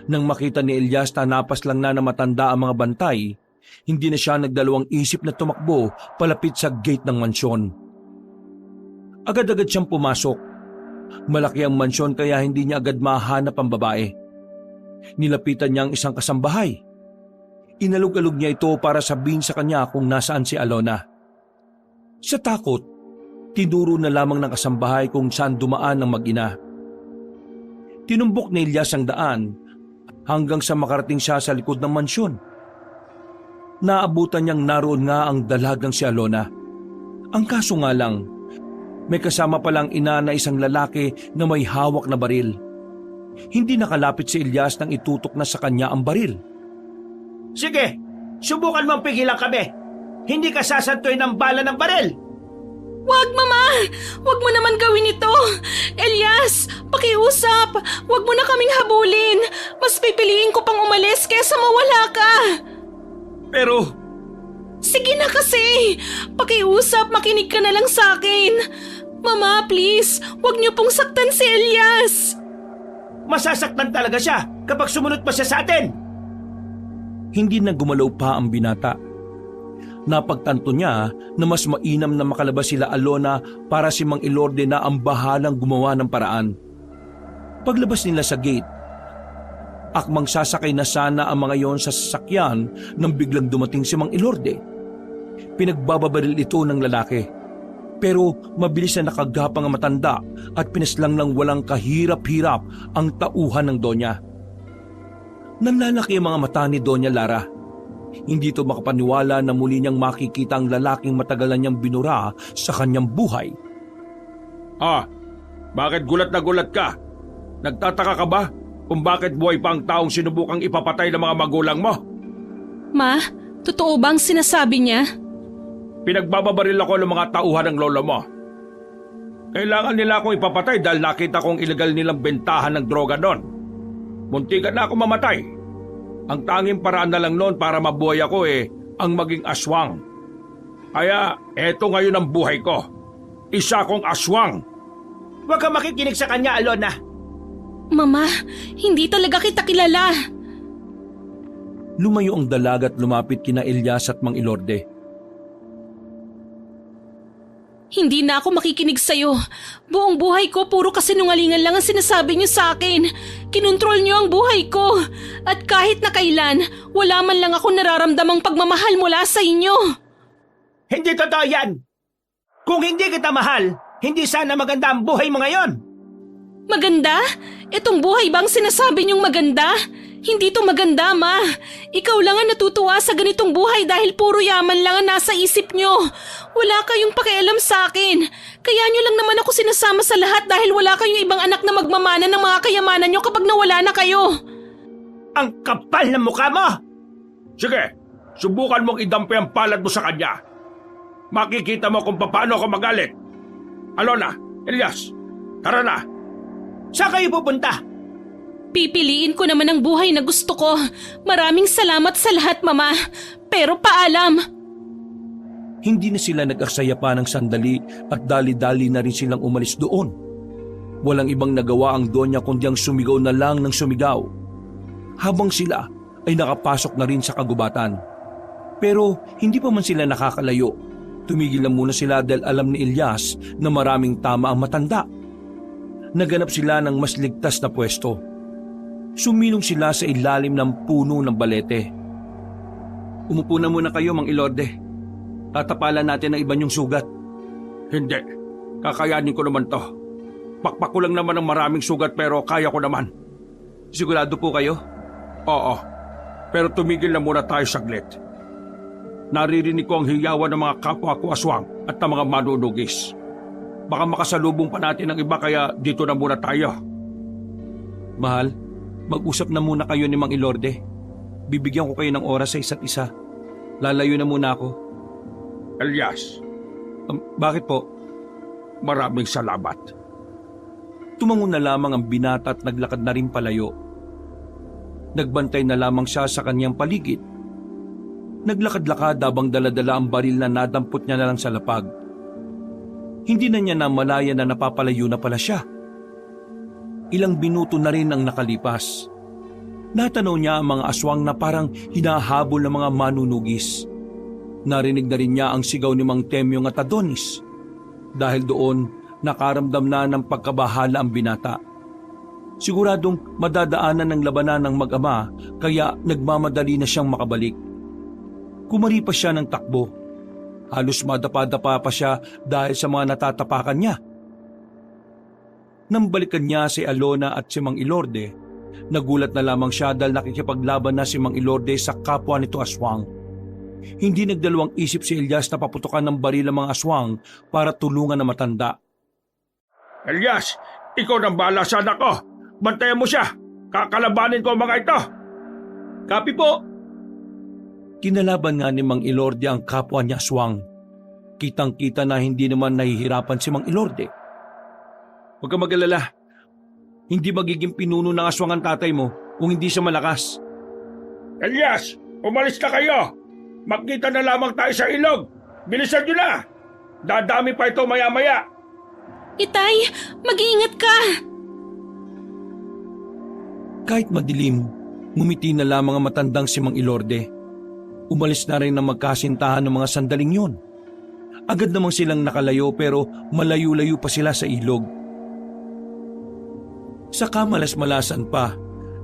Speaker 1: Nang makita ni Elias na napas lang na matanda ang mga bantay, hindi na siya nagdalawang isip na tumakbo palapit sa gate ng mansyon. Agad-agad siyang pumasok. Malaki ang mansyon kaya hindi niya agad mahanap ang babae. Nilapitan niya ang isang kasambahay. Inalog-alog niya ito para sabihin sa kanya kung nasaan si Alona. Sa takot, tinuro na lamang ng kasambahay kung saan dumaan ang mag-ina. Tinumbok ni Elias ang daan hanggang sa makarating siya sa likod ng mansyon. Naabutan niyang naroon nga ang dalagang si Alona. Ang kaso nga lang, may kasama palang ina na isang lalaki na may hawak na baril. Hindi nakalapit si Elias nang itutok na sa kanya ang baril.
Speaker 2: Sige, subukan mong pigilan kami. Hindi ka sasantuin ng bala ng baril.
Speaker 3: Wag, Mama! Wag mo naman gawin ito! Elias, pakiusap! Wag mo na kaming habulin! Mas pipiliin ko pang umalis kaysa mawala ka!
Speaker 1: Pero
Speaker 3: Sige na kasi! Pakiusap, makinig ka na lang sa akin! Mama, please! Wag niyo pong saktan si Elias!
Speaker 2: Masasaktan talaga siya kapag sumunod pa siya sa atin.
Speaker 1: hindi na gumalaw pa ang binata. Napagtanto niya na mas mainam na makalabas sila Alona para si Mang Ilorde na ang bahalang gumawa ng paraan. Paglabas nila sa gate, akmang sasakay na sana ang mga yon sa sasakyan nang biglang dumating si Mang Ilorde. Pinagbababaril ito ng lalaki. Pero mabilis na nakagapang ang matanda at pinaslang ng walang kahirap-hirap ang tauhan ng Donya. Nanlalaki ang mga mata ni Donya Lara. Hindi ito makapaniwala na muli niyang makikita ang lalaking matagal na niyang binura sa kanyang buhay.
Speaker 4: Bakit gulat na gulat ka? Nagtataka ka ba kung bakit buhay pa ang taong sinubukang ipapatay ng mga magulang mo?
Speaker 3: Ma, totoo bang sinasabi niya?
Speaker 4: Pinagbababaril ako ng mga tauhan ng lolo mo. Kailangan nila akong ipapatay dahil nakita kong illegal nilang bentahan ng droga noon. Muntikan na ako mamatay. Ang tanging paraan na lang noon para mabuhay ako ang maging aswang. Kaya eto ngayon ang buhay ko. Isa akong aswang.
Speaker 2: Huwag kang makikinig sa kanya, Alona.
Speaker 3: Mama, hindi talaga kita kilala.
Speaker 1: Lumayo ang dalaga at lumapit kina Elias at Mang Ilorde.
Speaker 3: Hindi na ako makikinig sa'yo. Buong buhay ko, puro kasinungalingan lang ang sinasabi niyo sa akin. Kinontrol niyo ang buhay ko. At kahit na kailan, wala man lang ako nararamdamang pagmamahal mula sa inyo.
Speaker 2: Hindi totoo yan. Kung hindi kita mahal, hindi sana maganda ang buhay mo ngayon.
Speaker 3: Maganda? Itong buhay bang sinasabi niyong maganda? Hindi to maganda, Ma. Ikaw lang ang natutuwa sa ganitong buhay dahil puro yaman lang ang nasa isip niyo. Wala kayong pakialam sa akin. Kaya niyo lang naman ako sinasama sa lahat dahil wala kayong ibang anak na magmamana ng mga kayamanan niyo kapag nawala na kayo.
Speaker 2: Ang kapal ng mukha mo!
Speaker 4: Sige, subukan mong idampi ang palad mo sa kanya. Makikita mo kung paano ako magalit. Alona, Elias, tara na.
Speaker 2: Saan kayo pupunta?
Speaker 3: Pipiliin ko naman ang buhay na gusto ko. Maraming salamat sa lahat, Mama. Pero paalam.
Speaker 1: Hindi na sila nag-aksaya pa ng sandali at dali-dali na rin silang umalis doon. Walang ibang nagawa ang Donya kundi ang sumigaw na lang ng sumigaw. Habang sila ay nakapasok na rin sa kagubatan. Pero hindi pa man sila nakakalayo. Tumigil na muna sila dahil alam ni Elias na maraming tama ang matanda. Naganap sila ng mas ligtas na pwesto. Sumilong sila sa ilalim ng puno ng balete. Umupo na muna kayo, Mang Ilorde. Tatapalan natin ang iba niyong sugat.
Speaker 4: Hindi, kakayanin ko naman to. Pakpak ko lang naman ng maraming sugat pero kaya ko naman.
Speaker 1: Sigurado po kayo?
Speaker 4: Oo, pero tumigil na muna tayo saglit. Naririnig ko ang hiyawan ng mga kapwa ko aswang at ng mga manunugis. Baka makasalubong pa natin ang iba kaya dito na muna tayo.
Speaker 1: Mahal, mag-usap na muna kayo ni Mang Ilorde. Bibigyan ko kayo ng oras sa isa't isa. Lalayo na muna ako.
Speaker 4: Elias.
Speaker 1: Bakit po?
Speaker 4: Maraming salamat.
Speaker 1: Tumango na lamang ang binata at naglakad na rin palayo. Nagbantay na lamang siya sa kanyang paligid. Naglakad-lakad habang daladala ang baril na nadampot niya na lang sa lapag. Hindi na niya namalaya na napapalayo na pala siya. Ilang minuto na rin ang nakalipas. Natanaw niya ang mga aswang na parang hinahabol ng mga manunugis. Narinig na rin niya ang sigaw ni Mang Temyong at Adonis. Dahil doon, nakaramdam na ng pagkabahala ang binata. Siguradong madadaanan ng labanan ng mag-ama kaya nagmamadali na siyang makabalik. Kumari pa siya ng takbo. Halos madapa-dapa pa siya dahil sa mga natatapakan niya. Nang balikan niya si Alona at si Mang Ilorde, nagulat na lamang siya dahil nakikipaglaban na si Mang Ilorde sa kapwa nito aswang. Hindi nagdalawang isip si Elias na paputukan ng baril ang mga aswang para tulungan na matanda.
Speaker 4: Elias, ikaw nang bahala sa anak ko. Bantayan mo siya. Kakalabanin ko ang mga ito.
Speaker 2: Kapi po!
Speaker 1: Kinalaban nga ni Mang Ilorde ang kapwa niya aswang. Kitang-kita na hindi naman nahihirapan si Mang Ilorde.
Speaker 2: Huwag kang mag-alala. Hindi magiging pinuno ng aswang ang tatay mo kung hindi siya malakas.
Speaker 4: Elias, umalis na kayo. Magkita na lamang tayo sa ilog. Bilisan nyo na. Dadami pa ito maya-maya.
Speaker 3: Itay, mag-iingat ka!
Speaker 1: Kahit madilim, ngumiti na lamang ang matandang si Mang Ilorde. Umalis na rin ang magkasintahan ng mga sandaling yon. Agad namang silang nakalayo pero malayo-layo pa sila sa ilog. Sa kamalas-malasan pa,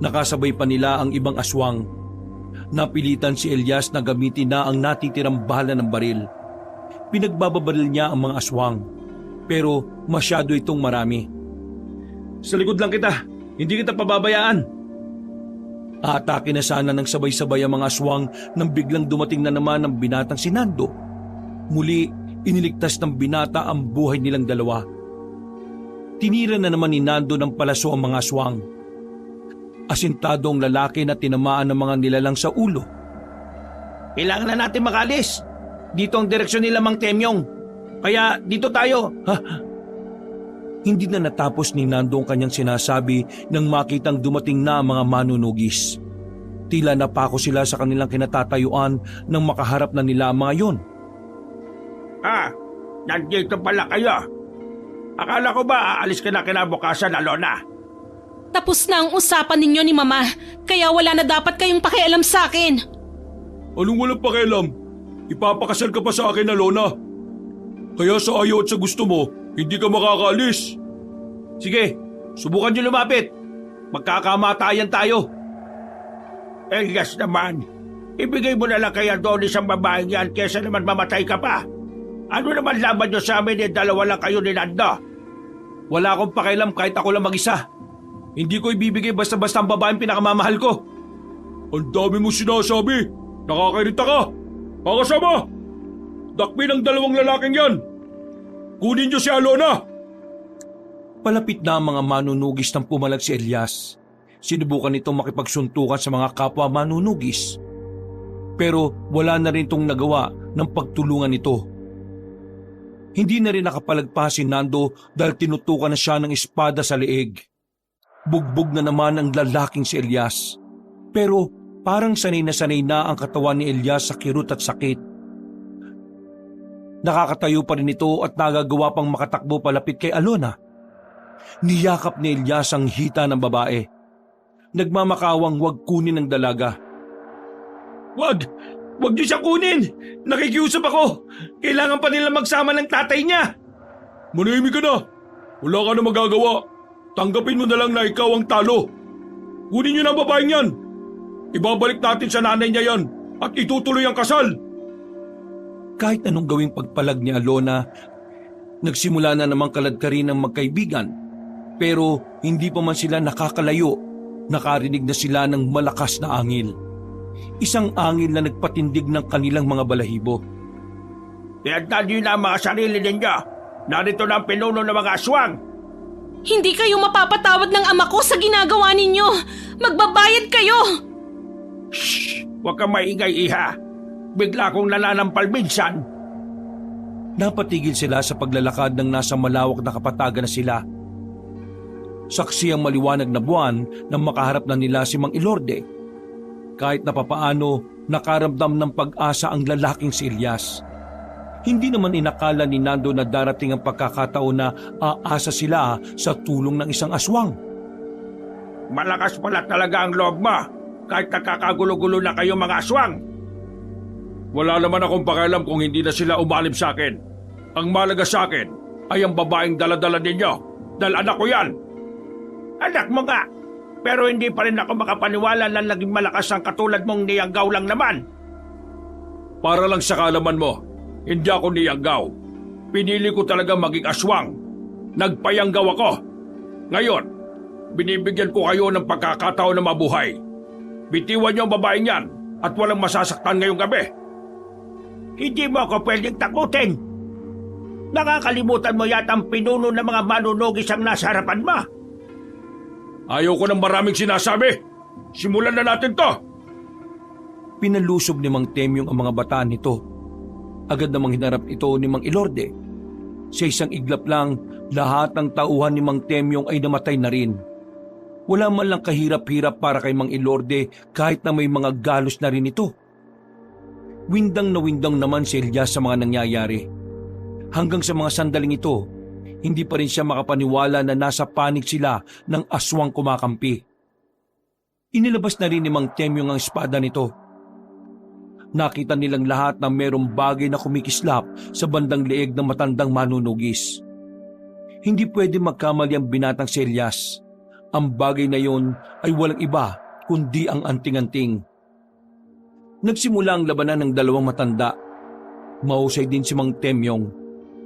Speaker 1: nakasabay pa nila ang ibang aswang. Napilitan si Elias na gamitin na ang natitirang bala ng baril. Pinagbababaril niya ang mga aswang, pero masyado itong marami.
Speaker 2: Sa likod lang kita, hindi kita pababayaan.
Speaker 1: Aatake na sana ng sabay-sabay ang mga aswang nang biglang dumating na naman ang binatang si Nando. Muli, iniligtas ng binata ang buhay nilang dalawa. Tinira na naman ni Nando ng palaso ang mga aswang. Asintado ang lalaki na tinamaan ng mga nilalang sa ulo.
Speaker 2: Kailangan na natin makalis. Dito ang direksyon nila, Mang Temyong. Kaya dito tayo.
Speaker 1: Hindi na natapos ni Nando ang kanyang sinasabi nang makitang dumating na ang mga manunugis. Tila napako sila sa kanilang kinatatayuan nang makaharap na nila ang mga yon.
Speaker 4: Nandito pala kayo. Akala ko ba aalis ka na kinabukasan, Alona?
Speaker 3: Tapos na ang usapan ninyo ni Mama, kaya wala na dapat kayong pakialam sa akin.
Speaker 4: Anong walang pakialam? Ipapakasal ka pa sa akin, Alona. Kaya sa ayaw at sa gusto mo, hindi ka makakaalis.
Speaker 2: Sige, subukan niyo lumapit. Magkakamatayan tayo.
Speaker 4: Elias naman, ibigay mo na lang kay Adonis ang babaeng yan kesa naman mamatay ka pa. Ano naman laban nyo sa amin dalawa lang kayo ni Nando?
Speaker 2: Wala akong pakialam kahit ako lang mag-isa. Hindi ko ibibigay basta-basta ang babaeng pinakamamahal ko.
Speaker 4: Ang dami mo sinasabi. Nakakairita ka. Pakasama. Dakpin ang dalawang lalaking yan. Kunin nyo si Alona.
Speaker 1: Palapit na ang mga manunugis nang pumalag si Elias. Sinubukan nitong makipagsuntukan sa mga kapwa manunugis. Pero wala na rin itong nagawa ng pagtulungan nito. Hindi na rin nakapalagpas si Nando dahil tinutukan na siya ng espada sa leeg. Bugbog na naman ang lalaking si Elias. Pero parang sanay na ang katawan ni Elias sa kirot at sakit. Nakakatayo pa rin ito at nagagawa pang makatakbo palapit kay Alona. Niyakap ni Elias ang hita ng babae. Nagmamakawang huwag kunin ng dalaga.
Speaker 2: Wag! Wag niyo siya kunin! Nakikiusap ako! Kailangan pa nila magsama ng tatay niya!
Speaker 4: Manahimik ka na. Wala ka na magagawa. Tanggapin mo na lang na ikaw ang talo. Kunin niyo na ang babaeng yan. Ibabalik natin sa nanay niya yan at itutuloy ang kasal.
Speaker 1: Kahit anong gawing pagpalag ni Alona, nagsimula na namang kaladkarin ng magkaibigan. Pero hindi pa man sila nakakalayo, nakarinig na sila ng malakas na angil. Isang angil na nagpatindig ng kanilang mga balahibo.
Speaker 4: Tiyagdan niyo na ang mga sarili ninyo. Narito na ang pinuno ng mga aswang.
Speaker 3: Hindi kayo mapapatawad ng ama ko sa ginagawa ninyo. Magbabayad kayo!
Speaker 4: Shh! Huwag kang maingay, iha. Bigla akong nananampal minsan.
Speaker 1: Napatigil sila sa paglalakad ng nasa malawak na kapatagan na sila. Saksi ang maliwanag na buwan nang makaharap na nila si Mang Ilorde. Kahit na papaano, nakaramdam ng pag-asa ang lalaking si Elias. Hindi naman inakala ni Nando na darating ang pagkakataon na aasa sila sa tulong ng isang aswang.
Speaker 4: Malakas pala talaga ang loob mo, kahit nakakagulo-gulo na kayo mga aswang. Wala naman akong pakialam kung hindi na sila umalim sa akin. Ang malaga sa akin ay ang babaeng dala-dala ninyo, dahil anak ko yan. Anak mo nga, pero hindi pa rin ako makapaniwala na naging malakas ang katulad mong niyanggaw lang naman. Para lang sa kaalaman mo, hindi ako niyanggaw. Pinili ko talaga maging aswang. Nagpayanggaw ako. Ngayon, binibigyan ko kayo ng pagkakataon na mabuhay. Bitiwan niyo ang babaeng yan at walang masasaktan ngayong gabi.
Speaker 2: Hindi mo ako pwedeng takutin. Nakakalimutan mo yata ang pinuno ng mga manunugis ang nasa harapan mo.
Speaker 4: Ayaw ko ng maraming sinasabi. Simulan na natin to.
Speaker 1: Pinalusob ni Mang Temyong ang mga bataan nito. Agad namang hinarap ito ni Mang Ilorde. Sa isang iglap lang, lahat ng tauhan ni Mang Temyong ay namatay na rin. Wala man lang kahirap-hirap para kay Mang Ilorde kahit na may mga galos na rin ito. Windang na windang naman si Elias sa mga nangyayari. Hanggang sa mga sandaling ito, hindi pa rin siya makapaniwala na nasa panig sila ng aswang kumakampi. Inilabas na rin ni Mang Temyong ang espada nito. Nakita nilang lahat na mayroong bagay na kumikislap sa bandang leeg ng matandang manunugis. Hindi pwede magkamali ang binatang si Elias. Ang bagay na yon ay walang iba kundi ang anting-anting. Nagsimula ang labanan ng dalawang matanda. Mahusay din si Mang Temyong.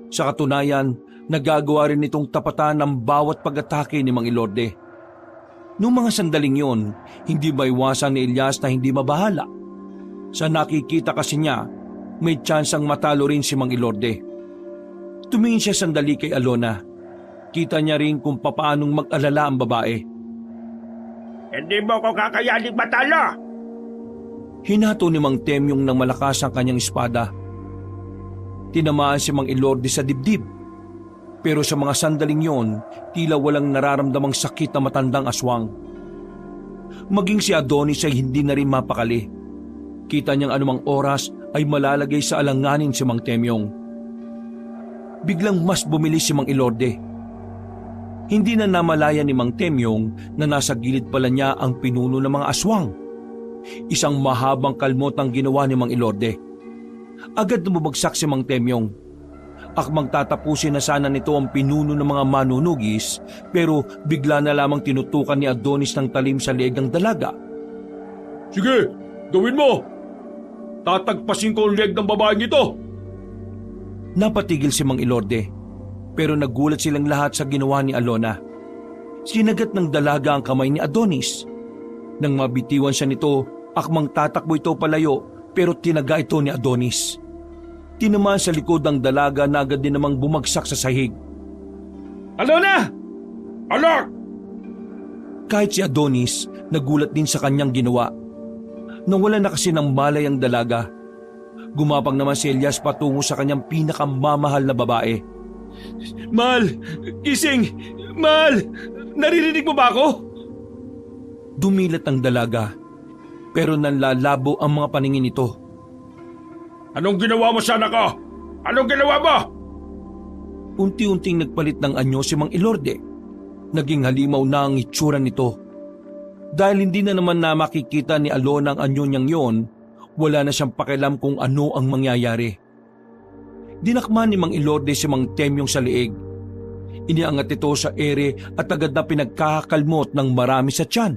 Speaker 1: Sa katunayan, nagagawa rin itong tapatan ng bawat pag-atake ni Mang Ilorde. Noong mga sandaling yon, hindi maiwasan ni Elias na hindi mabahala. Sa nakikita kasi niya, may tsansang matalo rin si Mang Ilorde. Tumingin siya sandali kay Alona. Kita niya rin kung papaanong mag-alala ang babae.
Speaker 2: Hindi mo ko kakayaning matalo.
Speaker 1: Hinato ni Mang Temyong ng malakas ang kanyang espada. Tinamaan si Mang Ilorde sa dibdib. Pero sa mga sandaling yon, tila walang nararamdamang sakit na matandang aswang. Maging si Adonis ay hindi na rin mapakali. Kita niyang anumang oras ay malalagay sa alanganin si Mang Temyong. Biglang mas bumilis si Mang Ilorde. Hindi na namalaya ni Mang Temyong na nasa gilid pala niya ang pinuno ng mga aswang. Isang mahabang kalmot ang ginawa ni Mang Ilorde. Agad na bumagsak si Mang Temyong. Akmang tatapusin na sana nito ang pinuno ng mga manunugis, pero bigla na lamang tinutukan ni Adonis ng talim sa leeg ng dalaga.
Speaker 4: Sige, gawin mo! Tatagpasin ko ang leg ng babaeng ito!
Speaker 1: Napatigil si Mang Ilorde, pero nagulat silang lahat sa ginawa ni Alona. Sinagat ng dalaga ang kamay ni Adonis. Nang mabitiwan siya nito, akmang tatakbo ito palayo, pero tinaga ito ni Adonis. Tinamaan sa likod ang dalaga na agad din namang bumagsak sa sahig.
Speaker 2: Alona!
Speaker 4: Alak!
Speaker 1: Kahit si Adonis, nagulat din sa kanyang ginawa. Nawala na kasi ng malay ang dalaga. Gumapang naman si Elias patungo sa kanyang pinakamamahal na babae.
Speaker 2: Mahal! Gising! Mahal! Naririnig mo ba ako?
Speaker 1: Dumilat ang dalaga, pero nanlalabo ang mga paningin nito.
Speaker 4: Anong ginawa mo sa anak ko? Anong ginawa mo?
Speaker 1: Unti-unting nagpalit ng anyo si Mang Ilorde. Naging halimaw na ang itsura nito. Dahil hindi na naman na makikita ni Alona ang anyo niyang yon, wala na siyang pakialam kung ano ang mangyayari. Dinakman ni Mang Ilorde si Mang Temyong sa leeg. Iniangat ito sa ere at agad na pinagkakakalmot ng marami sa tiyan.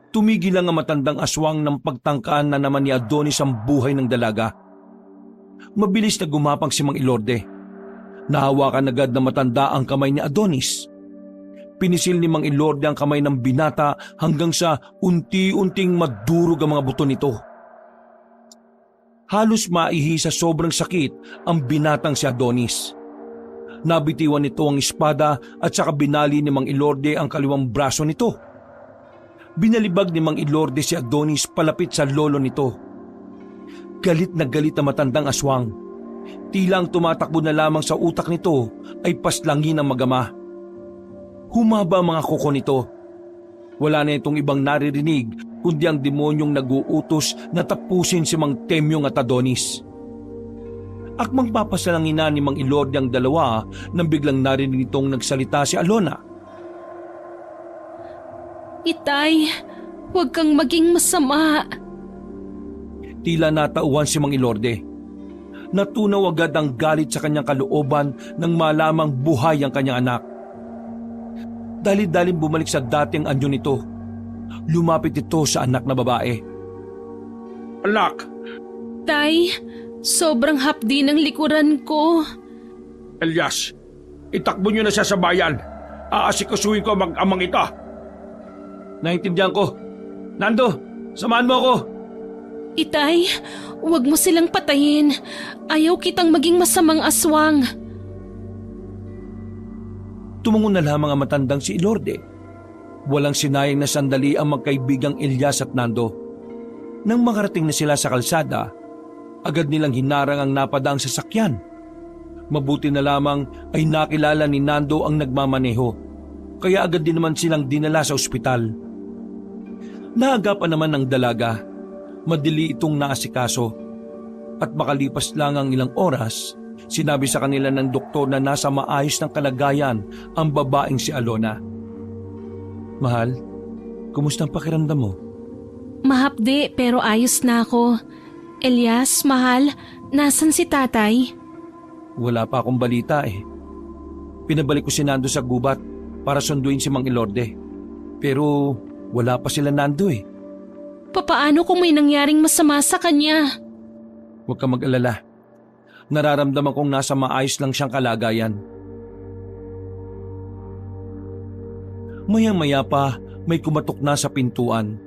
Speaker 1: Tumigil lang ang matandang aswang ng pagtangkaan na naman ni Adonis ang buhay ng dalaga. Mabilis na gumapang si Mang Ilorde. Nahawakan agad na matanda ang kamay ni Adonis. Pinisil ni Mang Ilorde ang kamay ng binata hanggang sa unti-unting madurog ang mga buto nito. Halos maihi sa sobrang sakit ang binatang si Adonis. Nabitiwan nito ang espada at saka binali ni Mang Ilorde ang kaliwang braso nito. Binalibag ni Mang Ilorde si Adonis palapit sa lolo nito. Galit na galit ang matandang aswang. Tila ang tumatakbo na lamang sa utak nito ay paslangin ang magama. Humaba ang mga kuko nito. Wala na itong ibang naririnig kundi ang demonyong nag-uutos na tapusin si Mang Temyong at Adonis. Akmang papasalangin na ni Mang Ilorde ang dalawa nang biglang narinig itong nagsalita si Alona.
Speaker 3: Itay, huwag kang maging masama.
Speaker 1: Tila natauhan si Mang Ilorde. Natunaw agad ang galit sa kanyang kalooban nang malamang buhay ang kanyang anak. Dali-daling bumalik sa dating anyo nito. Lumapit ito sa anak na babae.
Speaker 4: Anak,
Speaker 3: Tay, sobrang hapdi ng likuran ko.
Speaker 4: Elias, itakbo niyo na siya sa bayan. Aasikasuhin ko ang mag-amang ita.
Speaker 2: Naintindihan ko. Nando, samahan mo ako.
Speaker 3: Itay, huwag mo silang patayin. Ayaw kitang maging masamang aswang.
Speaker 1: Tumungo na lamang ang matandang si Ilorde. Walang sinayang na sandali ang magkaibigang Elias at Nando. Nang makarating na sila sa kalsada, agad nilang hinarang ang napadaang sasakyan. Mabuti na lamang ay nakilala ni Nando ang nagmamaneho, kaya agad din naman silang dinala sa ospital. Naagapan naman ng dalaga, madili itong naasikaso, at makalipas lang ang ilang oras, sinabi sa kanila ng doktor na nasa maayos ng kalagayan ang babaeng si Alona. Mahal, kumusta ang pakiramdam mo?
Speaker 3: Mahapdi pero ayos na ako. Elias, mahal, nasan si tatay?
Speaker 1: Wala pa akong balita eh. Pinabalik ko si Nando sa gubat para sunduin si Mang Ilorde. Pero wala pa sila Nando eh.
Speaker 3: Papaano kung may nangyaring masama sa kanya?
Speaker 1: Huwag ka mag-alala. Nararamdaman kong nasa maayos lang siyang kalagayan. Maya-maya pa may kumatok na sa pintuan.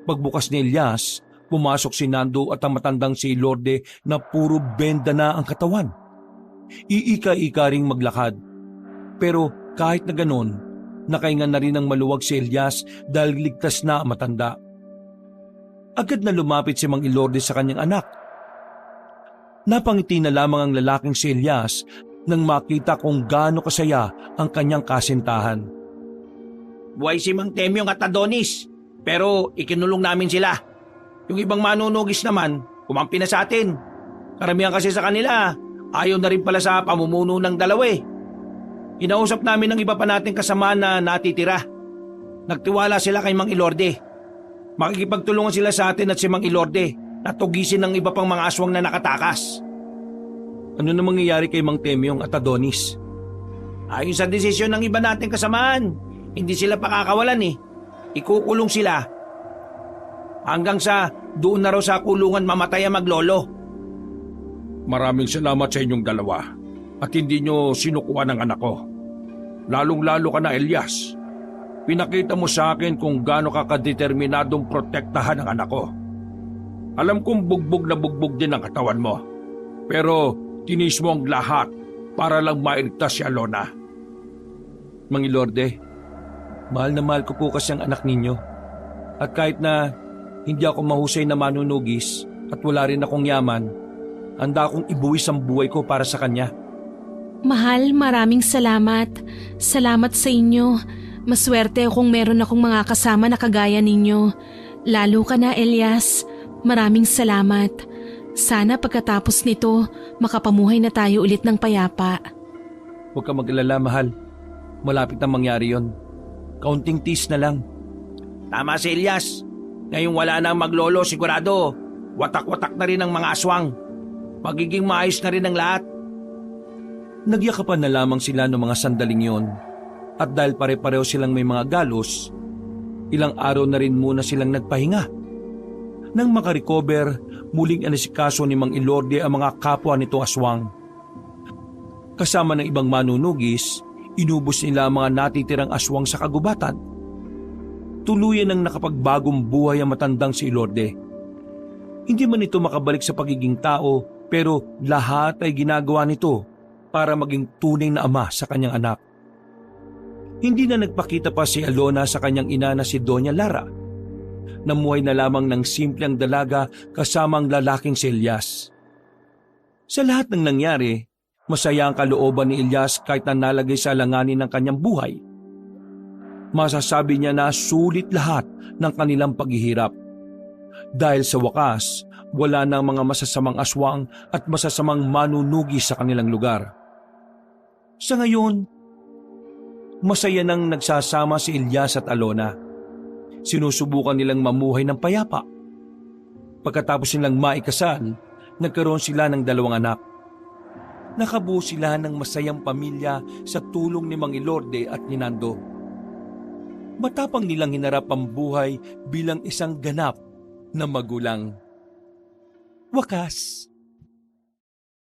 Speaker 1: Pagbukas ni Elias, pumasok si Nando at ang matandang si Ilorde na puro benda na ang katawan. Iika-ika ring maglakad. Pero kahit na ganon, nakahinga na rin ang maluwag si Elias dahil ligtas na ang matanda. Agad na lumapit si Mang Ilorde sa kanyang anak. Napangiti na lamang ang lalaking si Elias nang makita kung gaano kasaya ang kanyang kasintahan.
Speaker 2: Buhay si Mang Temyong at Adonis, pero ikinulong namin sila. Yung ibang manunugis naman, kumampi na sa atin. Karamihan kasi sa kanila, ayaw na rin pala sa pamumuno ng dalawa eh. Kinausap namin ng iba pa nating kasama na natitira. Nagtiwala sila kay Mang Ilorde. Makikipagtulungan sila sa atin at si Mang Ilorde na tugisin ng iba pang mga aswang na nakatakas.
Speaker 1: Ano na mangyayari kay Mang Temyong at Adonis?
Speaker 2: Ayon sa desisyon ng iba nating kasamaan, hindi sila pakakawalan eh. Ikukulong sila. Hanggang sa doon na raw sa kulungan mamatay ang maglolo.
Speaker 4: Maraming salamat sa inyong dalawa at hindi nyo sinukuha ng anak ko. Lalong-lalo ka na, Elias. Pinakita mo sa akin kung gaano ka kadeterminadong protektahan ang anak ko. Alam kong bugbog na bugbog din ang katawan mo. Pero tinis mo ang lahat para lang mailigtas si Alona.
Speaker 1: Mang Ilorde, mahal na mahal ko po kasi ang anak ninyo. At kahit na hindi ako mahusay na manunugis at wala rin akong yaman, handa akong ibuwis ang buhay ko para sa kanya.
Speaker 3: Mahal, maraming salamat. Salamat sa inyo. Maswerte akong meron akong mga kasama na kagaya ninyo. Lalo ka na, Elias. Maraming salamat. Sana pagkatapos nito, makapamuhay na tayo ulit ng payapa.
Speaker 1: Huwag ka mag-alala, mahal. Malapit na mangyari yon. Kaunting tiis na lang.
Speaker 2: Tama si Elias. Ngayong wala na ang maglolo, sigurado, watak-watak na rin ang mga aswang. Magiging maayos na rin ang lahat.
Speaker 1: Nagyakapan na lamang sila noong mga sandaling yon. At dahil pare-pareho silang may mga galos, ilang araw na rin muna silang nagpahinga. Nang makarecover, muling inasikaso ni Mang Ilorde ang mga kapwa nito aswang. Kasama ng ibang manunugis, inubos nila ang mga natitirang aswang sa kagubatan. Tuluyan ang nakapagbagong buhay ang matandang si Ilorde. Hindi man ito makabalik sa pagiging tao, pero lahat ay ginagawa nito para maging tunay na ama sa kanyang anak. Hindi na nagpakita pa si Alona sa kanyang ina na si Doña Lara. Namuhay na lamang ng simpleng dalaga kasama ang lalaking si Elias. Sa lahat ng nangyari, masaya ang kalooban ni Elias kahit na nalagay sa alanganin ng kanyang buhay. Masasabi niya na sulit lahat ng kanilang paghihirap. Dahil sa wakas, wala na mga masasamang aswang at masasamang manunugi sa kanilang lugar. Sa ngayon, masaya nang nagsasama si Elias at Alona. Sinusubukan nilang mamuhay ng payapa. Pagkatapos nilang maikasal, nagkaroon sila ng 2 anak. Nakabuo sila ng masayang pamilya sa tulong ni Mang Ilorde at ni Nando. Matapang nilang hinarap ang buhay bilang isang ganap na magulang. Wakas,